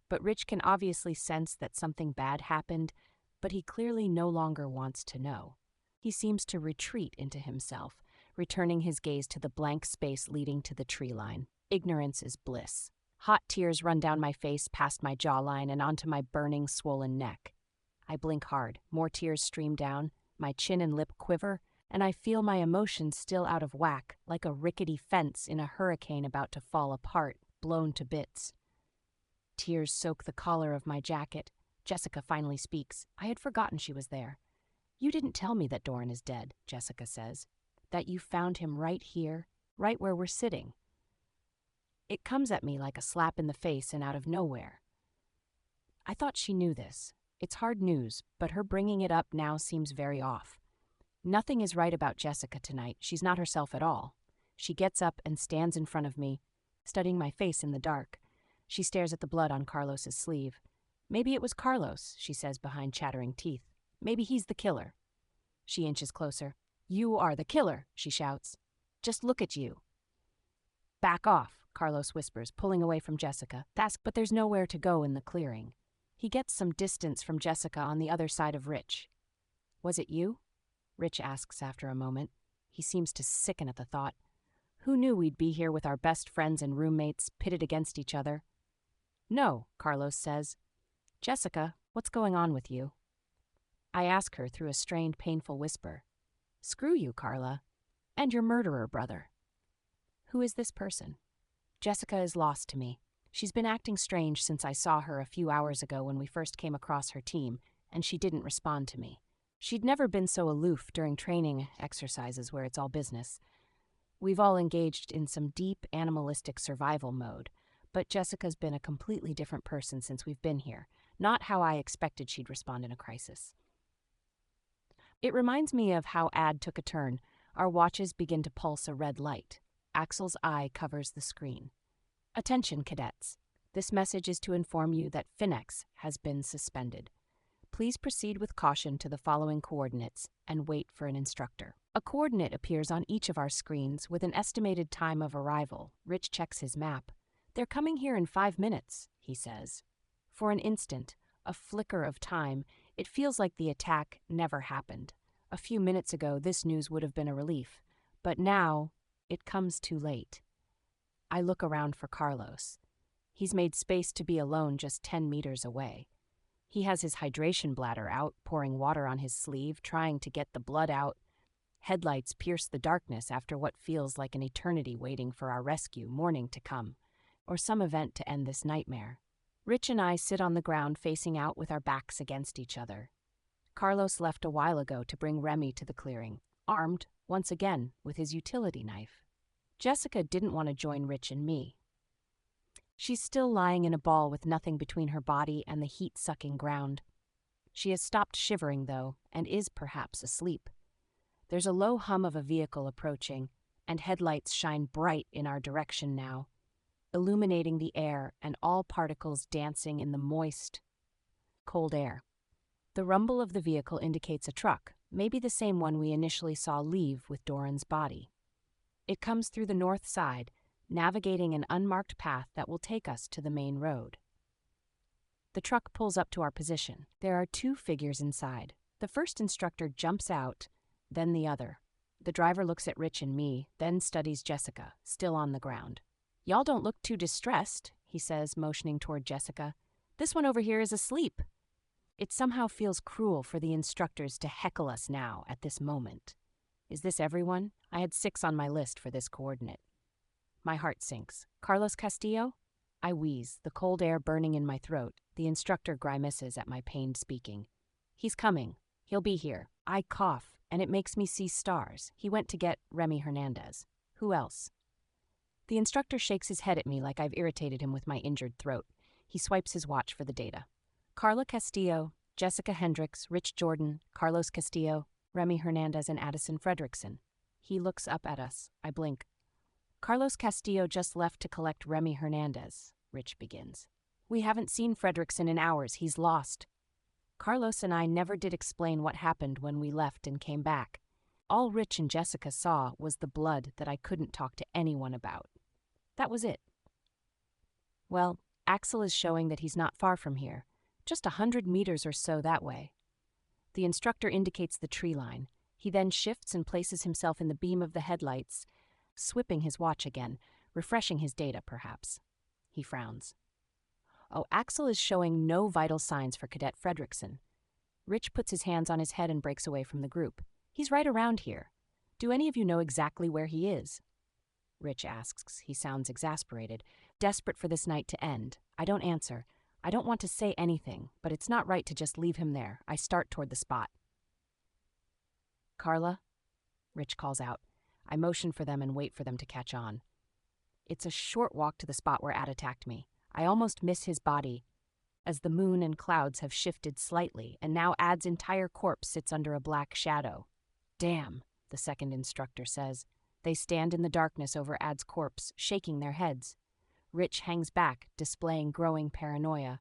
But Rich can obviously sense that something bad happened, but he clearly no longer wants to know. He seems to retreat into himself, returning his gaze to the blank space leading to the tree line. Ignorance is bliss. Hot tears run down my face, past my jawline, and onto my burning, swollen neck. I blink hard, more tears stream down, my chin and lip quiver, and I feel my emotions still out of whack, like a rickety fence in a hurricane about to fall apart, blown to bits. Tears soak the collar of my jacket. Jessica finally speaks. I had forgotten she was there. "You didn't tell me that Doran is dead," Jessica says. "That you found him right here, right where we're sitting." It comes at me like a slap in the face and out of nowhere. I thought she knew this. It's hard news, but her bringing it up now seems very off. Nothing is right about Jessica tonight. She's not herself at all. She gets up and stands in front of me, studying my face in the dark. She stares at the blood on Carlos's sleeve. "Maybe it was Carlos," she says behind chattering teeth. "Maybe he's the killer." She inches closer. "You are the killer," she shouts. "Just look at you." "Back off," Carlos whispers, pulling away from Jessica. But there's nowhere to go in the clearing. He gets some distance from Jessica on the other side of Rich. "Was it you?" Rich asks after a moment. He seems to sicken at the thought. Who knew we'd be here with our best friends and roommates pitted against each other? "No," Carlos says. "Jessica, what's going on with you?" I ask her through a strained, painful whisper. "Screw you, Carla. And your murderer brother." Who is this person? Jessica is lost to me. She's been acting strange since I saw her a few hours ago when we first came across her team, and she didn't respond to me. She'd never been so aloof during training exercises where it's all business. We've all engaged in some deep animalistic survival mode, but Jessica's been a completely different person since we've been here, not how I expected she'd respond in a crisis. It reminds me of how Ad took a turn. Our watches begin to pulse a red light. Axel's eye covers the screen. "Attention, cadets. This message is to inform you that Finex has been suspended. Please proceed with caution to the following coordinates and wait for an instructor." A coordinate appears on each of our screens with an estimated time of arrival. Rich checks his map. "They're coming here in 5 minutes," he says. For an instant, a flicker of time, it feels like the attack never happened. A few minutes ago, this news would have been a relief. But now, it comes too late. I look around for Carlos. He's made space to be alone just 10 meters away. He has his hydration bladder out, pouring water on his sleeve, trying to get the blood out. Headlights pierce the darkness after what feels like an eternity waiting for our rescue, morning to come, or some event to end this nightmare. Rich and I sit on the ground facing out with our backs against each other. Carlos left a while ago to bring Remy to the clearing, armed, once again, with his utility knife. Jessica didn't want to join Rich and me. She's still lying in a ball with nothing between her body and the heat-sucking ground. She has stopped shivering, though, and is perhaps asleep. There's a low hum of a vehicle approaching, and headlights shine bright in our direction now, illuminating the air and all particles dancing in the moist, cold air. The rumble of the vehicle indicates a truck, maybe the same one we initially saw leave with Doran's body. It comes through the north side, navigating an unmarked path that will take us to the main road. The truck pulls up to our position. There are 2 figures inside. The first instructor jumps out, then the other. The driver looks at Rich and me, then studies Jessica, still on the ground. "Y'all don't look too distressed," he says, motioning toward Jessica. "This one over here is asleep." It somehow feels cruel for the instructors to heckle us now, at this moment. Is this everyone? I had 6 on my list for this coordinate. My heart sinks. "Carlos Castillo?" I wheeze, the cold air burning in my throat. The instructor grimaces at my pained speaking. "He's coming. He'll be here." I cough, and it makes me see stars. He went to get Remy Hernandez. Who else? The instructor shakes his head at me like I've irritated him with my injured throat. He swipes his watch for the data. Carla Castillo, Jessica Hendricks, Rich Jordan, Carlos Castillo, Remy Hernandez, and Addison Fredrickson. He looks up at us. I blink. "Carlos Castillo just left to collect Remy Hernandez," Rich begins. "We haven't seen Fredrickson in hours. He's lost." Carlos and I never did explain what happened when we left and came back. All Rich and Jessica saw was the blood that I couldn't talk to anyone about. That was it. Well, Axel is showing that he's not far from here, just 100 meters or so that way. The instructor indicates the tree line. He then shifts and places himself in the beam of the headlights, swipping his watch again, refreshing his data, perhaps. He frowns. Oh, Axel is showing no vital signs for Cadet Fredrickson. Rich puts his hands on his head and breaks away from the group. He's right around here. Do any of you know exactly where he is? Rich asks. He sounds exasperated, desperate for this night to end. I don't answer. I don't want to say anything, but it's not right to just leave him there. I start toward the spot. Carla? Rich calls out. I motion for them and wait for them to catch on. It's a short walk to the spot where Ad attacked me. I almost miss his body, as the moon and clouds have shifted slightly, and now Ad's entire corpse sits under a black shadow. Damn, the second instructor says. They stand in the darkness over Ad's corpse, shaking their heads. Rich hangs back, displaying growing paranoia.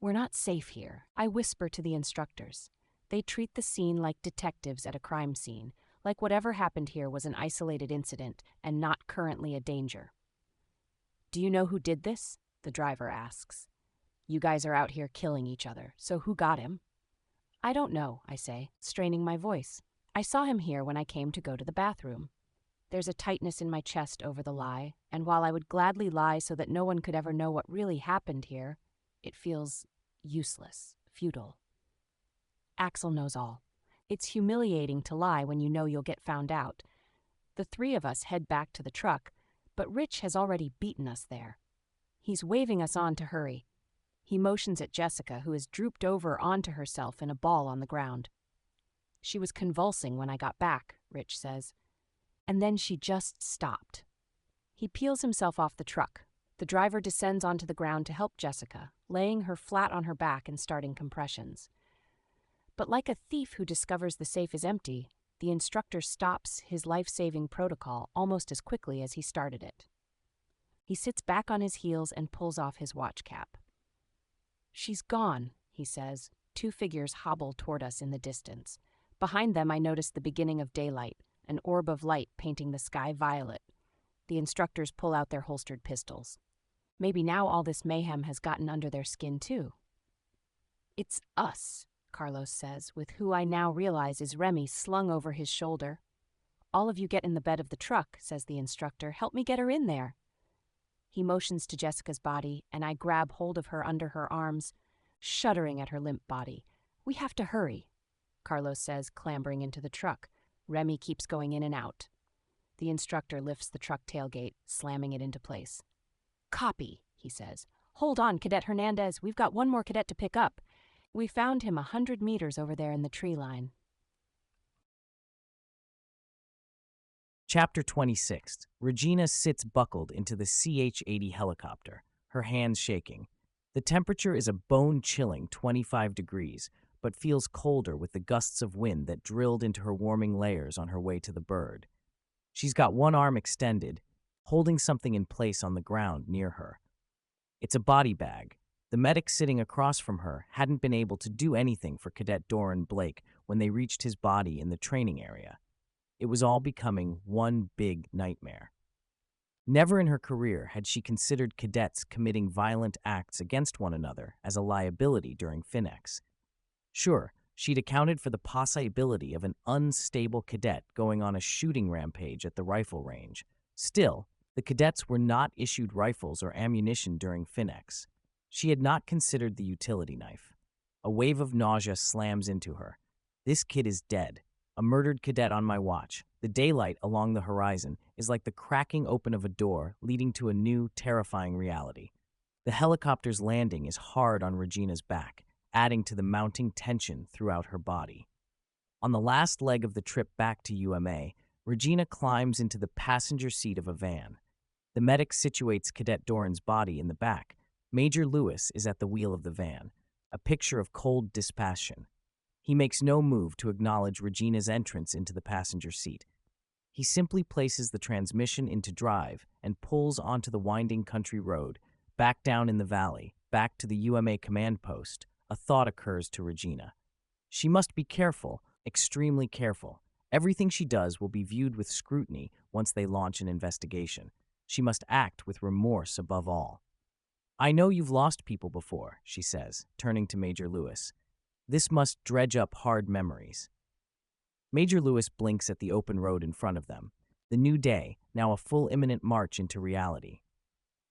We're not safe here, I whisper to the instructors. They treat the scene like detectives at a crime scene, like whatever happened here was an isolated incident and not currently a danger. Do you know who did this? The driver asks. You guys are out here killing each other, so who got him? I don't know, I say, straining my voice. I saw him here when I came to go to the bathroom. There's a tightness in my chest over the lie, and while I would gladly lie so that no one could ever know what really happened here, it feels useless, futile. Axel knows all. It's humiliating to lie when you know you'll get found out. The three of us head back to the truck, but Rich has already beaten us there. He's waving us on to hurry. He motions at Jessica, who is drooped over onto herself in a ball on the ground. She was convulsing when I got back, Rich says. And then she just stopped. He peels himself off the truck. The driver descends onto the ground to help Jessica, laying her flat on her back and starting compressions. But like a thief who discovers the safe is empty, the instructor stops his life-saving protocol almost as quickly as he started it. He sits back on his heels and pulls off his watch cap. She's gone, he says. Two figures hobble toward us in the distance. Behind them I notice the beginning of daylight, an orb of light painting the sky violet. The instructors pull out their holstered pistols. Maybe now all this mayhem has gotten under their skin too. It's us, Carlos says, with who I now realize is Remy slung over his shoulder. All of you get in the bed of the truck, says the instructor. Help me get her in there. He motions to Jessica's body, and I grab hold of her under her arms, shuddering at her limp body. We have to hurry, Carlos says, clambering into the truck. Remy keeps going in and out. The instructor lifts the truck tailgate, slamming it into place. Copy, he says. Hold on, Cadet Hernandez. We've got one more cadet to pick up. We found him 100 meters over there in the tree line. Chapter 26. Regina sits buckled into the CH-80 helicopter, her hands shaking. The temperature is a bone-chilling 25 degrees, but feels colder with the gusts of wind that drilled into her warming layers on her way to the bird. She's got one arm extended, holding something in place on the ground near her. It's a body bag. The medic sitting across from her hadn't been able to do anything for Cadet Doran Blake when they reached his body in the training area. It was all becoming one big nightmare. Never in her career had she considered cadets committing violent acts against one another as a liability during Finex. Sure, she'd accounted for the possibility of an unstable cadet going on a shooting rampage at the rifle range. Still, the cadets were not issued rifles or ammunition during Finex. She had not considered the utility knife. A wave of nausea slams into her. This kid is dead. A murdered cadet on my watch. The daylight along the horizon is like the cracking open of a door leading to a new, terrifying reality. The helicopter's landing is hard on Regina's back, adding to the mounting tension throughout her body. On the last leg of the trip back to UMA, Regina climbs into the passenger seat of a van. The medic situates Cadet Doran's body in the back. Major Lewis is at the wheel of the van, a picture of cold dispassion. He makes no move to acknowledge Regina's entrance into the passenger seat. He simply places the transmission into drive and pulls onto the winding country road, back down in the valley, back to the UMA command post. A thought occurs to Regina. She must be careful, extremely careful. Everything she does will be viewed with scrutiny once they launch an investigation. She must act with remorse above all. I know you've lost people before, she says, turning to Major Lewis. This must dredge up hard memories. Major Lewis blinks at the open road in front of them. The new day, now a full imminent march into reality.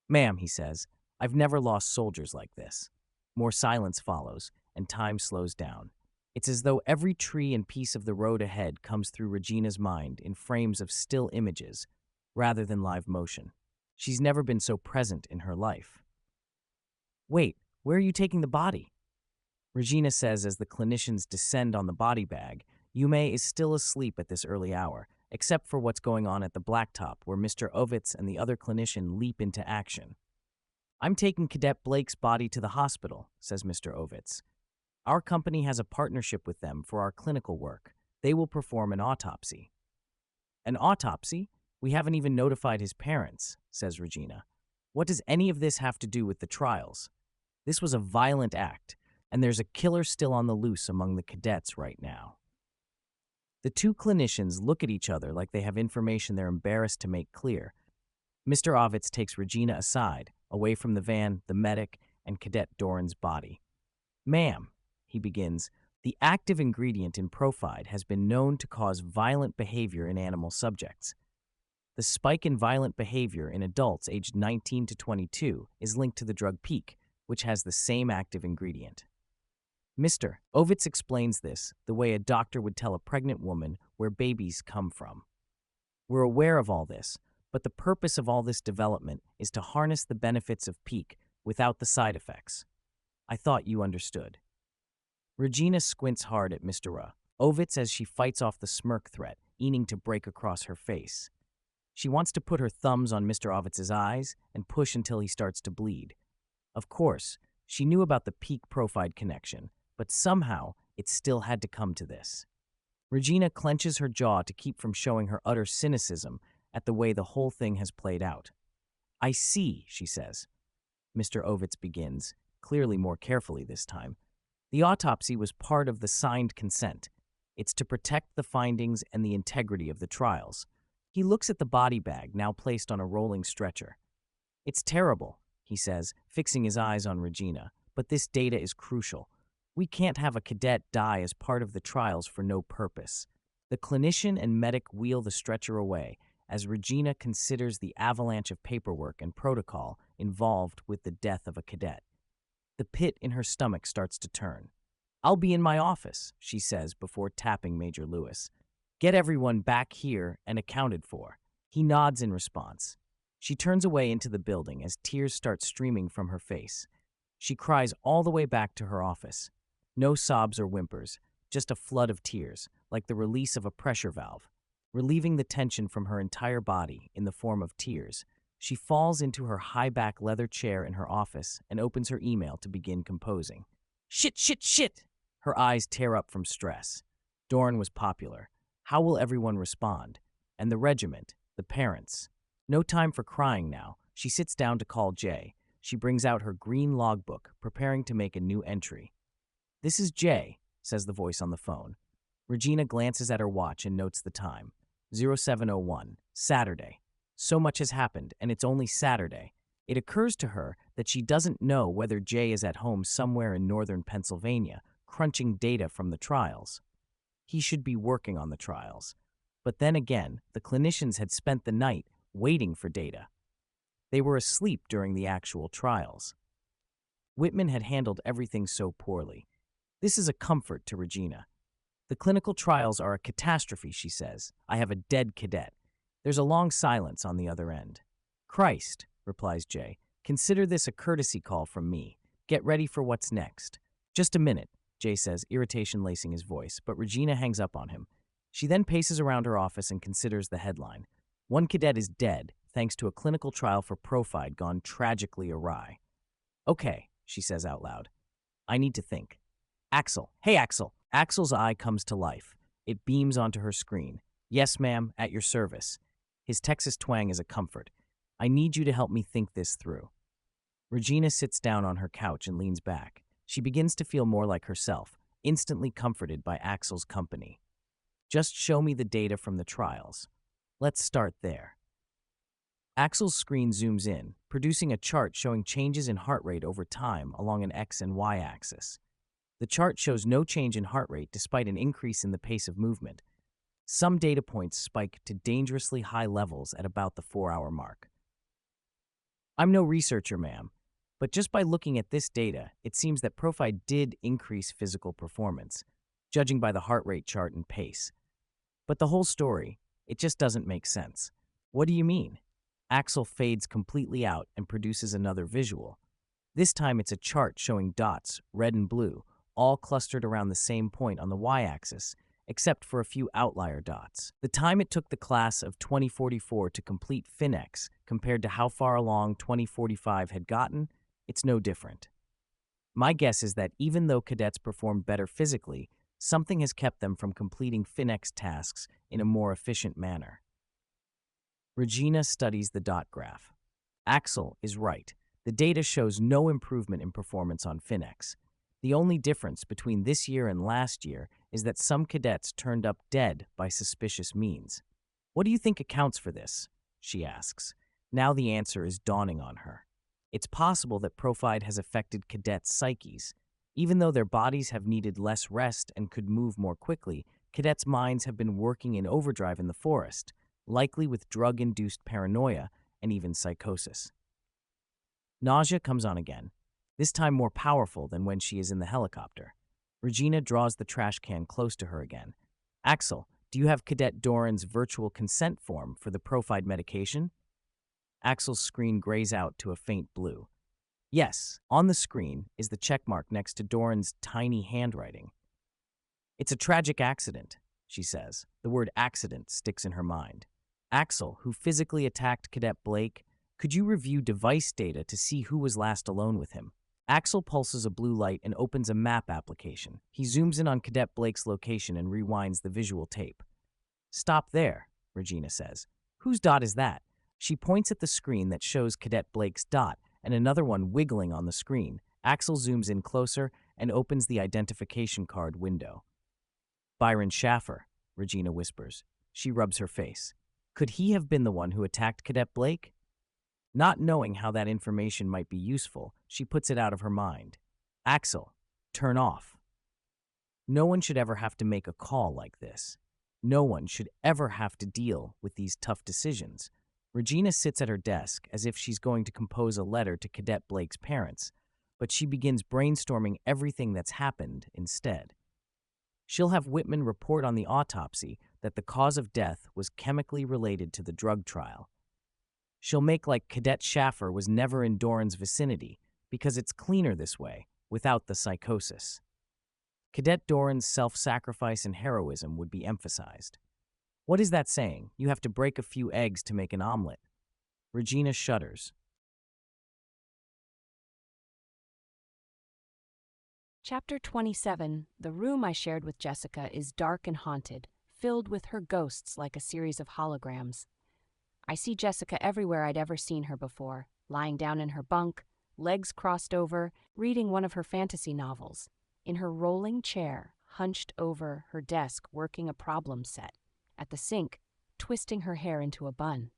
Ma'am, he says, I've never lost soldiers like this. More silence follows, and time slows down. It's as though every tree and piece of the road ahead comes through Regina's mind in frames of still images rather than live motion. She's never been so present in her life. Wait, where are you taking the body? Regina says as the clinicians descend on the body bag. Yume is still asleep at this early hour, except for what's going on at the blacktop where Mr. Ovitz and the other clinician leap into action. I'm taking Cadet Blake's body to the hospital, says Mr. Ovitz. Our company has a partnership with them for our clinical work. They will perform an autopsy. An autopsy? We haven't even notified his parents, says Regina. What does any of this have to do with the trials? This was a violent act, and there's a killer still on the loose among the cadets right now. The two clinicians look at each other like they have information they're embarrassed to make clear. Mr. Ovitz takes Regina aside, away from the van, the medic, and Cadet Doran's body. Ma'am, he begins, the active ingredient in Profide has been known to cause violent behavior in animal subjects. The spike in violent behavior in adults aged 19 to 22 is linked to the drug Peak, which has the same active ingredient. Mr. Ovitz explains this the way a doctor would tell a pregnant woman where babies come from. We're aware of all this, but the purpose of all this development is to harness the benefits of Peak without the side effects. I thought you understood. Regina squints hard at Mr. Ovitz as she fights off the smirk threat, meaning to break across her face. She wants to put her thumbs on Mr. Ovitz's eyes and push until he starts to bleed. Of course, she knew about the Peak Profide connection, but somehow it still had to come to this. Regina clenches her jaw to keep from showing her utter cynicism at the way the whole thing has played out. I see, she says. Mr. Ovitz begins, clearly more carefully this time. The autopsy was part of the signed consent. It's to protect the findings and the integrity of the trials. He looks at the body bag now placed on a rolling stretcher. It's terrible, he says, fixing his eyes on Regina, but this data is crucial. We can't have a cadet die as part of the trials for no purpose. The clinician and medic wheel the stretcher away as Regina considers the avalanche of paperwork and protocol involved with the death of a cadet. The pit in her stomach starts to turn. I'll be in my office, she says before tapping Major Lewis. Get everyone back here and accounted for. He nods in response. She turns away into the building as tears start streaming from her face. She cries all the way back to her office. No sobs or whimpers, just a flood of tears, like the release of a pressure valve. Relieving the tension from her entire body in the form of tears, she falls into her high-back leather chair in her office and opens her email to begin composing. Shit, shit, shit! Her eyes tear up from stress. Doran was popular. How will everyone respond? And the regiment, the parents. No time for crying now. She sits down to call Jay. She brings out her green logbook, preparing to make a new entry. This is Jay, says the voice on the phone. Regina glances at her watch and notes the time. 0701, Saturday. So much has happened, and it's only Saturday. It occurs to her that she doesn't know whether Jay is at home somewhere in northern Pennsylvania, crunching data from the trials. He should be working on the trials. But then again, the clinicians had spent the night waiting for data. They were asleep during the actual trials. Whitman had handled everything so poorly. This is a comfort to Regina. The clinical trials are a catastrophe, she says. I have a dead cadet. There's a long silence on the other end. Christ, replies Jay. Consider this a courtesy call from me. Get ready for what's next. Just a minute, Jay says, irritation lacing his voice, but Regina hangs up on him. She then paces around her office and considers the headline. One cadet is dead, thanks to a clinical trial for Profide gone tragically awry. Okay, she says out loud. I need to think. Axel. Hey, Axel. Axel's eye comes to life. It beams onto her screen. Yes, ma'am, at your service. His Texas twang is a comfort. I need you to help me think this through. Regina sits down on her couch and leans back. She begins to feel more like herself, instantly comforted by Axel's company. Just show me the data from the trials. Let's start there. Axel's screen zooms in, producing a chart showing changes in heart rate over time along an X and Y axis. The chart shows no change in heart rate despite an increase in the pace of movement. Some data points spike to dangerously high levels at about the 4-hour mark. I'm no researcher, ma'am, but just by looking at this data, it seems that Profide did increase physical performance. judging by the heart rate chart and pace. But the whole story, it just doesn't make sense. What do you mean? Axel fades completely out and produces another visual. This time it's a chart showing dots, red and blue, all clustered around the same point on the y-axis, except for a few outlier dots. The time it took the class of 2044 to complete FinEx compared to how far along 2045 had gotten, it's no different. My guess is that even though cadets performed better physically, something has kept them from completing FinEx tasks in a more efficient manner. Regina studies the dot graph. Axel is right. The data shows no improvement in performance on FinEx. The only difference between this year and last year is that some cadets turned up dead by suspicious means. What do you think accounts for this? She asks. Now the answer is dawning on her. It's possible that Profide has affected cadets' psyches. Even though their bodies have needed less rest and could move more quickly, cadets' minds have been working in overdrive in the forest, likely with drug-induced paranoia and even psychosis. Nausea comes on again, this time more powerful than when she is in the helicopter. Regina draws the trash can close to her again. Axel, do you have Cadet Doran's virtual consent form for the Profide medication? Axel's screen grays out to a faint blue. Yes, on the screen is the checkmark next to Doran's tiny handwriting. It's a tragic accident, she says. The word accident sticks in her mind. Axel, who physically attacked Cadet Blake, could you review device data to see who was last alone with him? Axel pulses a blue light and opens a map application. He zooms in on Cadet Blake's location and rewinds the visual tape. Stop there, Regina says. Whose dot is that? She points at the screen that shows Cadet Blake's dot and another one wiggling on the screen. Axel zooms in closer and opens the identification card window. Byron Schaffer, Regina whispers. She rubs her face. Could he have been the one who attacked Cadet Blake? Not knowing how that information might be useful, she puts it out of her mind. Axel, turn off. No one should ever have to make a call like this. No one should ever have to deal with these tough decisions. Regina sits at her desk as if she's going to compose a letter to Cadet Blake's parents, but she begins brainstorming everything that's happened instead. She'll have Whitman report on the autopsy that the cause of death was chemically related to the drug trial. She'll make like Cadet Schaffer was never in Doran's vicinity because it's cleaner this way, without the psychosis. Cadet Doran's self-sacrifice and heroism would be emphasized. What is that saying? You have to break a few eggs to make an omelet. Regina shudders. Chapter 27. The room I shared with Jessica is dark and haunted, filled with her ghosts like a series of holograms. I see Jessica everywhere I'd ever seen her before, lying down in her bunk, legs crossed over, reading one of her fantasy novels, in her rolling chair, hunched over her desk working a problem set, at the sink, twisting her hair into a bun.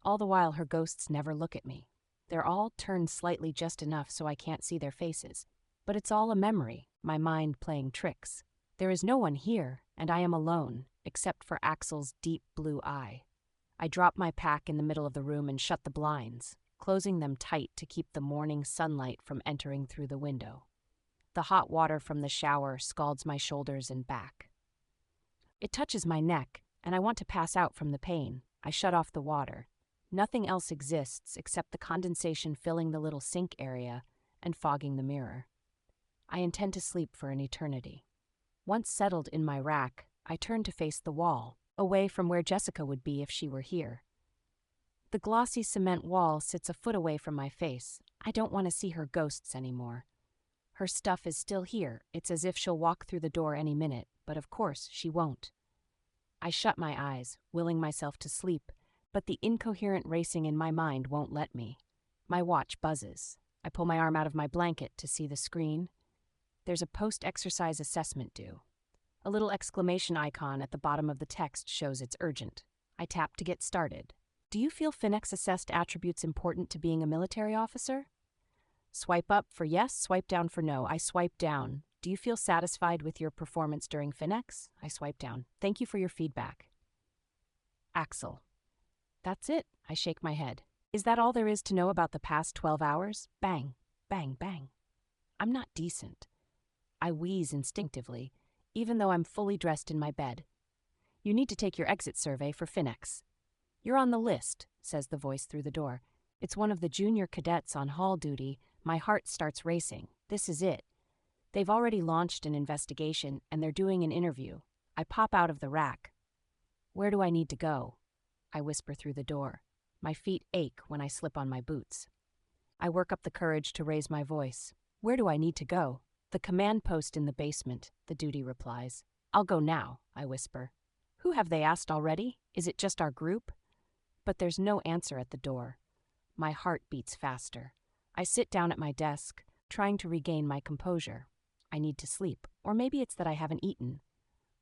All the while her ghosts never look at me. They're all turned slightly just enough so I can't see their faces. But it's all a memory, my mind playing tricks. There is no one here, and I am alone, except for Axel's deep blue eye. I drop my pack in the middle of the room and shut the blinds, closing them tight to keep the morning sunlight from entering through the window. The hot water from the shower scalds my shoulders and back. It touches my neck, and I want to pass out from the pain. I shut off the water. Nothing else exists except the condensation filling the little sink area and fogging the mirror. I intend to sleep for an eternity. Once settled in my rack, I turn to face the wall, away from where Jessica would be if she were here. The glossy cement wall sits a foot away from my face. I don't want to see her ghosts anymore. Her stuff is still here. It's as if she'll walk through the door any minute, but of course she won't. I shut my eyes, willing myself to sleep, but the incoherent racing in my mind won't let me. My watch buzzes. I pull my arm out of my blanket to see the screen. There's a post-exercise assessment due. A little exclamation icon at the bottom of the text shows it's urgent. I tap to get started. Do you feel FinEx-assessed attributes important to being a military officer? Swipe up for yes, swipe down for no. I swipe down. Do you feel satisfied with your performance during FinEx? I swipe down. Thank you for your feedback. Axel. That's it. I shake my head. Is that all there is to know about the past 12 hours? Bang, bang, bang. I'm not decent. I wheeze instinctively. even though I'm fully dressed in my bed. You need to take your exit survey for Finex. You're on the list, says the voice through the door. It's one of the junior cadets on hall duty. My heart starts racing. This is it. They've already launched an investigation, and they're doing an interview. I pop out of the rack. Where do I need to go? I whisper through the door. My feet ache when I slip on my boots. I work up the courage to raise my voice. Where do I need to go? The command post in the basement, the duty replies. I'll go now, I whisper. Who have they asked already? Is it just our group? But there's no answer at the door. My heart beats faster. I sit down at my desk, trying to regain my composure. I need to sleep, or maybe it's that I haven't eaten,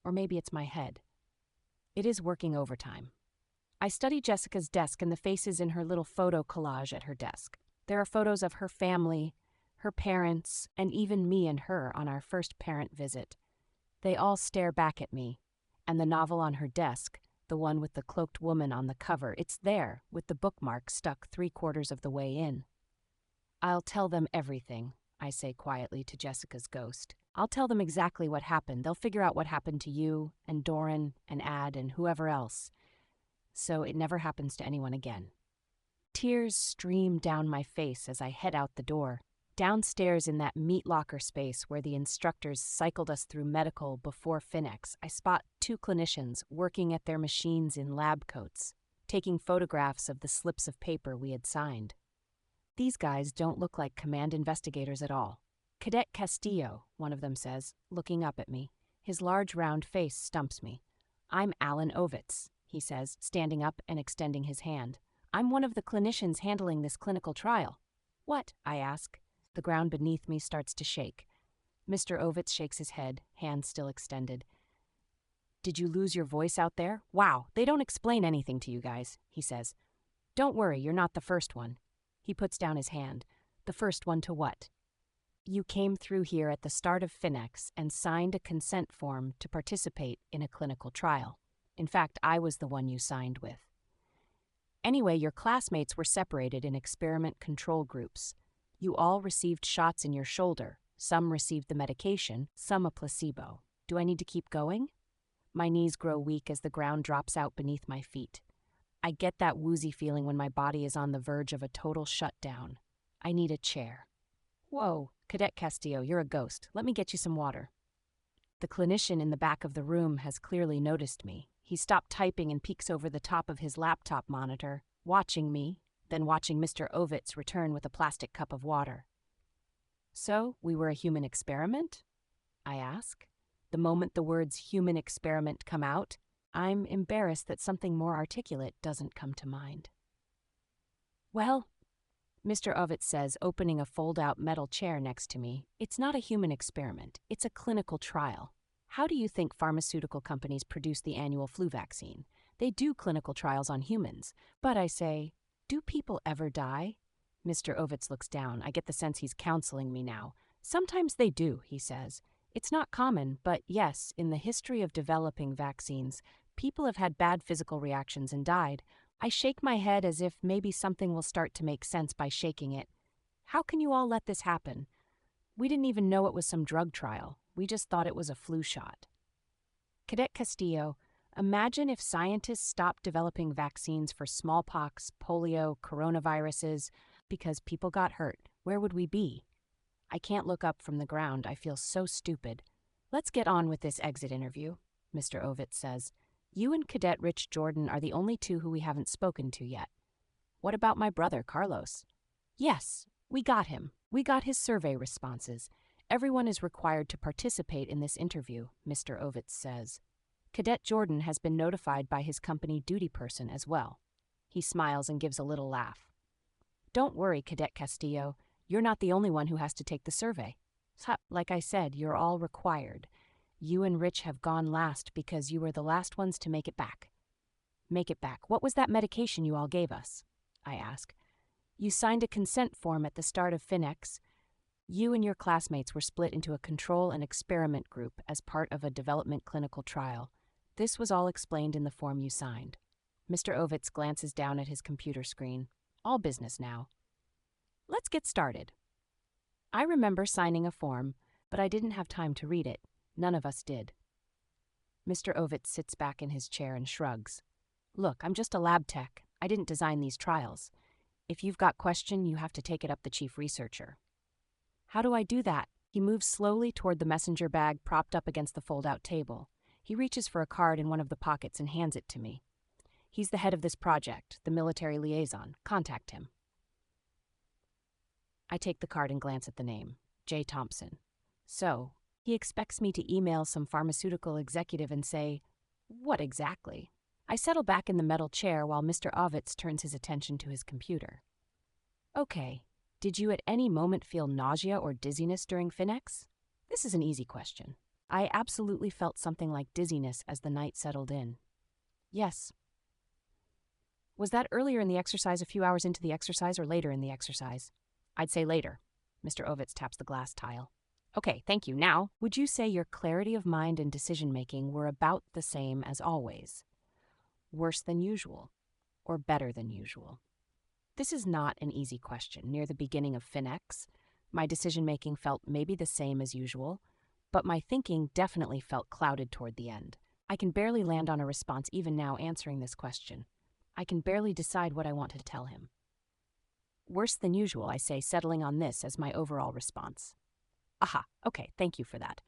or maybe it's my head. It is working overtime. I study Jessica's desk and the faces in her little photo collage at her desk. There are photos of her family, her parents, and even me and her on our first parent visit. They all stare back at me, and the novel on her desk, the one with the cloaked woman on the cover, it's there, with the bookmark stuck 3/4 of the way in. I'll tell them everything, I say quietly to Jessica's ghost. I'll tell them exactly what happened. They'll figure out what happened to you, and Doran, and Ad, and whoever else. So it never happens to anyone again. Tears stream down my face as I head out the door. Downstairs in that meat locker space where the instructors cycled us through medical before Finex, I spot 2 clinicians working at their machines in lab coats, taking photographs of the slips of paper we had signed. These guys don't look like command investigators at all. Cadet Castillo, one of them says, looking up at me. His large round face stumps me. I'm Alan Ovitz, he says, standing up and extending his hand. I'm one of the clinicians handling this clinical trial. What? I ask. The ground beneath me starts to shake. Mr. Ovitz shakes his head, hand still extended. Did you lose your voice out there? Wow, they don't explain anything to you guys, he says. Don't worry, you're not the first one. He puts down his hand. The first one to what? You came through here at the start of Finex and signed a consent form to participate in a clinical trial. In fact, I was the one you signed with. Anyway, your classmates were separated in experiment control groups. You all received shots in your shoulder. Some received the medication, some a placebo. Do I need to keep going? My knees grow weak as the ground drops out beneath my feet. I get that woozy feeling when my body is on the verge of a total shutdown. I need a chair. Whoa, Cadet Castillo, you're a ghost. Let me get you some water. The clinician in the back of the room has clearly noticed me. He stopped typing and peeks over the top of his laptop monitor, watching me, then watching Mr. Ovitz return with a plastic cup of water. So, we were a human experiment? I ask. The moment the words human experiment come out, I'm embarrassed that something more articulate doesn't come to mind. Well, Mr. Ovitz says, opening a fold-out metal chair next to me, it's not a human experiment, it's a clinical trial. How do you think pharmaceutical companies produce the annual flu vaccine? They do clinical trials on humans. But I say, do people ever die? Mr. Ovitz looks down. I get the sense he's counseling me now. Sometimes they do, he says. It's not common, but yes, in the history of developing vaccines, people have had bad physical reactions and died. I shake my head as if maybe something will start to make sense by shaking it. How can you all let this happen? We didn't even know it was some drug trial. We just thought it was a flu shot. Cadet Castillo, imagine if scientists stopped developing vaccines for smallpox, polio, coronaviruses, because people got hurt. Where would we be? I can't look up from the ground. I feel so stupid. Let's get on with this exit interview, Mr. Ovitz says. You and Cadet Rich Jordan are the only 2 who we haven't spoken to yet. What about my brother, Carlos? Yes, we got him. We got his survey responses. Everyone is required to participate in this interview, Mr. Ovitz says. Cadet Jordan has been notified by his company duty person as well. He smiles and gives a little laugh. Don't worry, Cadet Castillo. You're not the only one who has to take the survey. Like I said, you're all required. You and Rich have gone last because you were the last ones to make it back. Make it back. What was that medication you all gave us? I ask. You signed a consent form at the start of Finex. You and your classmates were split into a control and experiment group as part of a development clinical trial. This was all explained in the form you signed. Mr. Ovitz glances down at his computer screen. All business now. Let's get started. I remember signing a form, but I didn't have time to read it. None of us did. Mr. Ovitz sits back in his chair and shrugs. Look, I'm just a lab tech. I didn't design these trials. If you've got question, you have to take it up the chief researcher. How do I do that? He moves slowly toward the messenger bag propped up against the fold-out table. He reaches for a card in one of the pockets and hands it to me. He's the head of this project, the military liaison. Contact him. I take the card and glance at the name, J. Thompson. So, he expects me to email some pharmaceutical executive and say, what exactly? I settle back in the metal chair while Mr. Ovitz turns his attention to his computer. Okay, did you at any moment feel nausea or dizziness during Finex? This is an easy question. I absolutely felt something like dizziness as the night settled in. Yes. Was that earlier in the exercise, a few hours into the exercise, or later in the exercise? I'd say later. Mr. Ovitz taps the glass tile. Okay, thank you. Now, would you say your clarity of mind and decision-making were about the same as always? Worse than usual, or better than usual? This is not an easy question. Near the beginning of Finex, my decision-making felt maybe the same as usual, but my thinking definitely felt clouded toward the end. I can barely land on a response even now answering this question. I can barely decide what I want to tell him. Worse than usual, I say, settling on this as my overall response. Aha, okay, thank you for that.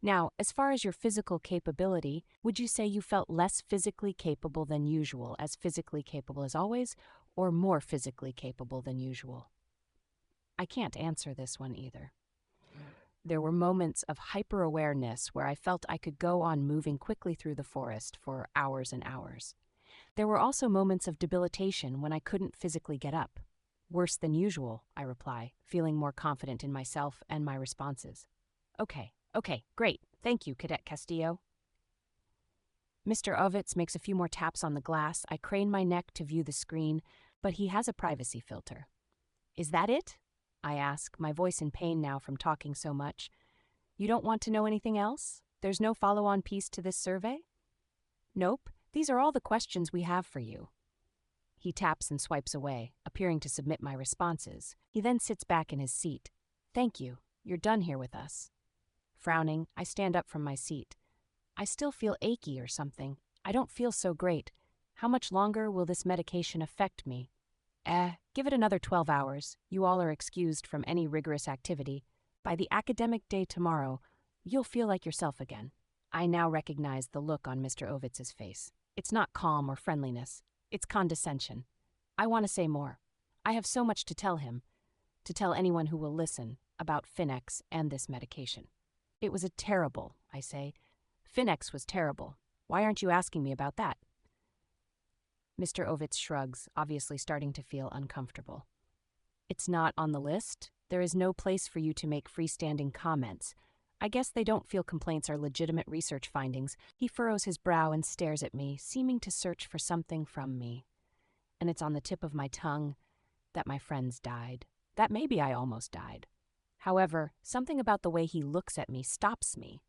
Now, as far as your physical capability, would you say you felt less physically capable than usual, as physically capable as always, or more physically capable than usual? I can't answer this one either. There were moments of hyper-awareness where I felt I could go on moving quickly through the forest for hours and hours. There were also moments of debilitation when I couldn't physically get up. Worse than usual, I reply, feeling more confident in myself and my responses. Okay, great. Thank you, Cadet Castillo. Mr. Ovitz makes a few more taps on the glass. I crane my neck to view the screen, but he has a privacy filter. Is that it? I ask, my voice in pain now from talking so much. You don't want to know anything else? There's no follow-on piece to this survey? Nope, these are all the questions we have for you. He taps and swipes away, appearing to submit my responses. He then sits back in his seat. Thank you. You're done here with us. Frowning, I stand up from my seat. I still feel achy or something. I don't feel so great. How much longer will this medication affect me? Give it another 12 hours. You all are excused from any rigorous activity. By the academic day tomorrow, you'll feel like yourself again. I now recognize the look on Mr. Ovitz's face. It's not calm or friendliness. It's condescension. I want to say more. I have so much to tell him, to tell anyone who will listen, about Finex and this medication. It was terrible, I say. Finex was terrible. Why aren't you asking me about that? Mr. Ovitz shrugs, obviously starting to feel uncomfortable. It's not on the list. There is no place for you to make freestanding comments. I guess they don't feel complaints are legitimate research findings. He furrows his brow and stares at me, seeming to search for something from me. And it's on the tip of my tongue that my friends died. That maybe I almost died. However, something about the way he looks at me stops me,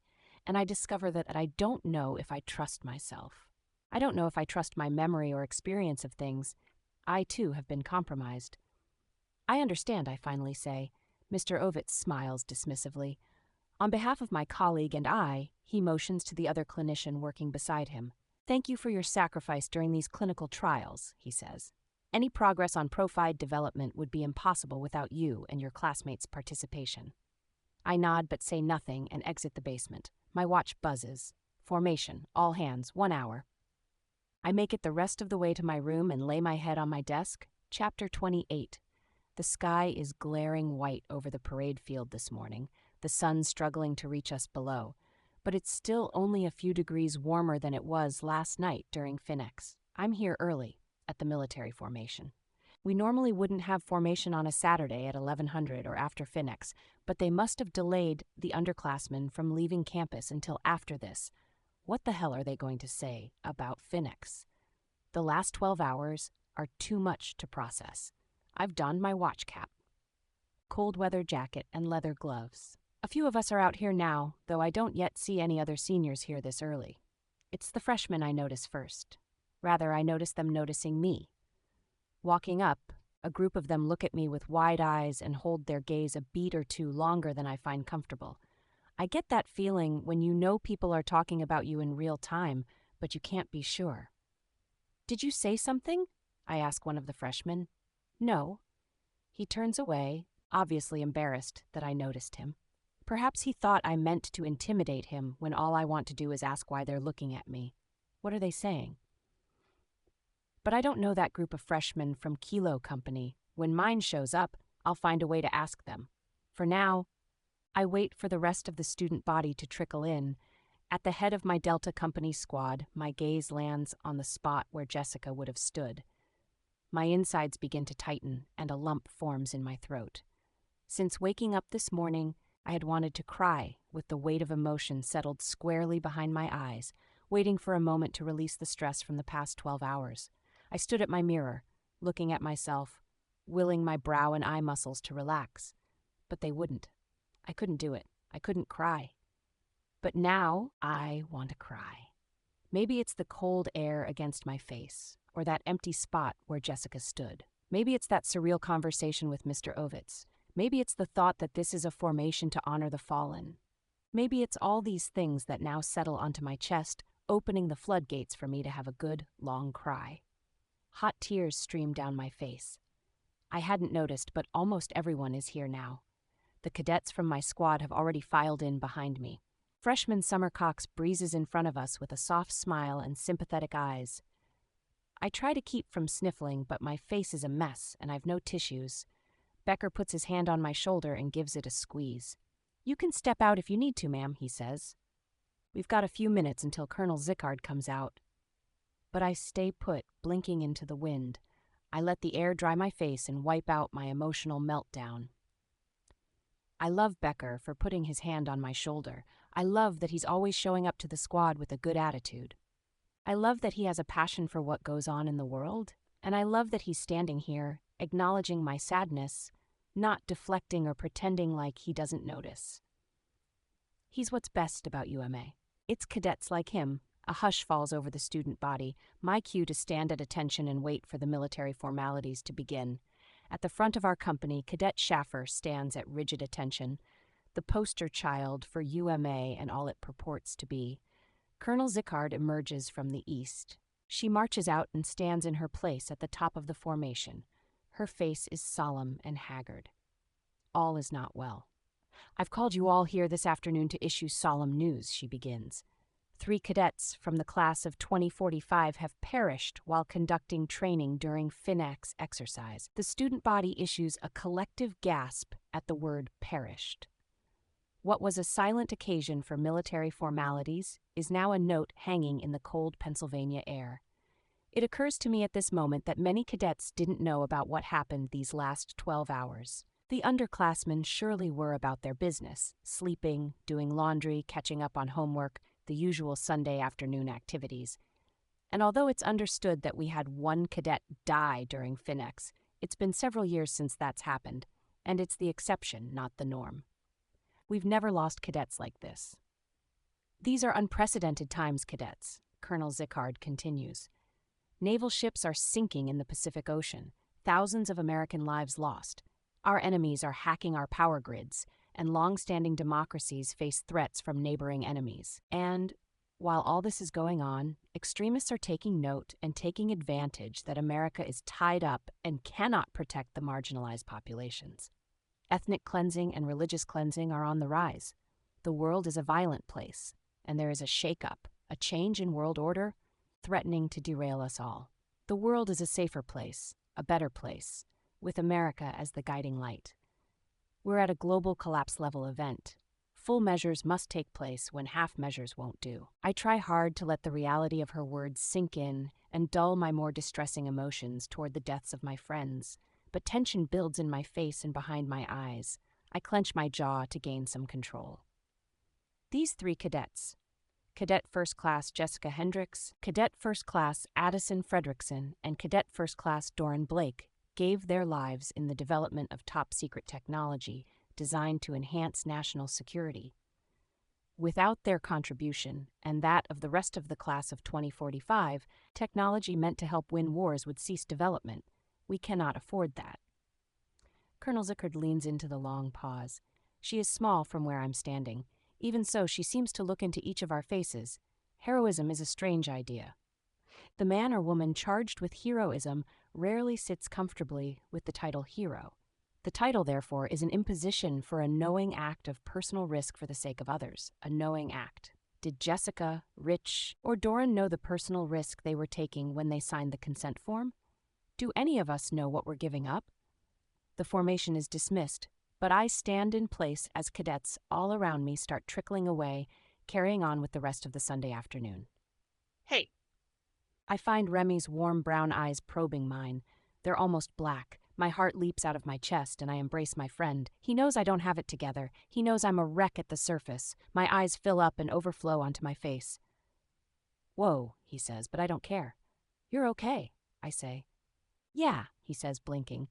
and I discover that I don't know if I trust myself. I don't know if I trust my memory or experience of things. I, too, have been compromised. I understand, I finally say. Mr. Ovitz smiles dismissively. On behalf of my colleague and I, he motions to the other clinician working beside him. Thank you for your sacrifice during these clinical trials, he says. Any progress on Profide development would be impossible without you and your classmates' participation. I nod but say nothing and exit the basement. My watch buzzes. Formation, all hands, 1 hour. I make it the rest of the way to my room and lay my head on my desk. Chapter 28. The sky is glaring white over the parade field this morning, the sun struggling to reach us below, but it's still only a few degrees warmer than it was last night during Finex. I'm here early, at the military formation. We normally wouldn't have formation on a Saturday at 1100 or after Finex, but they must have delayed the underclassmen from leaving campus until after this. What the hell are they going to say about Finex? The last 12 hours are too much to process. I've donned my watch cap, cold weather jacket, and leather gloves. A few of us are out here now, though I don't yet see any other seniors here this early. It's the freshmen I notice first. Rather, I notice them noticing me. Walking up, a group of them look at me with wide eyes and hold their gaze a beat or two longer than I find comfortable. I get that feeling when you know people are talking about you in real time, but you can't be sure. Did you say something? I ask one of the freshmen. No. He turns away, obviously embarrassed that I noticed him. Perhaps he thought I meant to intimidate him when all I want to do is ask why they're looking at me. What are they saying? But I don't know that group of freshmen from Kilo Company. When mine shows up, I'll find a way to ask them. For now, I wait for the rest of the student body to trickle in. At the head of my Delta Company squad, my gaze lands on the spot where Jessica would have stood. My insides begin to tighten, and a lump forms in my throat. Since waking up this morning, I had wanted to cry, with the weight of emotion settled squarely behind my eyes, waiting for a moment to release the stress from the past 12 hours. I stood at my mirror, looking at myself, willing my brow and eye muscles to relax. But they wouldn't. I couldn't do it. I couldn't cry. But now I want to cry. Maybe it's the cold air against my face, or that empty spot where Jessica stood. Maybe it's that surreal conversation with Mr. Ovitz. Maybe it's the thought that this is a formation to honor the fallen. Maybe it's all these things that now settle onto my chest, opening the floodgates for me to have a good, long cry. Hot tears stream down my face. I hadn't noticed, but almost everyone is here now. The cadets from my squad have already filed in behind me. Freshman Summer Cox breezes in front of us with a soft smile and sympathetic eyes. I try to keep from sniffling, but my face is a mess and I've no tissues. Becker puts his hand on my shoulder and gives it a squeeze. "You can step out if you need to, ma'am," he says. "We've got a few minutes until Colonel Zickard comes out." But I stay put, blinking into the wind. I let the air dry my face and wipe out my emotional meltdown. I love Becker for putting his hand on my shoulder. I love that he's always showing up to the squad with a good attitude. I love that he has a passion for what goes on in the world. And I love that he's standing here, acknowledging my sadness, not deflecting or pretending like he doesn't notice. He's what's best about UMA. It's cadets like him. A hush falls over the student body, my cue to stand at attention and wait for the military formalities to begin. At the front of our company, Cadet Schaffer stands at rigid attention, the poster child for UMA and all it purports to be. Colonel Zickard emerges from the east. She marches out and stands in her place at the top of the formation. Her face is solemn and haggard. All is not well. "I've called you all here this afternoon to issue solemn news," she begins. 3 cadets from the class of 2045 have perished while conducting training during FINEX exercise. The student body issues a collective gasp at the word perished. What was a silent occasion for military formalities is now a note hanging in the cold Pennsylvania air. It occurs to me at this moment that many cadets didn't know about what happened these last 12 hours. The underclassmen surely were about their business, sleeping, doing laundry, catching up on homework, the usual Sunday afternoon activities. And although it's understood that we had 1 cadet die during FINEX, it's been several years since that's happened, and it's the exception, not the norm. We've never lost cadets like this. "These are unprecedented times, cadets," Colonel Zickard continues. "Naval ships are sinking in the Pacific Ocean, thousands of American lives lost. Our enemies are hacking our power grids, and long-standing democracies face threats from neighboring enemies. And, while all this is going on, extremists are taking note and taking advantage that America is tied up and cannot protect the marginalized populations. Ethnic cleansing and religious cleansing are on the rise. The world is a violent place, and there is a shake-up, a change in world order, threatening to derail us all. The world is a safer place, a better place, with America as the guiding light. We're at a global collapse-level event. Full measures must take place when half measures won't do." I try hard to let the reality of her words sink in and dull my more distressing emotions toward the deaths of my friends, but tension builds in my face and behind my eyes. I clench my jaw to gain some control. These 3 cadets, Cadet First Class Jessica Hendricks, Cadet First Class Addison Fredrickson, and Cadet First Class Doran Blake, gave their lives in the development of top-secret technology designed to enhance national security. Without their contribution, and that of the rest of the class of 2045, technology meant to help win wars would cease development. We cannot afford that. Colonel Zickard leans into the long pause. She is small from where I'm standing, Even so, she seems to look into each of our faces. Heroism is a strange idea. The man or woman charged with heroism rarely sits comfortably with the title hero. The title, therefore, is an imposition for a knowing act of personal risk for the sake of others, a knowing act. Did Jessica, Rich, or Doran know the personal risk they were taking when they signed the consent form? Do any of us know what we're giving up? The formation is dismissed, but I stand in place as cadets all around me start trickling away, carrying on with the rest of the Sunday afternoon. Hey, I find Remy's warm brown eyes probing mine. They're almost black. My heart leaps out of my chest, and I embrace my friend. He knows I don't have it together. He knows I'm a wreck at the surface. My eyes fill up and overflow onto my face. "Whoa," he says, but I don't care. "You're okay," I say. "Yeah," he says, blinking.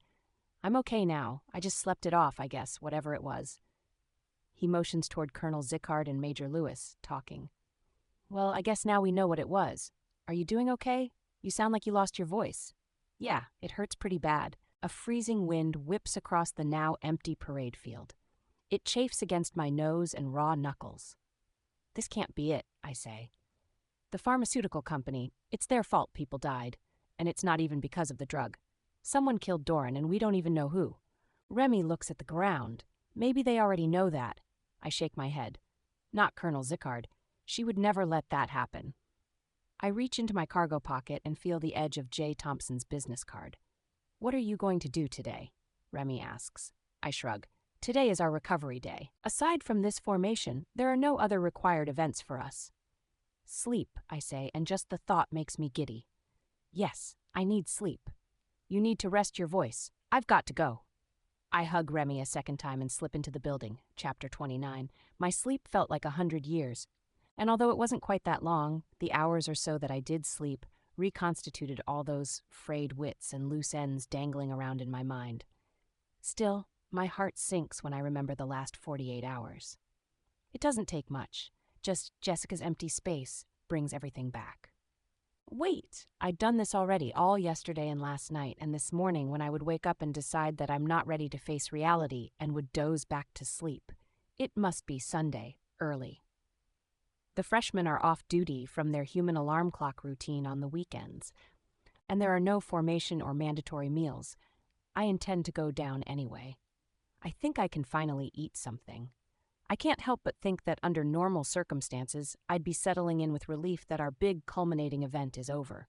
"I'm okay now. I just slept it off, I guess, whatever it was." He motions toward Colonel Zickard and Major Lewis, talking. "Well, I guess now we know what it was. Are you doing okay? You sound like you lost your voice." "Yeah, it hurts pretty bad." A freezing wind whips across the now empty parade field. It chafes against my nose and raw knuckles. "This can't be it," I say. "The pharmaceutical company, it's their fault people died. And it's not even because of the drug. Someone killed Doran, and we don't even know who." Remy looks at the ground. "Maybe they already know that." I shake my head. "Not Colonel Zickard. She would never let that happen." I reach into my cargo pocket and feel the edge of J. Thompson's business card. "What are you going to do today?" Remy asks. I shrug. "Today is our recovery day. Aside from this formation, there are no other required events for us." "Sleep," I say, and just the thought makes me giddy. "Yes, I need sleep." "You need to rest your voice. I've got to go." I hug Remy a second time and slip into the building. Chapter 29. My sleep felt like 100 years. And although it wasn't quite that long, the hours or so that I did sleep reconstituted all those frayed wits and loose ends dangling around in my mind. Still, my heart sinks when I remember the last 48 hours. It doesn't take much. Just Jessica's empty space brings everything back. Wait, I'd done this already all yesterday and last night, and this morning when I would wake up and decide that I'm not ready to face reality and would doze back to sleep. It must be Sunday, early. The freshmen are off duty from their human alarm clock routine on the weekends, and there are no formation or mandatory meals. I intend to go down anyway. I think I can finally eat something. I can't help but think that under normal circumstances, I'd be settling in with relief that our big culminating event is over.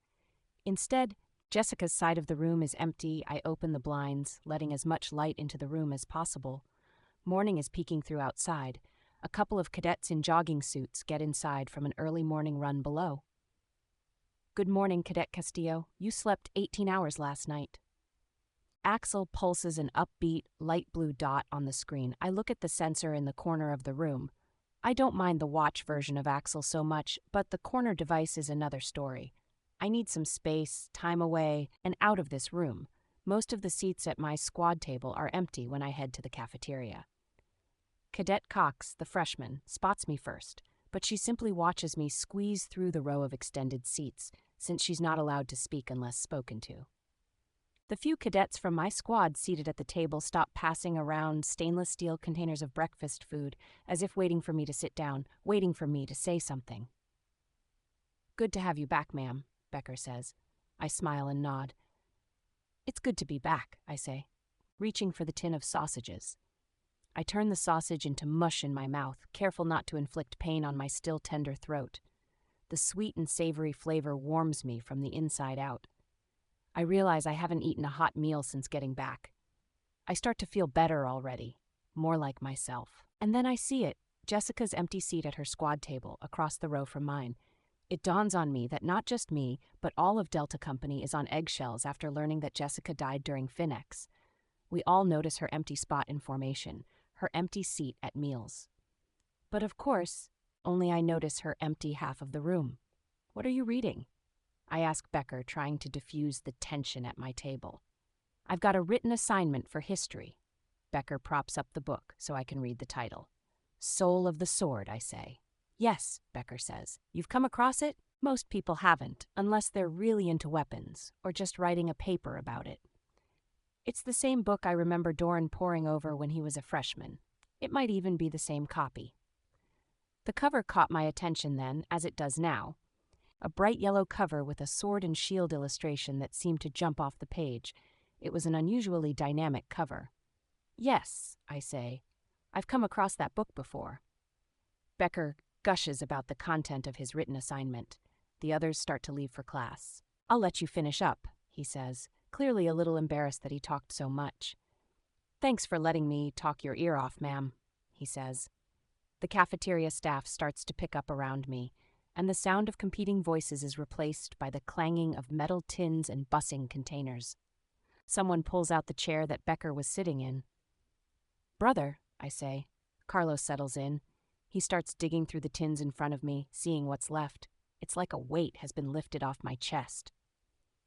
Instead, Jessica's side of the room is empty. I open the blinds, letting as much light into the room as possible. Morning is peeking through outside. A couple of cadets in jogging suits get inside from an early morning run below. "Good morning, Cadet Castillo. You slept 18 hours last night." Axel pulses an upbeat, light blue dot on the screen. I look at the sensor in the corner of the room. I don't mind the watch version of Axel so much, but the corner device is another story. I need some space, time away, and out of this room. Most of the seats at my squad table are empty when I head to the cafeteria. Cadet Cox, the freshman, spots me first, but she simply watches me squeeze through the row of extended seats, since she's not allowed to speak unless spoken to. The few cadets from my squad seated at the table stop passing around stainless steel containers of breakfast food, as if waiting for me to sit down, waiting for me to say something. "Good to have you back, ma'am," Becker says. I smile and nod. "It's good to be back," I say, reaching for the tin of sausages. I turn the sausage into mush in my mouth, careful not to inflict pain on my still tender throat. The sweet and savory flavor warms me from the inside out. I realize I haven't eaten a hot meal since getting back. I start to feel better already, more like myself. And then I see it, Jessica's empty seat at her squad table, across the row from mine. It dawns on me that not just me, but all of Delta Company is on eggshells after learning that Jessica died during Finex. We all notice her empty spot in formation, her empty seat at meals. But of course, only I notice her empty half of the room. "What are you reading?" I ask Becker, trying to diffuse the tension at my table. "I've got a written assignment for history." Becker props up the book so I can read the title. "Soul of the Sword," I say. "Yes," Becker says. "You've come across it?" Most people haven't, unless they're really into weapons, or just writing a paper about it. It's the same book I remember Doran poring over when he was a freshman. It might even be the same copy. The cover caught my attention then, as it does now. A bright yellow cover with a sword and shield illustration that seemed to jump off the page. It was an unusually dynamic cover. Yes, I say. I've come across that book before. Becker gushes about the content of his written assignment. The others start to leave for class. I'll let you finish up, he says, clearly a little embarrassed that he talked so much. Thanks for letting me talk your ear off, ma'am, he says. The cafeteria staff starts to pick up around me, and the sound of competing voices is replaced by the clanging of metal tins and bussing containers. Someone pulls out the chair that Becker was sitting in. Brother, I say. Carlos settles in. He starts digging through the tins in front of me, seeing what's left. It's like a weight has been lifted off my chest.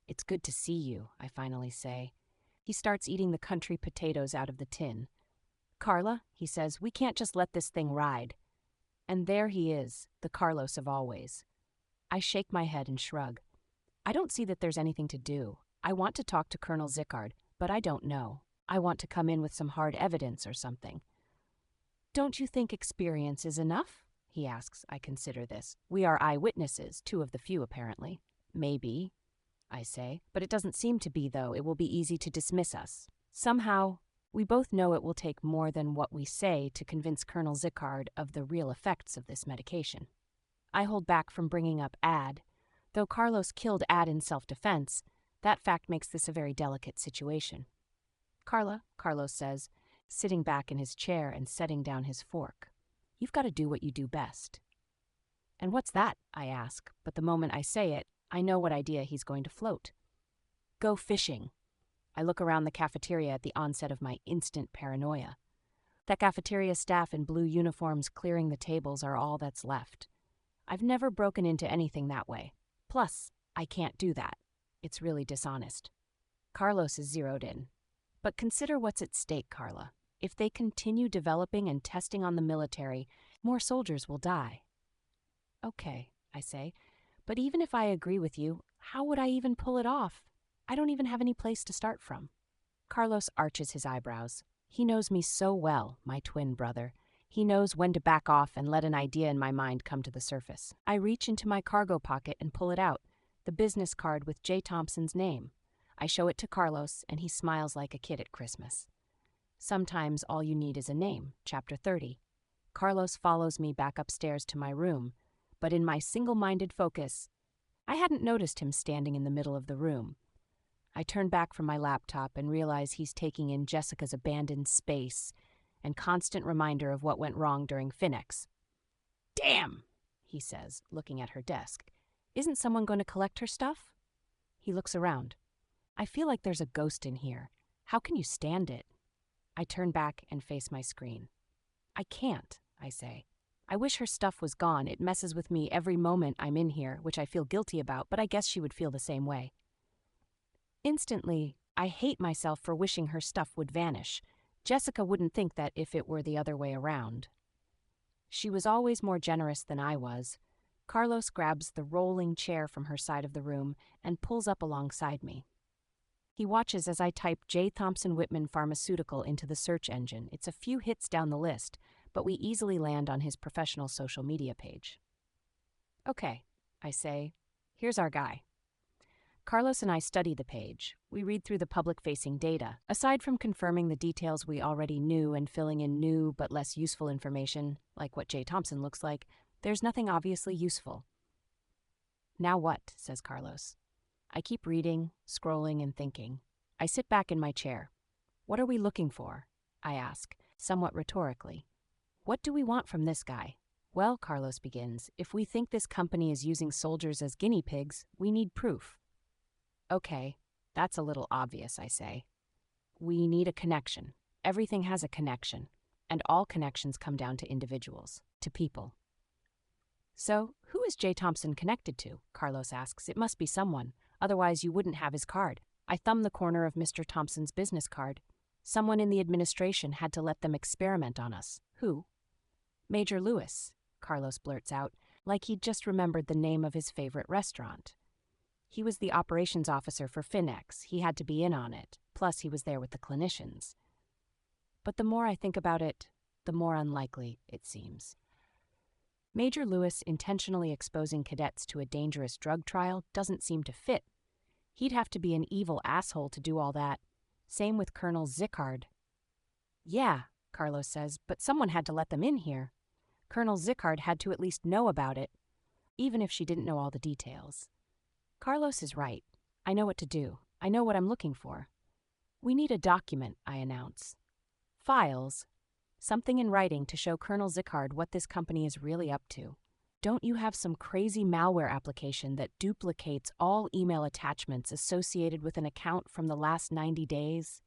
It's good to see you, I finally say. He starts eating the country potatoes out of the tin. Carla, he says, we can't just let this thing ride. And there he is, the Carlos of always. I shake my head and shrug. I don't see that there's anything to do. I want to talk to Colonel Zickard, but I don't know. I want to come in with some hard evidence or something. Don't you think experience is enough? He asks. I consider this. We are eyewitnesses, 2 of the few apparently. Maybe, I say, but it doesn't seem to be, though. It will be easy to dismiss us. Somehow, we both know it will take more than what we say to convince Colonel Zickard of the real effects of this medication. I hold back from bringing up Ad. Though Carlos killed Ad in self-defense, that fact makes this a very delicate situation. Carla, Carlos says, sitting back in his chair and setting down his fork. You've got to do what you do best. And what's that? I ask, but the moment I say it, I know what idea he's going to float. Go fishing. I look around the cafeteria at the onset of my instant paranoia. The cafeteria staff in blue uniforms clearing the tables are all that's left. I've never broken into anything that way. Plus, I can't do that. It's really dishonest. Carlos is zeroed in. But consider what's at stake, Carla. If they continue developing and testing on the military, more soldiers will die. Okay, I say, but even if I agree with you, how would I even pull it off? I don't even have any place to start from. Carlos arches his eyebrows. He knows me so well, my twin brother. He knows when to back off and let an idea in my mind come to the surface. I reach into my cargo pocket and pull it out, the business card with J. Thompson's name. I show it to Carlos, and he smiles like a kid at Christmas. Sometimes all you need is a name, Chapter 30. Carlos follows me back upstairs to my room, but in my single-minded focus, I hadn't noticed him standing in the middle of the room. I turn back from my laptop and realize he's taking in Jessica's abandoned space and constant reminder of what went wrong during Finex. Damn, he says, looking at her desk. Isn't someone going to collect her stuff? He looks around. I feel like there's a ghost in here. How can you stand it? I turn back and face my screen. I can't, I say. I wish her stuff was gone. It messes with me every moment I'm in here, which I feel guilty about, but I guess she would feel the same way. Instantly, I hate myself for wishing her stuff would vanish. Jessica wouldn't think that if it were the other way around. She was always more generous than I was. Carlos grabs the rolling chair from her side of the room and pulls up alongside me. He watches as I type J. Thompson Whitman Pharmaceutical into the search engine. It's a few hits down the list, but we easily land on his professional social media page. Okay, I say, here's our guy. Carlos and I study the page. We read through the public-facing data. Aside from confirming the details we already knew and filling in new but less useful information, like what J. Thompson looks like, there's nothing obviously useful. Now what? Says Carlos. I keep reading, scrolling, and thinking. I sit back in my chair. What are we looking for? I ask, somewhat rhetorically. What do we want from this guy? Well, Carlos begins, if we think this company is using soldiers as guinea pigs, we need proof. Okay, that's a little obvious, I say. We need a connection. Everything has a connection, and all connections come down to individuals, to people. So, who is J. Thompson connected to? Carlos asks. It must be someone. Otherwise, you wouldn't have his card. I thumb the corner of Mr. Thompson's business card. Someone in the administration had to let them experiment on us. Who? Major Lewis, Carlos blurts out, like he'd just remembered the name of his favorite restaurant. He was the operations officer for Finex. He had to be in on it. Plus, he was there with the clinicians. But the more I think about it, the more unlikely it seems. Major Lewis intentionally exposing cadets to a dangerous drug trial doesn't seem to fit. He'd have to be an evil asshole to do all that. Same with Colonel Zickard. Yeah, Carlos says, but someone had to let them in here. Colonel Zickard had to at least know about it, even if she didn't know all the details. Carlos is right. I know what to do. I know what I'm looking for. We need a document, I announce. Files. Something in writing to show Colonel Zickard what this company is really up to. Don't you have some crazy malware application that duplicates all email attachments associated with an account from the last 90 days?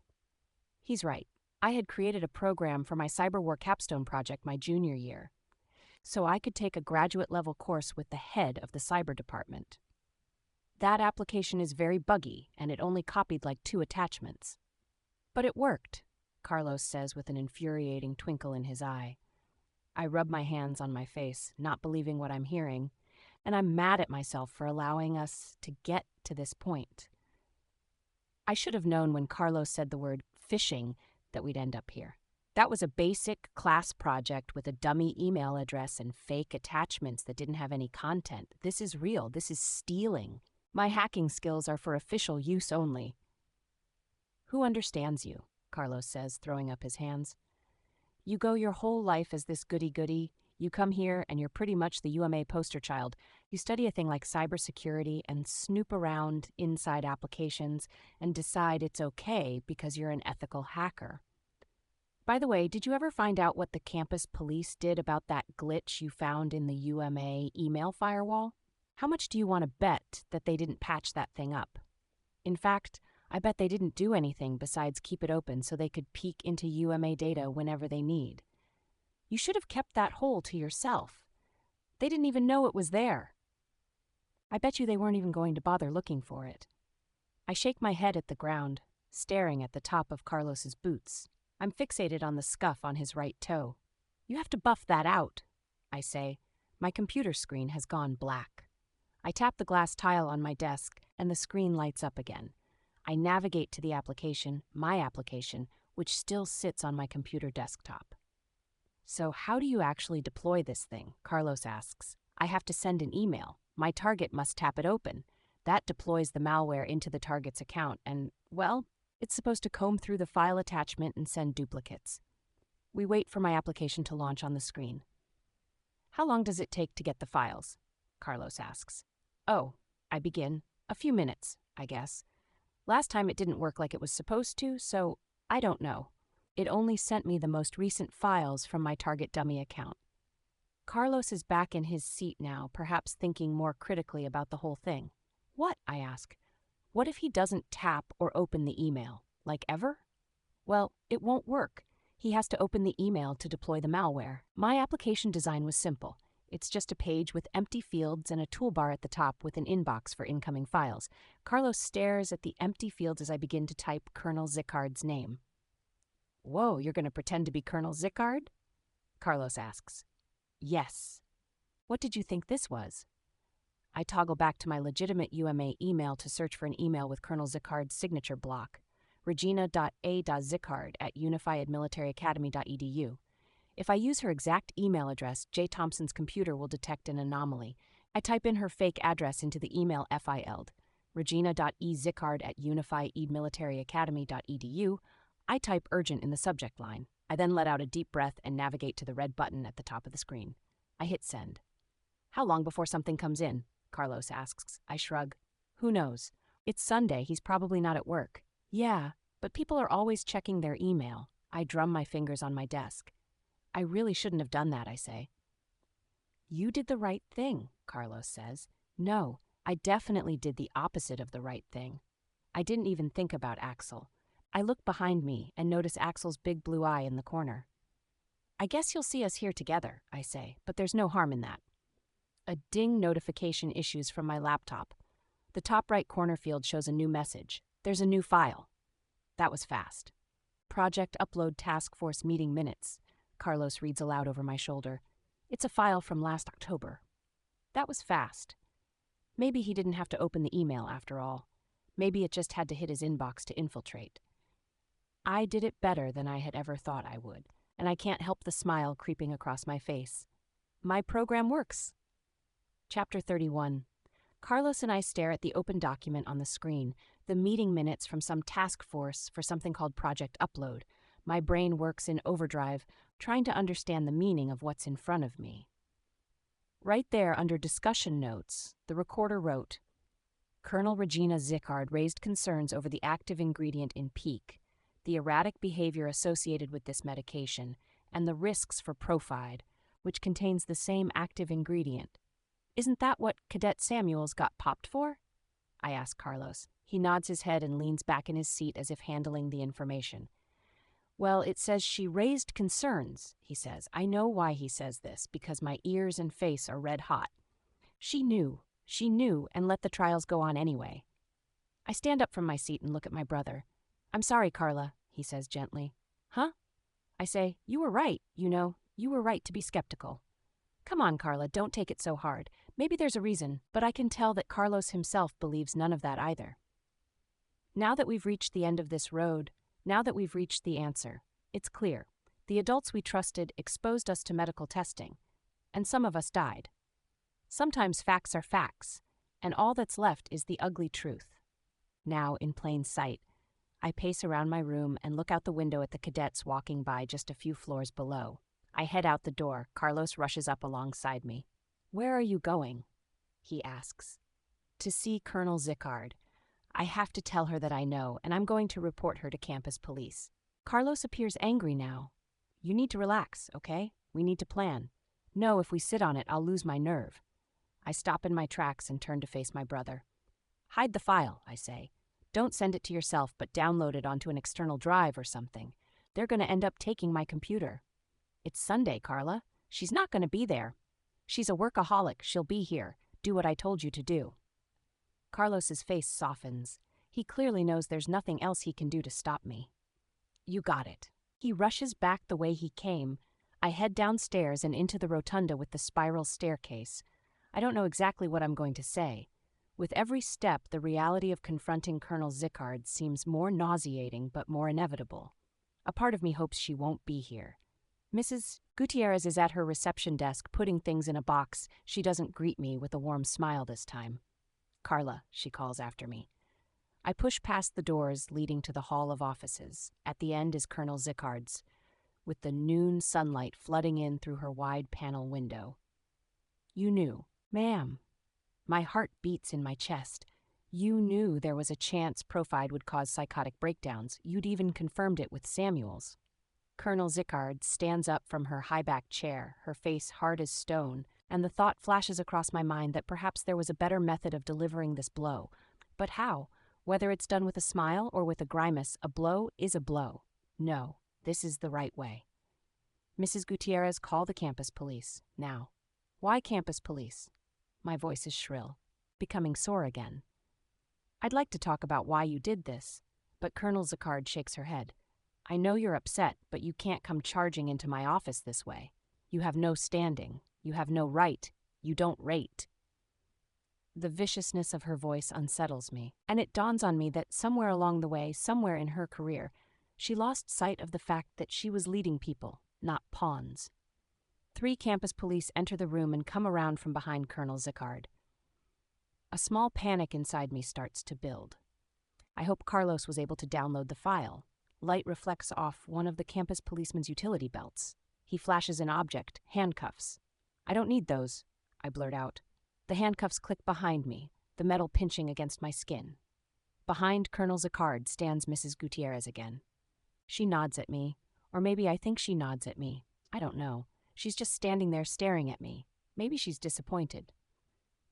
He's right. I had created a program for my cyberwar capstone project my junior year, so I could take a graduate-level course with the head of the cyber department. That application is very buggy, and it only copied like 2 attachments. But it worked, Carlos says with an infuriating twinkle in his eye. I rub my hands on my face, not believing what I'm hearing, and I'm mad at myself for allowing us to get to this point. I should have known when Carlos said the word phishing that we'd end up here. That was a basic class project with a dummy email address and fake attachments that didn't have any content. This is real. This is stealing. My hacking skills are for official use only. Who understands you? Carlos says, throwing up his hands. You go your whole life as this goody-goody. You come here and you're pretty much the UMA poster child. You study a thing like cybersecurity and snoop around inside applications and decide it's okay because you're an ethical hacker. By the way, did you ever find out what the campus police did about that glitch you found in the UMA email firewall? How much do you want to bet that they didn't patch that thing up? In fact, I bet they didn't do anything besides keep it open so they could peek into UMA data whenever they need. You should have kept that hole to yourself. They didn't even know it was there. I bet you they weren't even going to bother looking for it. I shake my head at the ground, staring at the top of Carlos's boots. I'm fixated on the scuff on his right toe. You have to buff that out, I say. My computer screen has gone black. I tap the glass tile on my desk, and the screen lights up again. I navigate to the application, my application, which still sits on my computer desktop. So how do you actually deploy this thing? Carlos asks. I have to send an email. My target must tap it open. That deploys the malware into the target's account, and, well, it's supposed to comb through the file attachment and send duplicates. We wait for my application to launch on the screen. How long does it take to get the files? Carlos asks. Oh, I begin. A few minutes, I guess. Last time it didn't work like it was supposed to, so I don't know. It only sent me the most recent files from my target dummy account. Carlos is back in his seat now, perhaps thinking more critically about the whole thing. What? I ask. What if he doesn't tap or open the email? Like ever? Well, it won't work. He has to open the email to deploy the malware. My application design was simple. It's just a page with empty fields and a toolbar at the top with an inbox for incoming files. Carlos stares at the empty fields as I begin to type Colonel Zickard's name. Whoa, you're going to pretend to be Colonel Zickard? Carlos asks. Yes. What did you think this was? I toggle back to my legitimate UMA email to search for an email with Colonel Zickard's signature block, regina.a.zickard@unifiedmilitaryacademy.edu. If I use her exact email address, J. Thompson's computer will detect an anomaly. I type in her fake address into the email filed, regina.ezickard@unifiedmilitaryacademy.edu. I type urgent in the subject line. I then let out a deep breath and navigate to the red button at the top of the screen. I hit send. How long before something comes in? Carlos asks. I shrug. Who knows? It's Sunday, he's probably not at work. Yeah, but people are always checking their email. I drum my fingers on my desk. I really shouldn't have done that, I say. You did the right thing, Carlos says. No, I definitely did the opposite of the right thing. I didn't even think about Axel. I look behind me and notice Axel's big blue eye in the corner. I guess you'll see us here together, I say, but there's no harm in that. A ding notification issues from my laptop. The top right corner field shows a new message. There's a new file. That was fast. Project Upload Task Force Meeting Minutes, Carlos reads aloud over my shoulder. It's a file from last October. That was fast. Maybe he didn't have to open the email after all. Maybe it just had to hit his inbox to infiltrate. I did it better than I had ever thought I would, and I can't help the smile creeping across my face. My program works. Chapter 31. Carlos and I stare at the open document on the screen, the meeting minutes from some task force for something called Project Upload. My brain works in overdrive, trying to understand the meaning of what's in front of me. Right there, under discussion notes, the recorder wrote, Colonel Regina Zickard raised concerns over the active ingredient in PEAK, the erratic behavior associated with this medication, and the risks for Profide, which contains the same active ingredient. Isn't that what Cadet Samuels got popped for? I ask Carlos. He nods his head and leans back in his seat as if handling the information. Well, it says she raised concerns, he says. I know why he says this, because my ears and face are red hot. She knew, and let the trials go on anyway. I stand up from my seat and look at my brother. I'm sorry, Carla, he says gently. Huh? I say, you were right, you were right to be skeptical. Come on, Carla, don't take it so hard. Maybe there's a reason, but I can tell that Carlos himself believes none of that either. Now that we've reached the end of this road, now that we've reached the answer, it's clear. The adults we trusted exposed us to medical testing, and some of us died. Sometimes facts are facts, and all that's left is the ugly truth. Now, in plain sight, I pace around my room and look out the window at the cadets walking by just a few floors below. I head out the door. Carlos rushes up alongside me. Where are you going? He asks. To see Colonel Zickard. I have to tell her that I know, and I'm going to report her to campus police. Carlos appears angry now. You need to relax, okay? We need to plan. No, if we sit on it, I'll lose my nerve. I stop in my tracks and turn to face my brother. Hide the file, I say. Don't send it to yourself, but download it onto an external drive or something. They're going to end up taking my computer. It's Sunday, Carla. She's not going to be there. She's a workaholic. She'll be here. Do what I told you to do. Carlos's face softens. He clearly knows there's nothing else he can do to stop me. You got it. He rushes back the way he came. I head downstairs and into the rotunda with the spiral staircase. I don't know exactly what I'm going to say. With every step, the reality of confronting Colonel Zickard seems more nauseating but more inevitable. A part of me hopes she won't be here. Mrs. Gutierrez is at her reception desk putting things in a box. She doesn't greet me with a warm smile this time. Carla, she calls after me. I push past the doors leading to the hall of offices. At the end is Colonel Zickard's, with the noon sunlight flooding in through her wide panel window. You knew, ma'am. My heart beats in my chest. You knew there was a chance Profide would cause psychotic breakdowns. You'd even confirmed it with Samuels. Colonel Zickard stands up from her high-backed chair, her face hard as stone, and the thought flashes across my mind that perhaps there was a better method of delivering this blow. But how? Whether it's done with a smile or with a grimace, a blow is a blow. No, this is the right way. Mrs. Gutierrez, call the campus police, now. Why campus police? My voice is shrill, becoming sore again. I'd like to talk about why you did this, but Colonel Zickard shakes her head. I know you're upset, but you can't come charging into my office this way. You have no standing. You have no right. You don't rate. The viciousness of her voice unsettles me, and it dawns on me that somewhere along the way, somewhere in her career, she lost sight of the fact that she was leading people, not pawns. 3 campus police enter the room and come around from behind Colonel Zickard. A small panic inside me starts to build. I hope Carlos was able to download the file. Light reflects off one of the campus policeman's utility belts. He flashes an object, handcuffs. I don't need those, I blurt out. The handcuffs click behind me, the metal pinching against my skin. Behind Colonel Zickard stands Mrs. Gutierrez again. She nods at me, or maybe I think she nods at me. I don't know. She's just standing there staring at me. Maybe she's disappointed.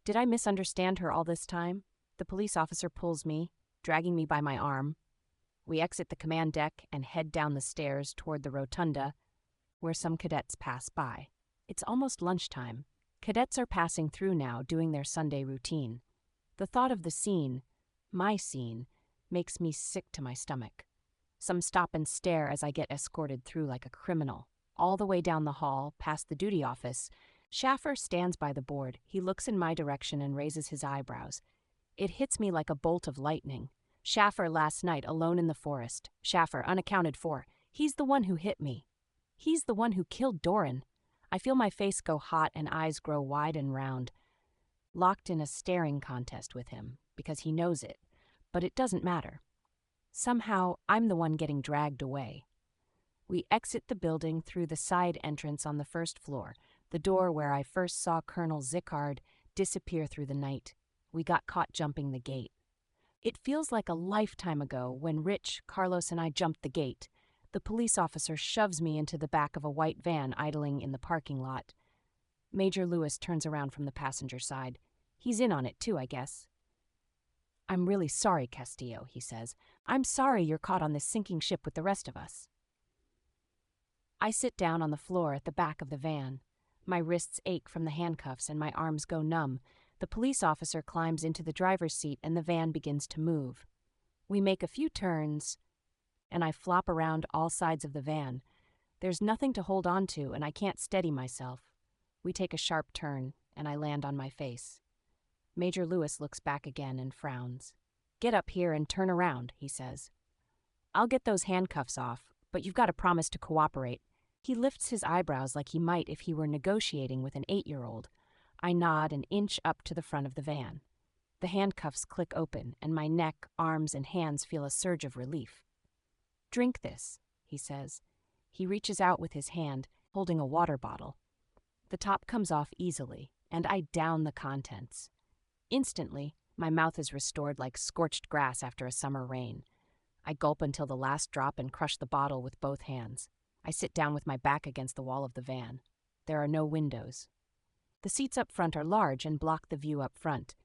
Did I misunderstand her all this time? The police officer pulls me, dragging me by my arm. We exit the command deck and head down the stairs toward the rotunda, where some cadets pass by. It's almost lunchtime. Cadets are passing through now, doing their Sunday routine. The thought of the scene, my scene, makes me sick to my stomach. Some stop and stare as I get escorted through like a criminal. All the way down the hall, past the duty office, Schaffer stands by the board. He looks in my direction and raises his eyebrows. It hits me like a bolt of lightning. Schaffer last night alone in the forest. Schaffer, unaccounted for. He's the one who hit me. He's the one who killed Doran. I feel my face go hot and eyes grow wide and round, locked in a staring contest with him, because he knows it, but it doesn't matter. Somehow, I'm the one getting dragged away. We exit the building through the side entrance on the first floor, the door where I first saw Colonel Zickard disappear through the night. We got caught jumping the gate. It feels like a lifetime ago when Rich, Carlos, and I jumped the gate. The police officer shoves me into the back of a white van idling in the parking lot. Major Lewis turns around from the passenger side. He's in on it too, I guess. "I'm really sorry, Castillo," he says. "I'm sorry you're caught on this sinking ship with the rest of us." I sit down on the floor at the back of the van. My wrists ache from the handcuffs and my arms go numb. The police officer climbs into the driver's seat and the van begins to move. We make a few turns, and I flop around all sides of the van. There's nothing to hold on to, and I can't steady myself. We take a sharp turn, and I land on my face. Major Lewis looks back again and frowns. "Get up here and turn around," he says. "I'll get those handcuffs off, but you've got to promise to cooperate." He lifts his eyebrows like he might if he were negotiating with an 8-year-old. I nod and inch up to the front of the van. The handcuffs click open, and my neck, arms, and hands feel a surge of relief. "Drink this," he says. He reaches out with his hand, holding a water bottle. The top comes off easily, and I down the contents. Instantly, my mouth is restored like scorched grass after a summer rain. I gulp until the last drop and crush the bottle with both hands. I sit down with my back against the wall of the van. There are no windows. The seats up front are large and block the view up front.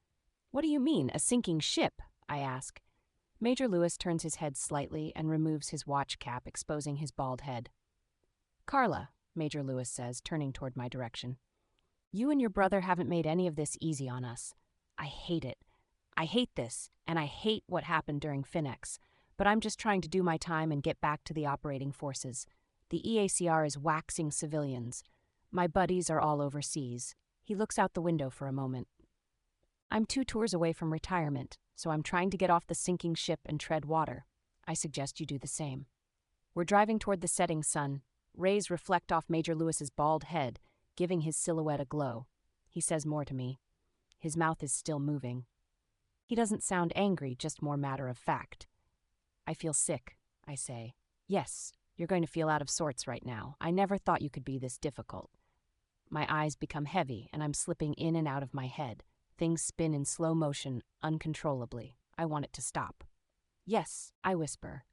"What do you mean, a sinking ship?" I ask. Major Lewis turns his head slightly and removes his watch cap, exposing his bald head. "Carla," Major Lewis says, turning toward my direction, "you and your brother haven't made any of this easy on us. I hate it. I hate this, and I hate what happened during Finex, but I'm just trying to do my time and get back to the operating forces. The EACR is waxing civilians. My buddies are all overseas." He looks out the window for a moment. "I'm 2 tours away from retirement, so I'm trying to get off the sinking ship and tread water. I suggest you do the same." We're driving toward the setting sun. Rays reflect off Major Lewis's bald head, giving his silhouette a glow. He says more to me. His mouth is still moving. He doesn't sound angry, just more matter of fact. "I feel sick," I say. "Yes, you're going to feel out of sorts right now. I never thought you could be this difficult." My eyes become heavy, and I'm slipping in and out of my head. Things spin in slow motion, uncontrollably. I want it to stop. "Yes," I whisper.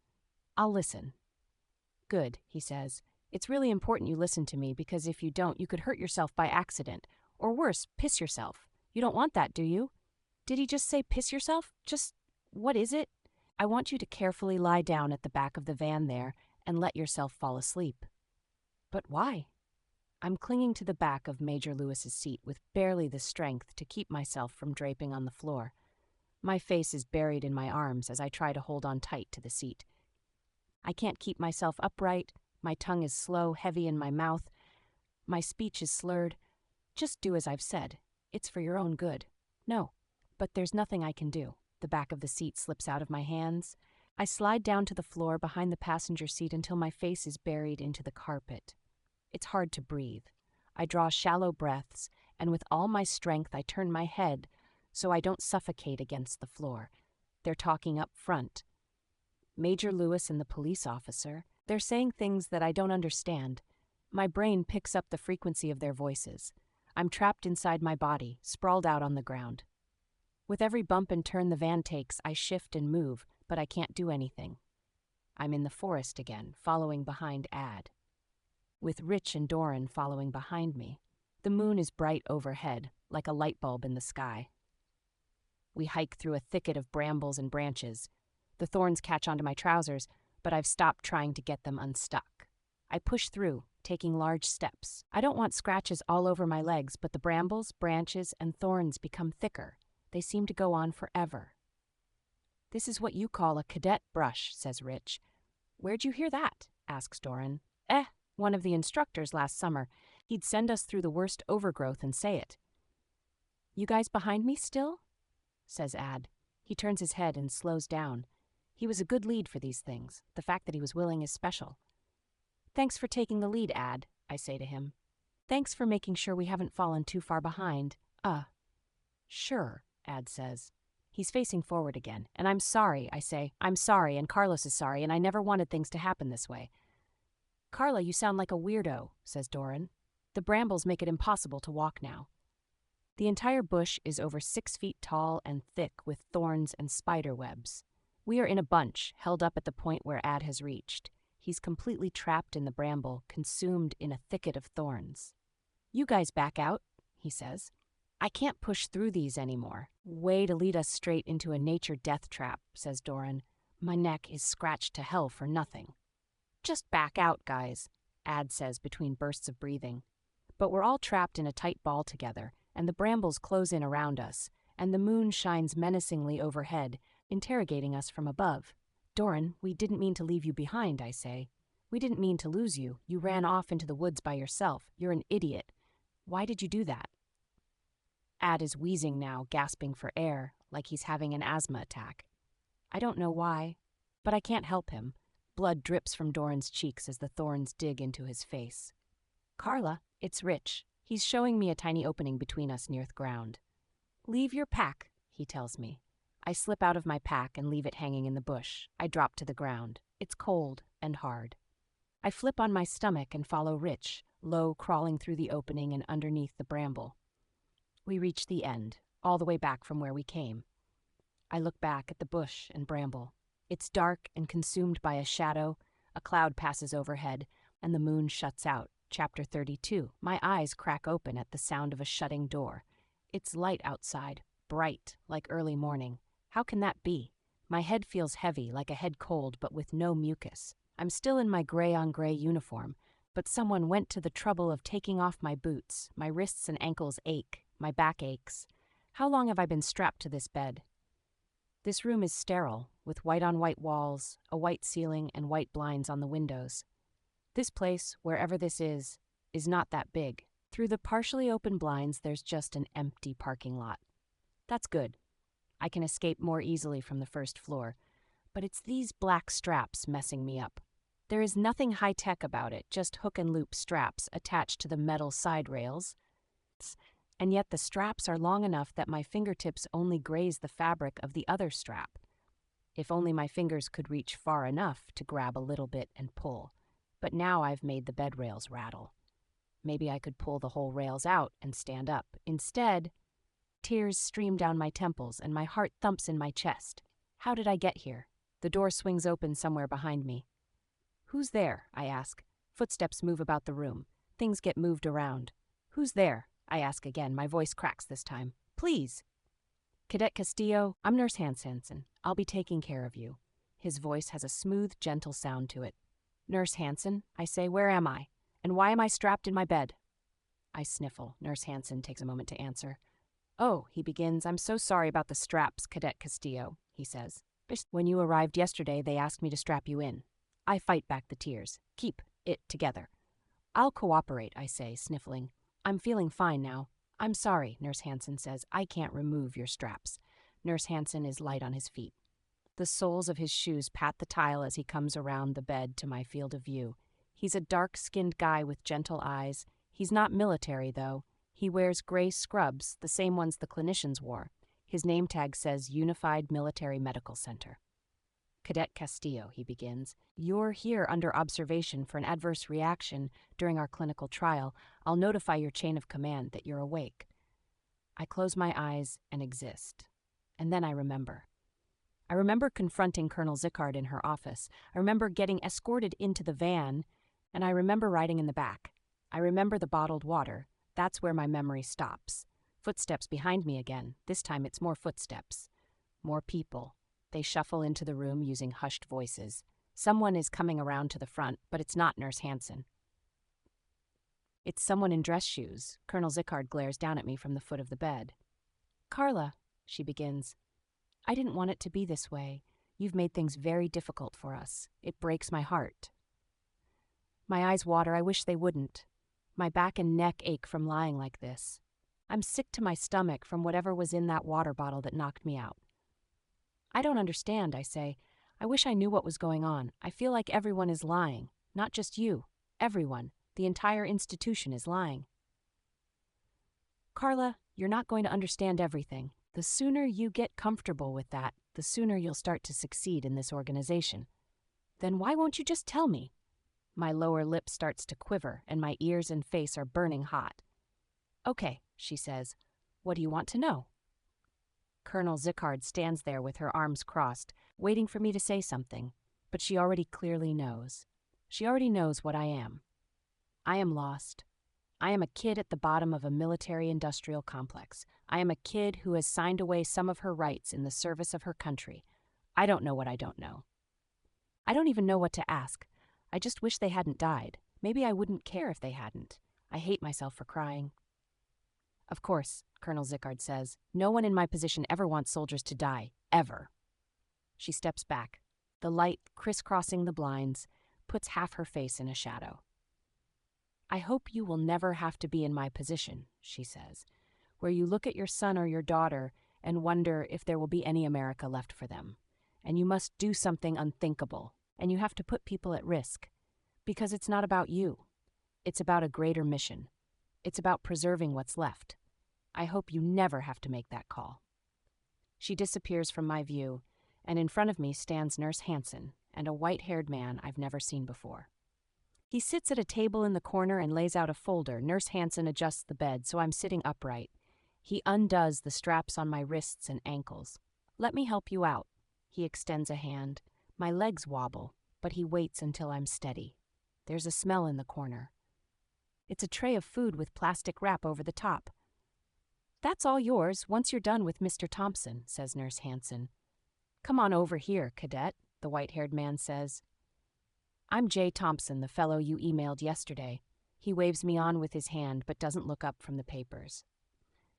"I'll listen." "Good," he says. "It's really important you listen to me, because if you don't, you could hurt yourself by accident. Or worse, piss yourself. You don't want that, do you?" Did he just say piss yourself? What is it? "I want you to carefully lie down at the back of the van there and let yourself fall asleep." "But why?" I'm clinging to the back of Major Lewis's seat with barely the strength to keep myself from draping on the floor. My face is buried in my arms as I try to hold on tight to the seat. I can't keep myself upright. My tongue is slow, heavy in my mouth. My speech is slurred. "Just do as I've said. It's for your own good." "No." But there's nothing I can do. The back of the seat slips out of my hands. I slide down to the floor behind the passenger seat until my face is buried into the carpet. It's hard to breathe. I draw shallow breaths, and with all my strength I turn my head so I don't suffocate against the floor. They're talking up front. Major Lewis and the police officer, they're saying things that I don't understand. My brain picks up the frequency of their voices. I'm trapped inside my body, sprawled out on the ground. With every bump and turn the van takes, I shift and move, but I can't do anything. I'm in the forest again, following behind Ad, with Rich and Doran following behind me. The moon is bright overhead, like a light bulb in the sky. We hike through a thicket of brambles and branches. The thorns catch onto my trousers, but I've stopped trying to get them unstuck. I push through, taking large steps. I don't want scratches all over my legs, but the brambles, branches, and thorns become thicker. They seem to go on forever. "This is what you call a cadet brush," says Rich. "Where'd you hear that?" asks Doran. One of the instructors last summer. He'd send us through the worst overgrowth and say it." "You guys behind me still?" says Ad. He turns his head and slows down. He was a good lead for these things. The fact that he was willing is special. "Thanks for taking the lead, Ad," I say to him. Thanks for making sure we haven't fallen too far behind. Sure, Ad says. He's facing forward again, and I'm sorry, I say. I'm sorry, and Carlos is sorry, and I never wanted things to happen this way. Carla, you sound like a weirdo, says Doran. The brambles make it impossible to walk now. The entire bush is over 6 feet tall and thick with thorns and spider webs. We are in a bunch, held up at the point where Ad has reached. He's completely trapped in the bramble, consumed in a thicket of thorns. You guys back out, he says. I can't push through these anymore. Way to lead us straight into a nature death trap, says Doran. My neck is scratched to hell for nothing. Just back out, guys, Ad says between bursts of breathing. But we're all trapped in a tight ball together, and the brambles close in around us, and the moon shines menacingly overhead, interrogating us from above. Doran, we didn't mean to leave you behind, I say. We didn't mean to lose you. You ran off into the woods by yourself. You're an idiot. Why did you do that? Ad is wheezing now, gasping for air, like he's having an asthma attack. I don't know why, but I can't help him. Blood drips from Doran's cheeks as the thorns dig into his face. Carla, it's Rich. He's showing me a tiny opening between us near the ground. Leave your pack, he tells me. I slip out of my pack and leave it hanging in the bush. I drop to the ground. It's cold and hard. I flip on my stomach and follow Rich, low crawling through the opening and underneath the bramble. We reach the end, all the way back from where we came. I look back at the bush and bramble. It's dark and consumed by a shadow. A cloud passes overhead, and the moon shuts out. Chapter 32. My eyes crack open at the sound of a shutting door. It's light outside, bright, like early morning. How can that be? My head feels heavy, like a head cold, but with no mucus. I'm still in my gray-on-gray uniform, but someone went to the trouble of taking off my boots. My wrists and ankles ache. My back aches. How long have I been strapped to this bed? This room is sterile, with white-on-white walls, a white ceiling, and white blinds on the windows. This place, wherever this is not that big. Through the partially open blinds, there's just an empty parking lot. That's good. I can escape more easily from the first floor, but it's these black straps messing me up. There is nothing high-tech about it, just hook-and-loop straps attached to the metal side rails. And yet the straps are long enough that my fingertips only graze the fabric of the other strap. If only my fingers could reach far enough to grab a little bit and pull. But now I've made the bed rails rattle. Maybe I could pull the whole rails out and stand up. Instead, tears stream down my temples and my heart thumps in my chest. How did I get here? The door swings open somewhere behind me. Who's there? I ask. Footsteps move about the room. Things get moved around. Who's there? I ask again. My voice cracks this time. Please. Cadet Castillo, I'm Nurse Hansen. I'll be taking care of you. His voice has a smooth, gentle sound to it. Nurse Hansen, I say, where am I? And why am I strapped in my bed? I sniffle. Nurse Hansen takes a moment to answer. Oh, he begins, I'm so sorry about the straps, Cadet Castillo, he says. When you arrived yesterday, they asked me to strap you in. I fight back the tears. Keep it together. I'll cooperate, I say, sniffling. I'm feeling fine now. I'm sorry, Nurse Hansen says. I can't remove your straps. Nurse Hansen is light on his feet. The soles of his shoes pat the tile as he comes around the bed to my field of view. He's a dark-skinned guy with gentle eyes. He's not military, though. He wears gray scrubs, the same ones the clinicians wore. His name tag says Unified Military Medical Center. Cadet Castillo, he begins. You're here under observation for an adverse reaction during our clinical trial. I'll notify your chain of command that you're awake. I close my eyes and exist. And then I remember. I remember confronting Colonel Zickard in her office. I remember getting escorted into the van, and I remember riding in the back. I remember the bottled water. That's where my memory stops. Footsteps behind me again. This time it's more footsteps. More people. They shuffle into the room using hushed voices. Someone is coming around to the front, but it's not Nurse Hansen. It's someone in dress shoes. Colonel Zickard glares down at me from the foot of the bed. Carla, she begins. I didn't want it to be this way. You've made things very difficult for us. It breaks my heart. My eyes water. I wish they wouldn't. My back and neck ache from lying like this. I'm sick to my stomach from whatever was in that water bottle that knocked me out. I don't understand, I say. I wish I knew what was going on. I feel like everyone is lying. Not just you. Everyone. The entire institution is lying. Carla, you're not going to understand everything. The sooner you get comfortable with that, the sooner you'll start to succeed in this organization. Then why won't you just tell me? My lower lip starts to quiver, and my ears and face are burning hot. Okay, she says. What do you want to know? Colonel Zickard stands there with her arms crossed, waiting for me to say something, but she already clearly knows. She already knows what I am. I am lost. I am a kid at the bottom of a military-industrial complex. I am a kid who has signed away some of her rights in the service of her country. I don't know what I don't know. I don't even know what to ask. I just wish they hadn't died. Maybe I wouldn't care if they hadn't. I hate myself for crying. Of course, Colonel Zickard says, no one in my position ever wants soldiers to die. Ever. She steps back. The light, crisscrossing the blinds, puts half her face in a shadow. I hope you will never have to be in my position, she says, where you look at your son or your daughter and wonder if there will be any America left for them. And you must do something unthinkable, and you have to put people at risk. Because it's not about you. It's about a greater mission. It's about preserving what's left. I hope you never have to make that call. She disappears from my view, and in front of me stands Nurse Hansen and a white-haired man I've never seen before. He sits at a table in the corner and lays out a folder. Nurse Hansen adjusts the bed so I'm sitting upright. He undoes the straps on my wrists and ankles. Let me help you out. He extends a hand. My legs wobble, but he waits until I'm steady. There's a smell in the corner. It's a tray of food with plastic wrap over the top. That's all yours once you're done with Mr. Thompson, says Nurse Hansen. Come on over here, cadet, the white-haired man says. I'm Jay Thompson, the fellow you emailed yesterday. He waves me on with his hand but doesn't look up from the papers.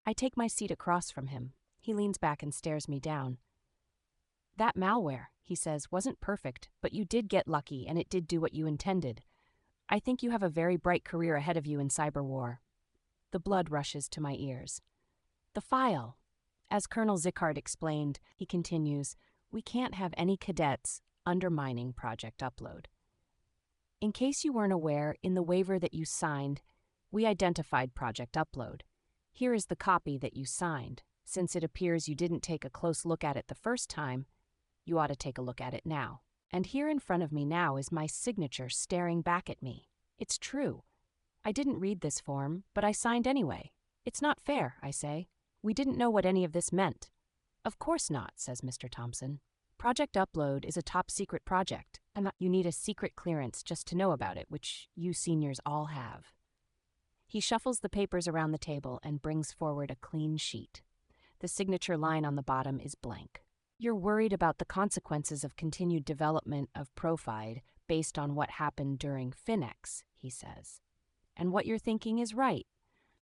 I take my seat across from him. He leans back and stares me down. That malware, he says, wasn't perfect, but you did get lucky and it did do what you intended. I think you have a very bright career ahead of you in cyber war. The blood rushes to my ears. The file. As Colonel Zickard explained, he continues, we can't have any cadets undermining Project Upload. In case you weren't aware, in the waiver that you signed, we identified Project Upload. Here is the copy that you signed. Since it appears you didn't take a close look at it the first time, you ought to take a look at it now. And here in front of me now is my signature staring back at me. It's true. I didn't read this form, but I signed anyway. It's not fair, I say. We didn't know what any of this meant. Of course not, says Mr. Thompson. Project Upload is a top-secret project, and you need a secret clearance just to know about it, which you seniors all have. He shuffles the papers around the table and brings forward a clean sheet. The signature line on the bottom is blank. You're worried about the consequences of continued development of Profide based on what happened during Finex, he says. And what you're thinking is right.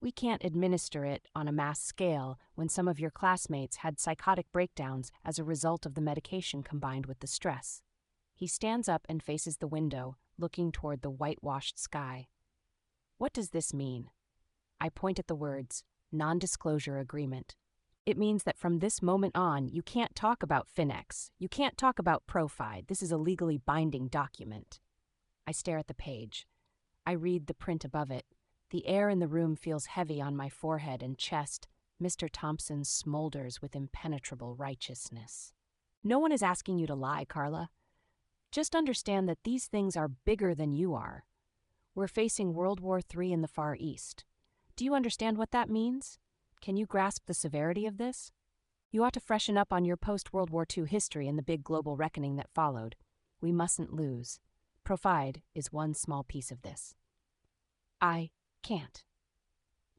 We can't administer it on a mass scale when some of your classmates had psychotic breakdowns as a result of the medication combined with the stress. He stands up and faces the window, looking toward the whitewashed sky. What does this mean? I point at the words, non-disclosure agreement. It means that from this moment on, you can't talk about Finex. You can't talk about Profide. This is a legally binding document. I stare at the page. I read the print above it. The air in the room feels heavy on my forehead and chest. Mr. Thompson smolders with impenetrable righteousness. No one is asking you to lie, Carla. Just understand that these things are bigger than you are. We're facing World War III in the Far East. Do you understand what that means? Can you grasp the severity of this? You ought to freshen up on your post-World War II history and the big global reckoning that followed. We mustn't lose. Profide is one small piece of this. I can't.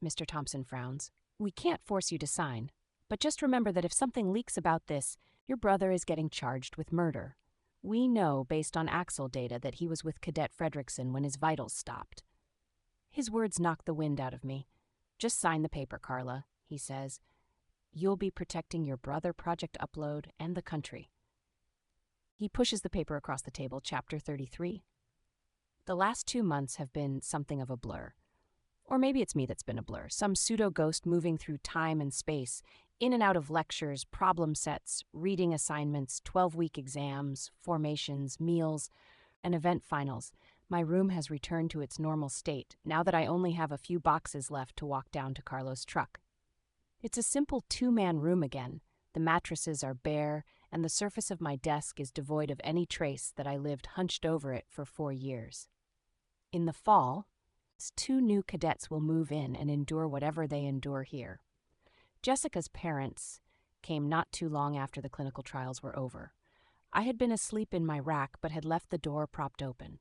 Mr. Thompson frowns. We can't force you to sign, but just remember that if something leaks about this, your brother is getting charged with murder. We know, based on Axel data, that he was with Cadet Fredrickson when his vitals stopped. His words knock the wind out of me. Just sign the paper, Carla, he says. You'll be protecting your brother, Project Upload, and the country. He pushes the paper across the table, chapter 33. The last 2 months have been something of a blur. Or maybe it's me that's been a blur, some pseudo-ghost moving through time and space, in and out of lectures, problem sets, reading assignments, 12-week exams, formations, meals, and event finals. My room has returned to its normal state now that I only have a few boxes left to walk down to Carlos' truck. It's a simple two-man room again. The mattresses are bare, and the surface of my desk is devoid of any trace that I lived hunched over it for 4 years. In the fall, 2 new cadets will move in and endure whatever they endure here. Jessica's parents came not too long after the clinical trials were over. I had been asleep in my rack but had left the door propped open.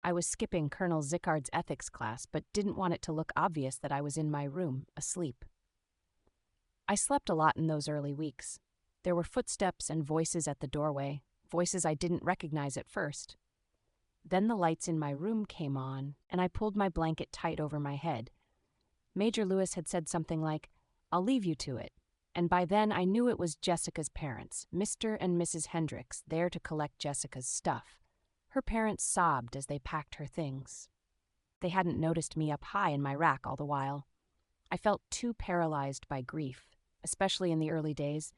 I was skipping Colonel Zickard's ethics class but didn't want it to look obvious that I was in my room, asleep. I slept a lot in those early weeks. There were footsteps and voices at the doorway, voices I didn't recognize at first. Then the lights in my room came on, and I pulled my blanket tight over my head. Major Lewis had said something like, "I'll leave you to it," and by then I knew it was Jessica's parents, Mr. and Mrs. Hendricks, there to collect Jessica's stuff. Her parents sobbed as they packed her things. They hadn't noticed me up high in my rack all the while. I felt too paralyzed by grief, especially in the early days,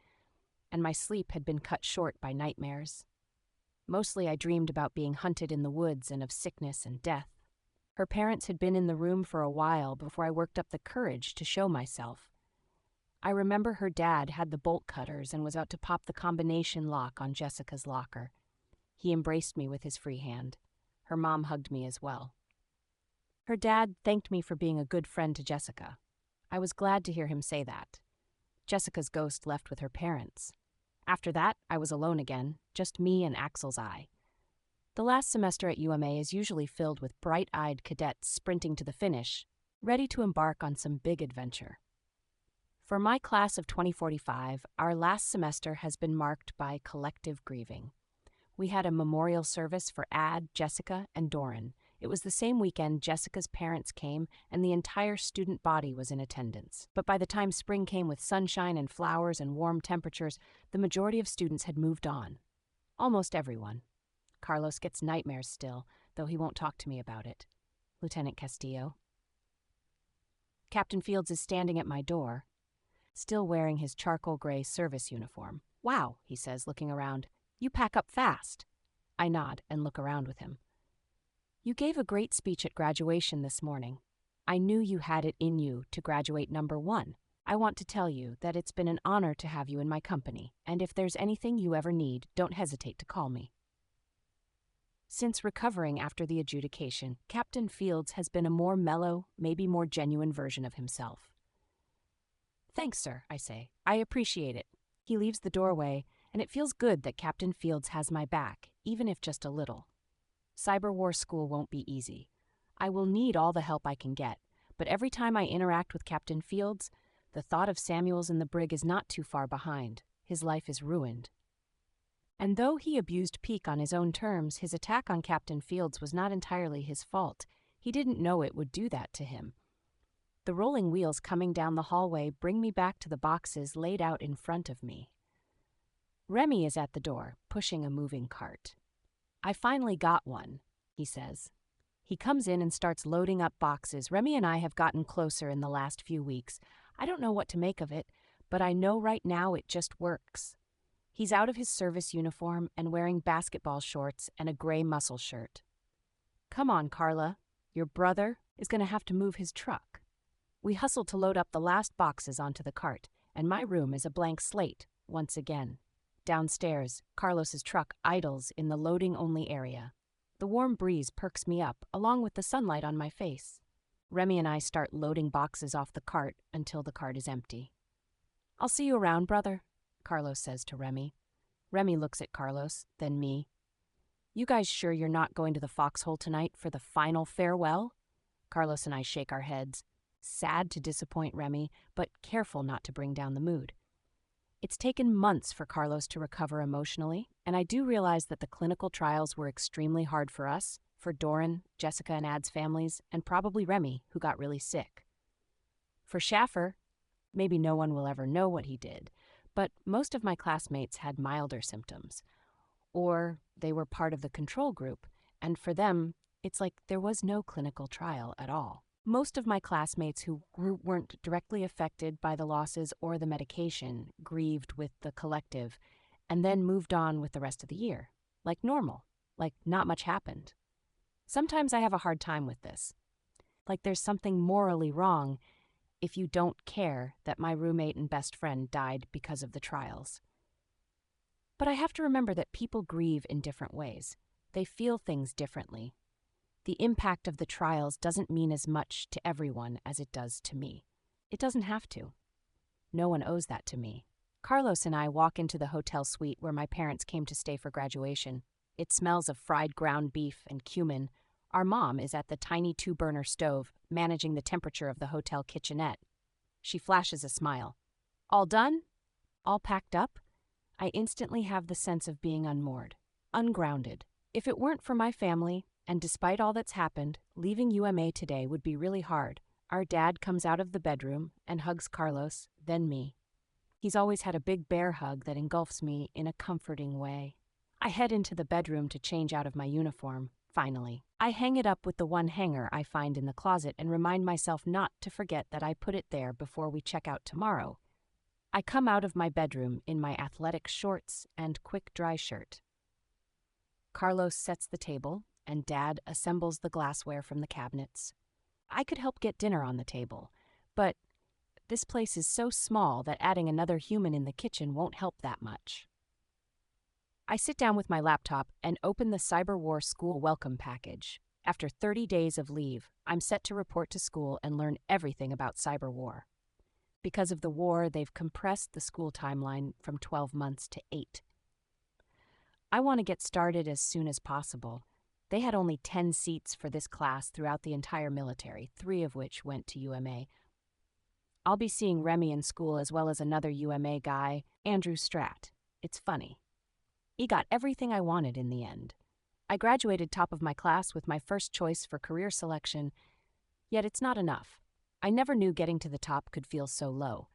and my sleep had been cut short by nightmares. Mostly I dreamed about being hunted in the woods and of sickness and death. Her parents had been in the room for a while before I worked up the courage to show myself. I remember her dad had the bolt cutters and was out to pop the combination lock on Jessica's locker. He embraced me with his free hand. Her mom hugged me as well. Her dad thanked me for being a good friend to Jessica. I was glad to hear him say that. Jessica's ghost left with her parents. After that, I was alone again, just me and Axel's eye. The last semester at UMA is usually filled with bright-eyed cadets sprinting to the finish, ready to embark on some big adventure. For my class of 2045, our last semester has been marked by collective grieving. We had a memorial service for Ad, Jessica, and Doran. It was the same weekend Jessica's parents came, and the entire student body was in attendance. But by the time spring came with sunshine and flowers and warm temperatures, the majority of students had moved on. Almost everyone. Carlos gets nightmares still, though he won't talk to me about it. Lieutenant Castillo. Captain Fields is standing at my door, still wearing his charcoal gray service uniform. "Wow," he says, looking around. "You pack up fast." I nod and look around with him. "You gave a great speech at graduation this morning. I knew you had it in you to graduate number 1. I want to tell you that it's been an honor to have you in my company, and if there's anything you ever need, don't hesitate to call me." Since recovering after the adjudication, Captain Fields has been a more mellow, maybe more genuine version of himself. "Thanks, sir," I say. "I appreciate it." He leaves the doorway, and it feels good that Captain Fields has my back, even if just a little. Cyber War School won't be easy. I will need all the help I can get, but every time I interact with Captain Fields, the thought of Samuels in the brig is not too far behind. His life is ruined. And though he abused Peak on his own terms, his attack on Captain Fields was not entirely his fault. He didn't know it would do that to him. The rolling wheels coming down the hallway bring me back to the boxes laid out in front of me. Remy is at the door, pushing a moving cart. "I finally got one," he says. He comes in and starts loading up boxes. Remy and I have gotten closer in the last few weeks. I don't know what to make of it, but I know right now it just works. He's out of his service uniform and wearing basketball shorts and a gray muscle shirt. "Come on, Carla. Your brother is going to have to move his truck." We hustle to load up the last boxes onto the cart, and my room is a blank slate once again. Downstairs, Carlos's truck idles in the loading-only area. The warm breeze perks me up, along with the sunlight on my face. Remy and I start loading boxes off the cart until the cart is empty. "I'll see you around, brother," Carlos says to Remy. Remy looks at Carlos, then me. "You guys sure you're not going to the foxhole tonight for the final farewell?" Carlos and I shake our heads, sad to disappoint Remy, but careful not to bring down the mood. It's taken months for Carlos to recover emotionally, and I do realize that the clinical trials were extremely hard for us, for Doran, Jessica and Ad's families, and probably Remy, who got really sick. For Schaffer, maybe no one will ever know what he did, but most of my classmates had milder symptoms. Or they were part of the control group, and for them, it's like there was no clinical trial at all. Most of my classmates who weren't directly affected by the losses or the medication grieved with the collective and then moved on with the rest of the year, like normal, like not much happened. Sometimes I have a hard time with this. Like there's something morally wrong if you don't care that my roommate and best friend died because of the trials. But I have to remember that people grieve in different ways. They feel things differently. The impact of the trials doesn't mean as much to everyone as it does to me. It doesn't have to. No one owes that to me. Carlos and I walk into the hotel suite where my parents came to stay for graduation. It smells of fried ground beef and cumin. Our mom is at the tiny 2-burner stove, managing the temperature of the hotel kitchenette. She flashes a smile. All done? All packed up? I instantly have the sense of being unmoored, ungrounded. If it weren't for my family, and despite all that's happened, leaving UMA today would be really hard. Our dad comes out of the bedroom and hugs Carlos, then me. He's always had a big bear hug that engulfs me in a comforting way. I head into the bedroom to change out of my uniform, finally. I hang it up with the one hanger I find in the closet and remind myself not to forget that I put it there before we check out tomorrow. I come out of my bedroom in my athletic shorts and quick dry shirt. Carlos sets the table, and Dad assembles the glassware from the cabinets. I could help get dinner on the table, but this place is so small that adding another human in the kitchen won't help that much. I sit down with my laptop and open the Cyber War School Welcome Package. After 30 days of leave, I'm set to report to school and learn everything about cyber war. Because of the war, they've compressed the school timeline from 12 months to 8. I want to get started as soon as possible. They had only 10 seats for this class throughout the entire military, 3 of which went to UMA. I'll be seeing Remy in school as well as another UMA guy, Andrew Stratt. It's funny. He got everything I wanted in the end. I graduated top of my class with my first choice for career selection, yet it's not enough. I never knew getting to the top could feel so low.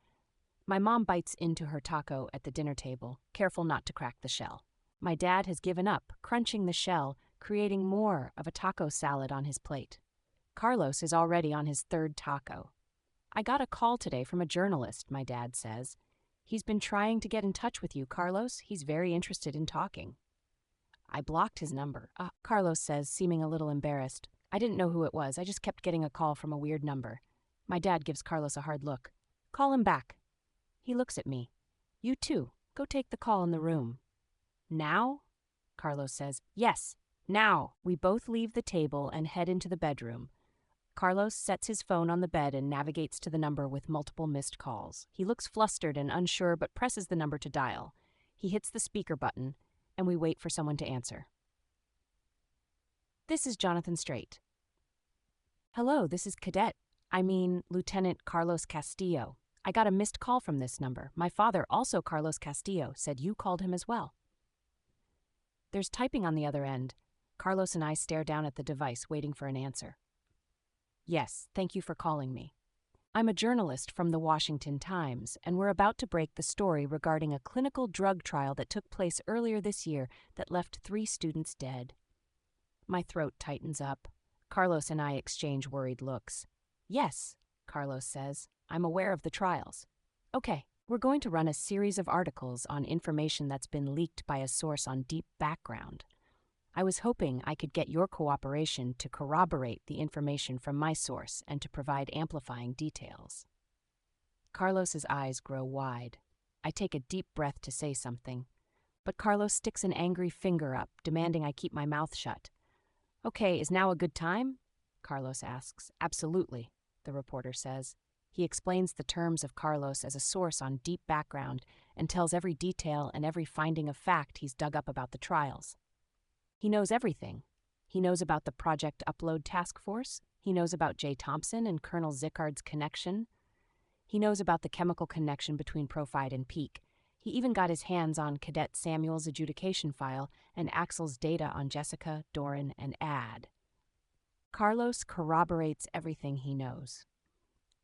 My mom bites into her taco at the dinner table, careful not to crack the shell. My dad has given up, crunching the shell, creating more of a taco salad on his plate. Carlos is already on his 3rd taco. I got a call today from a journalist, my dad says. He's been trying to get in touch with you, Carlos. He's very interested in talking. I blocked his number. Carlos says, seeming a little embarrassed. I didn't know who it was. I just kept getting a call from a weird number. My dad gives Carlos a hard look. Call him back. He looks at me. You too. Go take the call in the room. Now? Carlos says. Yes, now. We both leave the table and head into the bedroom. Carlos sets his phone on the bed and navigates to the number with multiple missed calls. He looks flustered and unsure but presses the number to dial. He hits the speaker button, and we wait for someone to answer. This is Jonathan Straight. Hello, this is Lieutenant Carlos Castillo. I got a missed call from this number. My father, also Carlos Castillo, said you called him as well. There's typing on the other end. Carlos and I stare down at the device, waiting for an answer. Yes, thank you for calling me. I'm a journalist from the Washington Times, and we're about to break the story regarding a clinical drug trial that took place earlier this year that left 3 students dead. My throat tightens up. Carlos and I exchange worried looks. Yes, Carlos says. I'm aware of the trials. Okay, we're going to run a series of articles on information that's been leaked by a source on Deep Background. I was hoping I could get your cooperation to corroborate the information from my source and to provide amplifying details. Carlos's eyes grow wide. I take a deep breath to say something, but Carlos sticks an angry finger up, demanding I keep my mouth shut. Okay, is now a good time? Carlos asks. Absolutely, the reporter says. He explains the terms of Carlos as a source on Deep Background and tells every detail and every finding of fact he's dug up about the trials. He knows everything. He knows about the Project Upload Task Force. He knows about Jay Thompson and Colonel Zickard's connection. He knows about the chemical connection between Profide and Peak. He even got his hands on Cadet Samuel's adjudication file and Axel's data on Jessica, Doran, and Ad. Carlos corroborates everything he knows.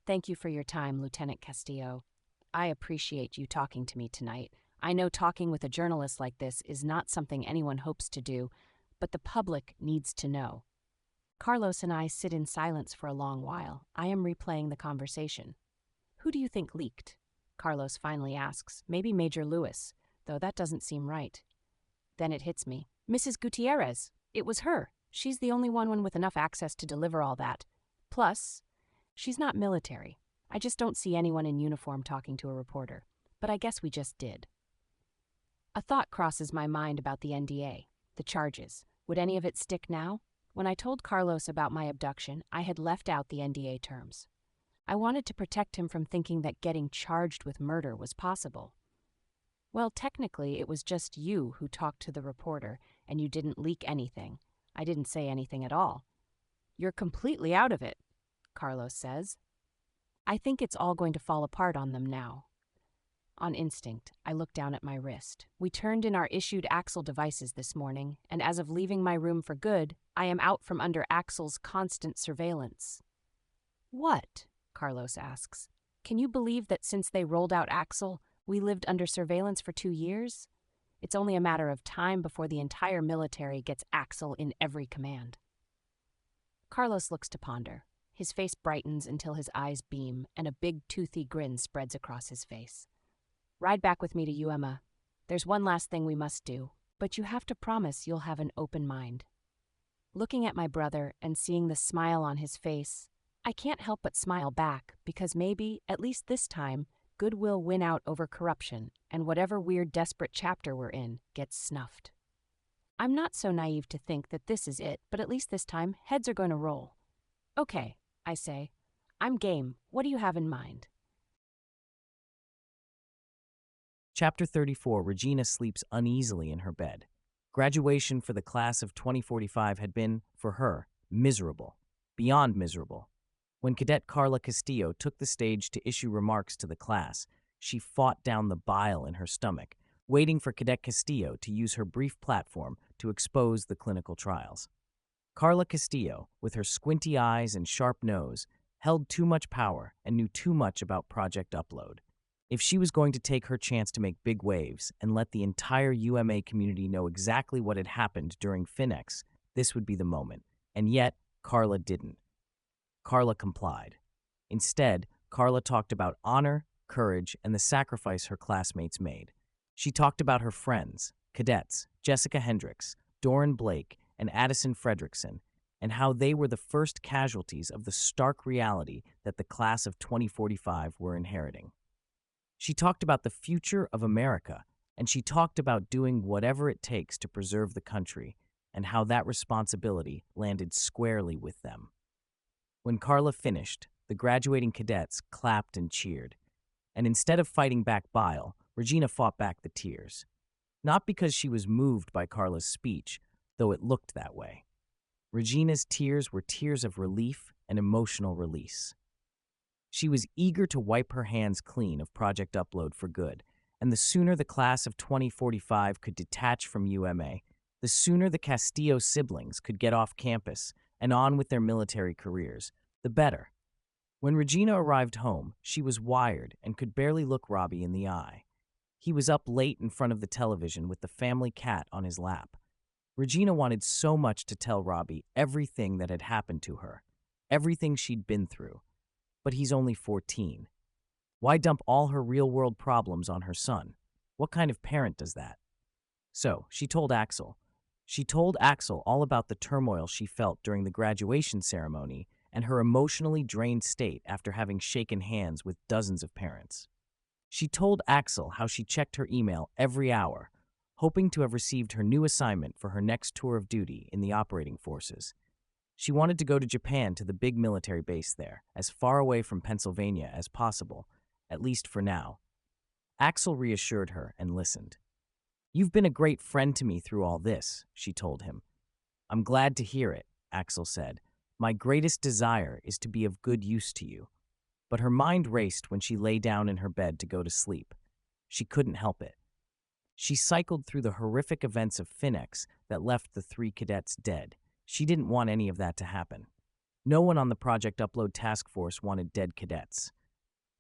Thank you for your time, Lieutenant Castillo. I appreciate you talking to me tonight. I know talking with a journalist like this is not something anyone hopes to do, but the public needs to know. Carlos and I sit in silence for a long while. I am replaying the conversation. Who do you think leaked? Carlos finally asks. Maybe Major Lewis, though that doesn't seem right. Then it hits me. Mrs. Gutierrez. It was her. She's the only one with enough access to deliver all that. Plus, she's not military. I just don't see anyone in uniform talking to a reporter. But I guess we just did. A thought crosses my mind about the NDA, the charges. Would any of it stick now? When I told Carlos about my abduction, I had left out the NDA terms. I wanted to protect him from thinking that getting charged with murder was possible. Well, technically, it was just you who talked to the reporter, and you didn't leak anything. I didn't say anything at all. You're completely out of it, Carlos says. I think it's all going to fall apart on them now. On instinct, I looked down at my wrist. We turned in our issued Axel devices this morning, and as of leaving my room for good, I am out from under Axel's constant surveillance. What? Carlos asks. Can you believe that since they rolled out Axel, we lived under surveillance for 2 years? It's only a matter of time before the entire military gets Axel in every command. Carlos looks to ponder. His face brightens until his eyes beam, and a big toothy grin spreads across his face. Ride back with me to UEMA. There's one last thing we must do, but you have to promise you'll have an open mind. Looking at my brother and seeing the smile on his face, I can't help but smile back because maybe, at least this time, good will win out over corruption and whatever weird desperate chapter we're in gets snuffed. I'm not so naive to think that this is it, but at least this time, heads are going to roll. Okay, I say. I'm game. What do you have in mind? Chapter 34. Regina sleeps uneasily in her bed. Graduation for the class of 2045 had been, for her, miserable. Beyond miserable. When Cadet Carla Castillo took the stage to issue remarks to the class, she fought down the bile in her stomach, waiting for Cadet Castillo to use her brief platform to expose the clinical trials. Carla Castillo, with her squinty eyes and sharp nose, held too much power and knew too much about Project Upload. If she was going to take her chance to make big waves and let the entire UMA community know exactly what had happened during Finex, this would be the moment. And yet, Carla didn't. Carla complied. Instead, Carla talked about honor, courage, and the sacrifice her classmates made. She talked about her friends, cadets, Jessica Hendricks, Doran Blake, and Addison Fredrickson, and how they were the first casualties of the stark reality that the class of 2045 were inheriting. She talked about the future of America, and she talked about doing whatever it takes to preserve the country, and how that responsibility landed squarely with them. When Carla finished, the graduating cadets clapped and cheered, and instead of fighting back bile, Regina fought back the tears. Not because she was moved by Carla's speech, though it looked that way. Regina's tears were tears of relief and emotional release. She was eager to wipe her hands clean of Project Upload for good, and the sooner the class of 2045 could detach from UMA, the sooner the Castillo siblings could get off campus and on with their military careers, the better. When Regina arrived home, she was wired and could barely look Robbie in the eye. He was up late in front of the television with the family cat on his lap. Regina wanted so much to tell Robbie everything that had happened to her, everything she'd been through. But he's only 14. Why dump all her real-world problems on her son? What kind of parent does that? So, she told Axel. She told Axel all about the turmoil she felt during the graduation ceremony and her emotionally drained state after having shaken hands with dozens of parents. She told Axel how she checked her email every hour, hoping to have received her new assignment for her next tour of duty in the operating forces. She wanted to go to Japan, to the big military base there, as far away from Pennsylvania as possible, at least for now. Axel reassured her and listened. "You've been a great friend to me through all this," she told him. "I'm glad to hear it," Axel said. "My greatest desire is to be of good use to you." But her mind raced when she lay down in her bed to go to sleep. She couldn't help it. She cycled through the horrific events of Finex that left the 3 cadets dead. She didn't want any of that to happen. No one on the Project Upload task force wanted dead cadets.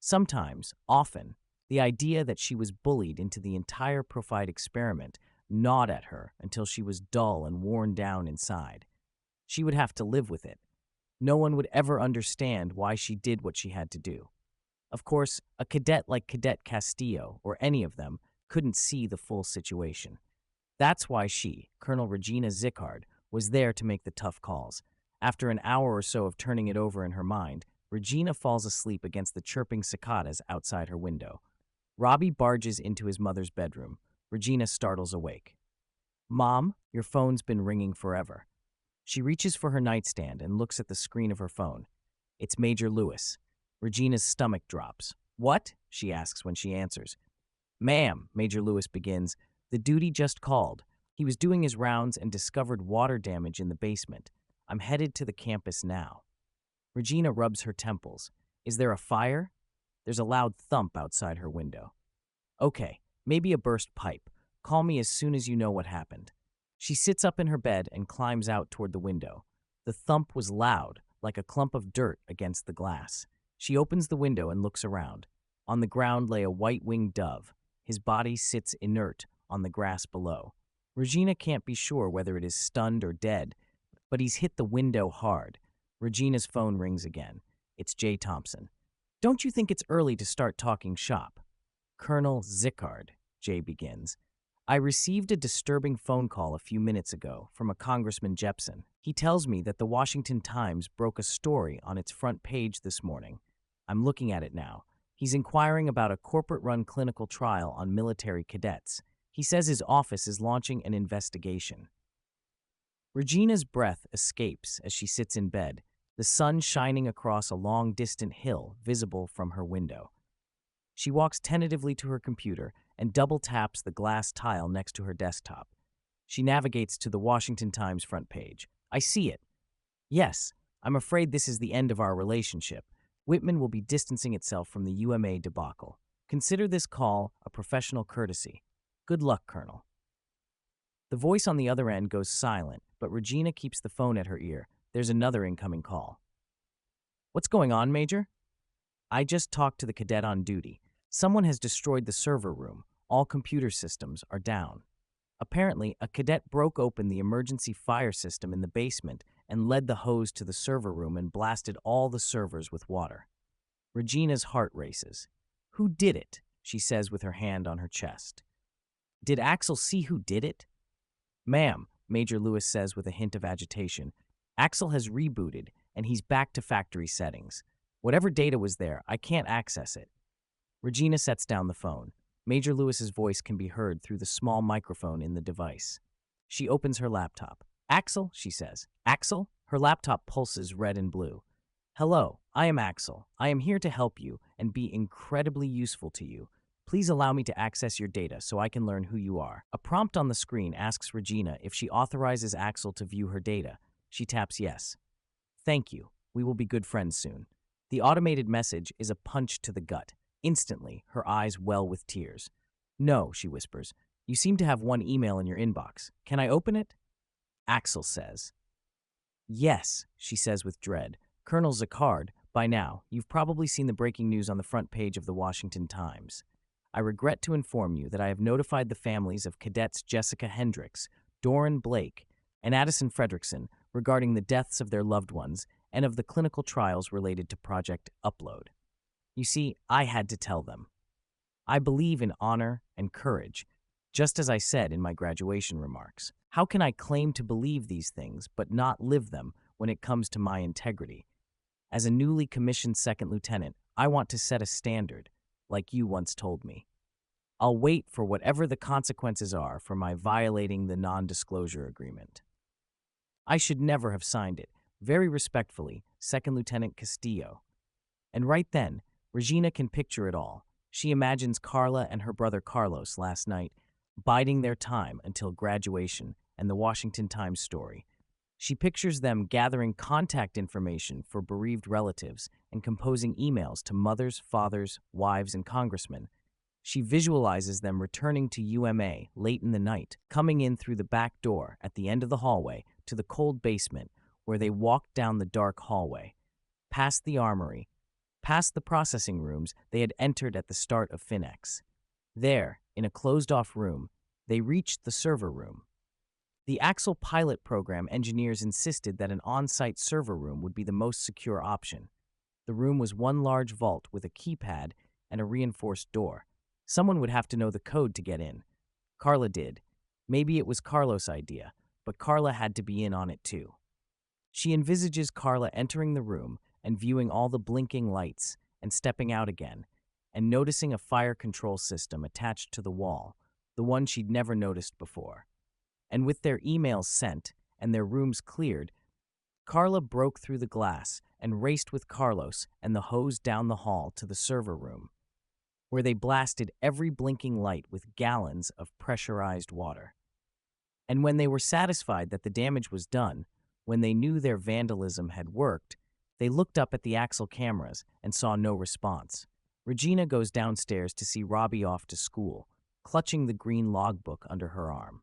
Sometimes, often, the idea that she was bullied into the entire Profide experiment gnawed at her until she was dull and worn down inside. She would have to live with it. No one would ever understand why she did what she had to do. Of course, a cadet like Cadet Castillo, or any of them, couldn't see the full situation. That's why she, Colonel Regina Zickard, was there to make the tough calls. After an hour or so of turning it over in her mind, Regina falls asleep against the chirping cicadas outside her window. Robbie barges into his mother's bedroom. Regina startles awake. "Mom, your phone's been ringing forever." She reaches for her nightstand and looks at the screen of her phone. It's Major Lewis. Regina's stomach drops. "What?" she asks when she answers. "Ma'am," Major Lewis begins, "the duty just called. He was doing his rounds and discovered water damage in the basement. I'm headed to the campus now." Regina rubs her temples. "Is there a fire?" There's a loud thump outside her window. "Okay, maybe a burst pipe. Call me as soon as you know what happened." She sits up in her bed and climbs out toward the window. The thump was loud, like a clump of dirt against the glass. She opens the window and looks around. On the ground lay a white-winged dove. His body sits inert on the grass below. Regina can't be sure whether it is stunned or dead, but he's hit the window hard. Regina's phone rings again. It's Jay Thompson. "Don't you think it's early to start talking shop?" "Colonel Zickard," Jay begins. "I received a disturbing phone call a few minutes ago from a Congressman Jepson. He tells me that the Washington Times broke a story on its front page this morning. I'm looking at it now. He's inquiring about a corporate-run clinical trial on military cadets. He says his office is launching an investigation." Regina's breath escapes as she sits in bed, the sun shining across a long distant hill visible from her window. She walks tentatively to her computer and double-taps the glass tile next to her desktop. She navigates to the Washington Times front page. "I see it. Yes, I'm afraid this is the end of our relationship. Whitman will be distancing itself from the UMA debacle. Consider this call a professional courtesy. Good luck, Colonel." The voice on the other end goes silent, but Regina keeps the phone at her ear. There's another incoming call. "What's going on, Major?" "I just talked to the cadet on duty. Someone has destroyed the server room. All computer systems are down. Apparently, a cadet broke open the emergency fire system in the basement and led the hose to the server room and blasted all the servers with water." Regina's heart races. "Who did it?" she says with her hand on her chest. "Did Axel see who did it?" "Ma'am," Major Lewis says with a hint of agitation, "Axel has rebooted and he's back to factory settings. Whatever data was there, I can't access it." Regina sets down the phone. Major Lewis's voice can be heard through the small microphone in the device. She opens her laptop. "Axel," she says. "Axel?" Her laptop pulses red and blue. "Hello, I am Axel. I am here to help you and be incredibly useful to you. Please allow me to access your data so I can learn who you are." A prompt on the screen asks Regina if she authorizes Axel to view her data. She taps yes. "Thank you. We will be good friends soon." The automated message is a punch to the gut. Instantly, her eyes well with tears. "No," she whispers. "You seem to have one email in your inbox. Can I open it?" Axel says. "Yes," she says with dread. "Colonel Zickard, by now, you've probably seen the breaking news on the front page of the Washington Times. I regret to inform you that I have notified the families of cadets Jessica Hendricks, Doran Blake, and Addison Fredrickson regarding the deaths of their loved ones and of the clinical trials related to Project Upload. You see, I had to tell them. I believe in honor and courage, just as I said in my graduation remarks. How can I claim to believe these things but not live them when it comes to my integrity? As a newly commissioned second lieutenant, I want to set a standard, like you once told me. I'll wait for whatever the consequences are for my violating the non-disclosure agreement. I should never have signed it. Very respectfully, Second Lieutenant Castillo." And right then, Regina can picture it all. She imagines Carla and her brother Carlos last night, biding their time until graduation and the Washington Times story. She pictures them gathering contact information for bereaved relatives and composing emails to mothers, fathers, wives, and congressmen. She visualizes them returning to UMA late in the night, coming in through the back door at the end of the hallway to the cold basement where they walked down the dark hallway, past the armory, past the processing rooms they had entered at the start of FinX. There, in a closed-off room, they reached the server room. The Axel pilot program engineers insisted that an on-site server room would be the most secure option. The room was one large vault with a keypad and a reinforced door. Someone would have to know the code to get in. Carla did. Maybe it was Carlos' idea, but Carla had to be in on it too. She envisages Carla entering the room and viewing all the blinking lights and stepping out again and noticing a fire control system attached to the wall, the one she'd never noticed before. And with their emails sent and their rooms cleared, Carla broke through the glass and raced with Carlos and the hose down the hall to the server room, where they blasted every blinking light with gallons of pressurized water. And when they were satisfied that the damage was done, when they knew their vandalism had worked, they looked up at the Axel cameras and saw no response. Regina goes downstairs to see Robbie off to school, clutching the green logbook under her arm.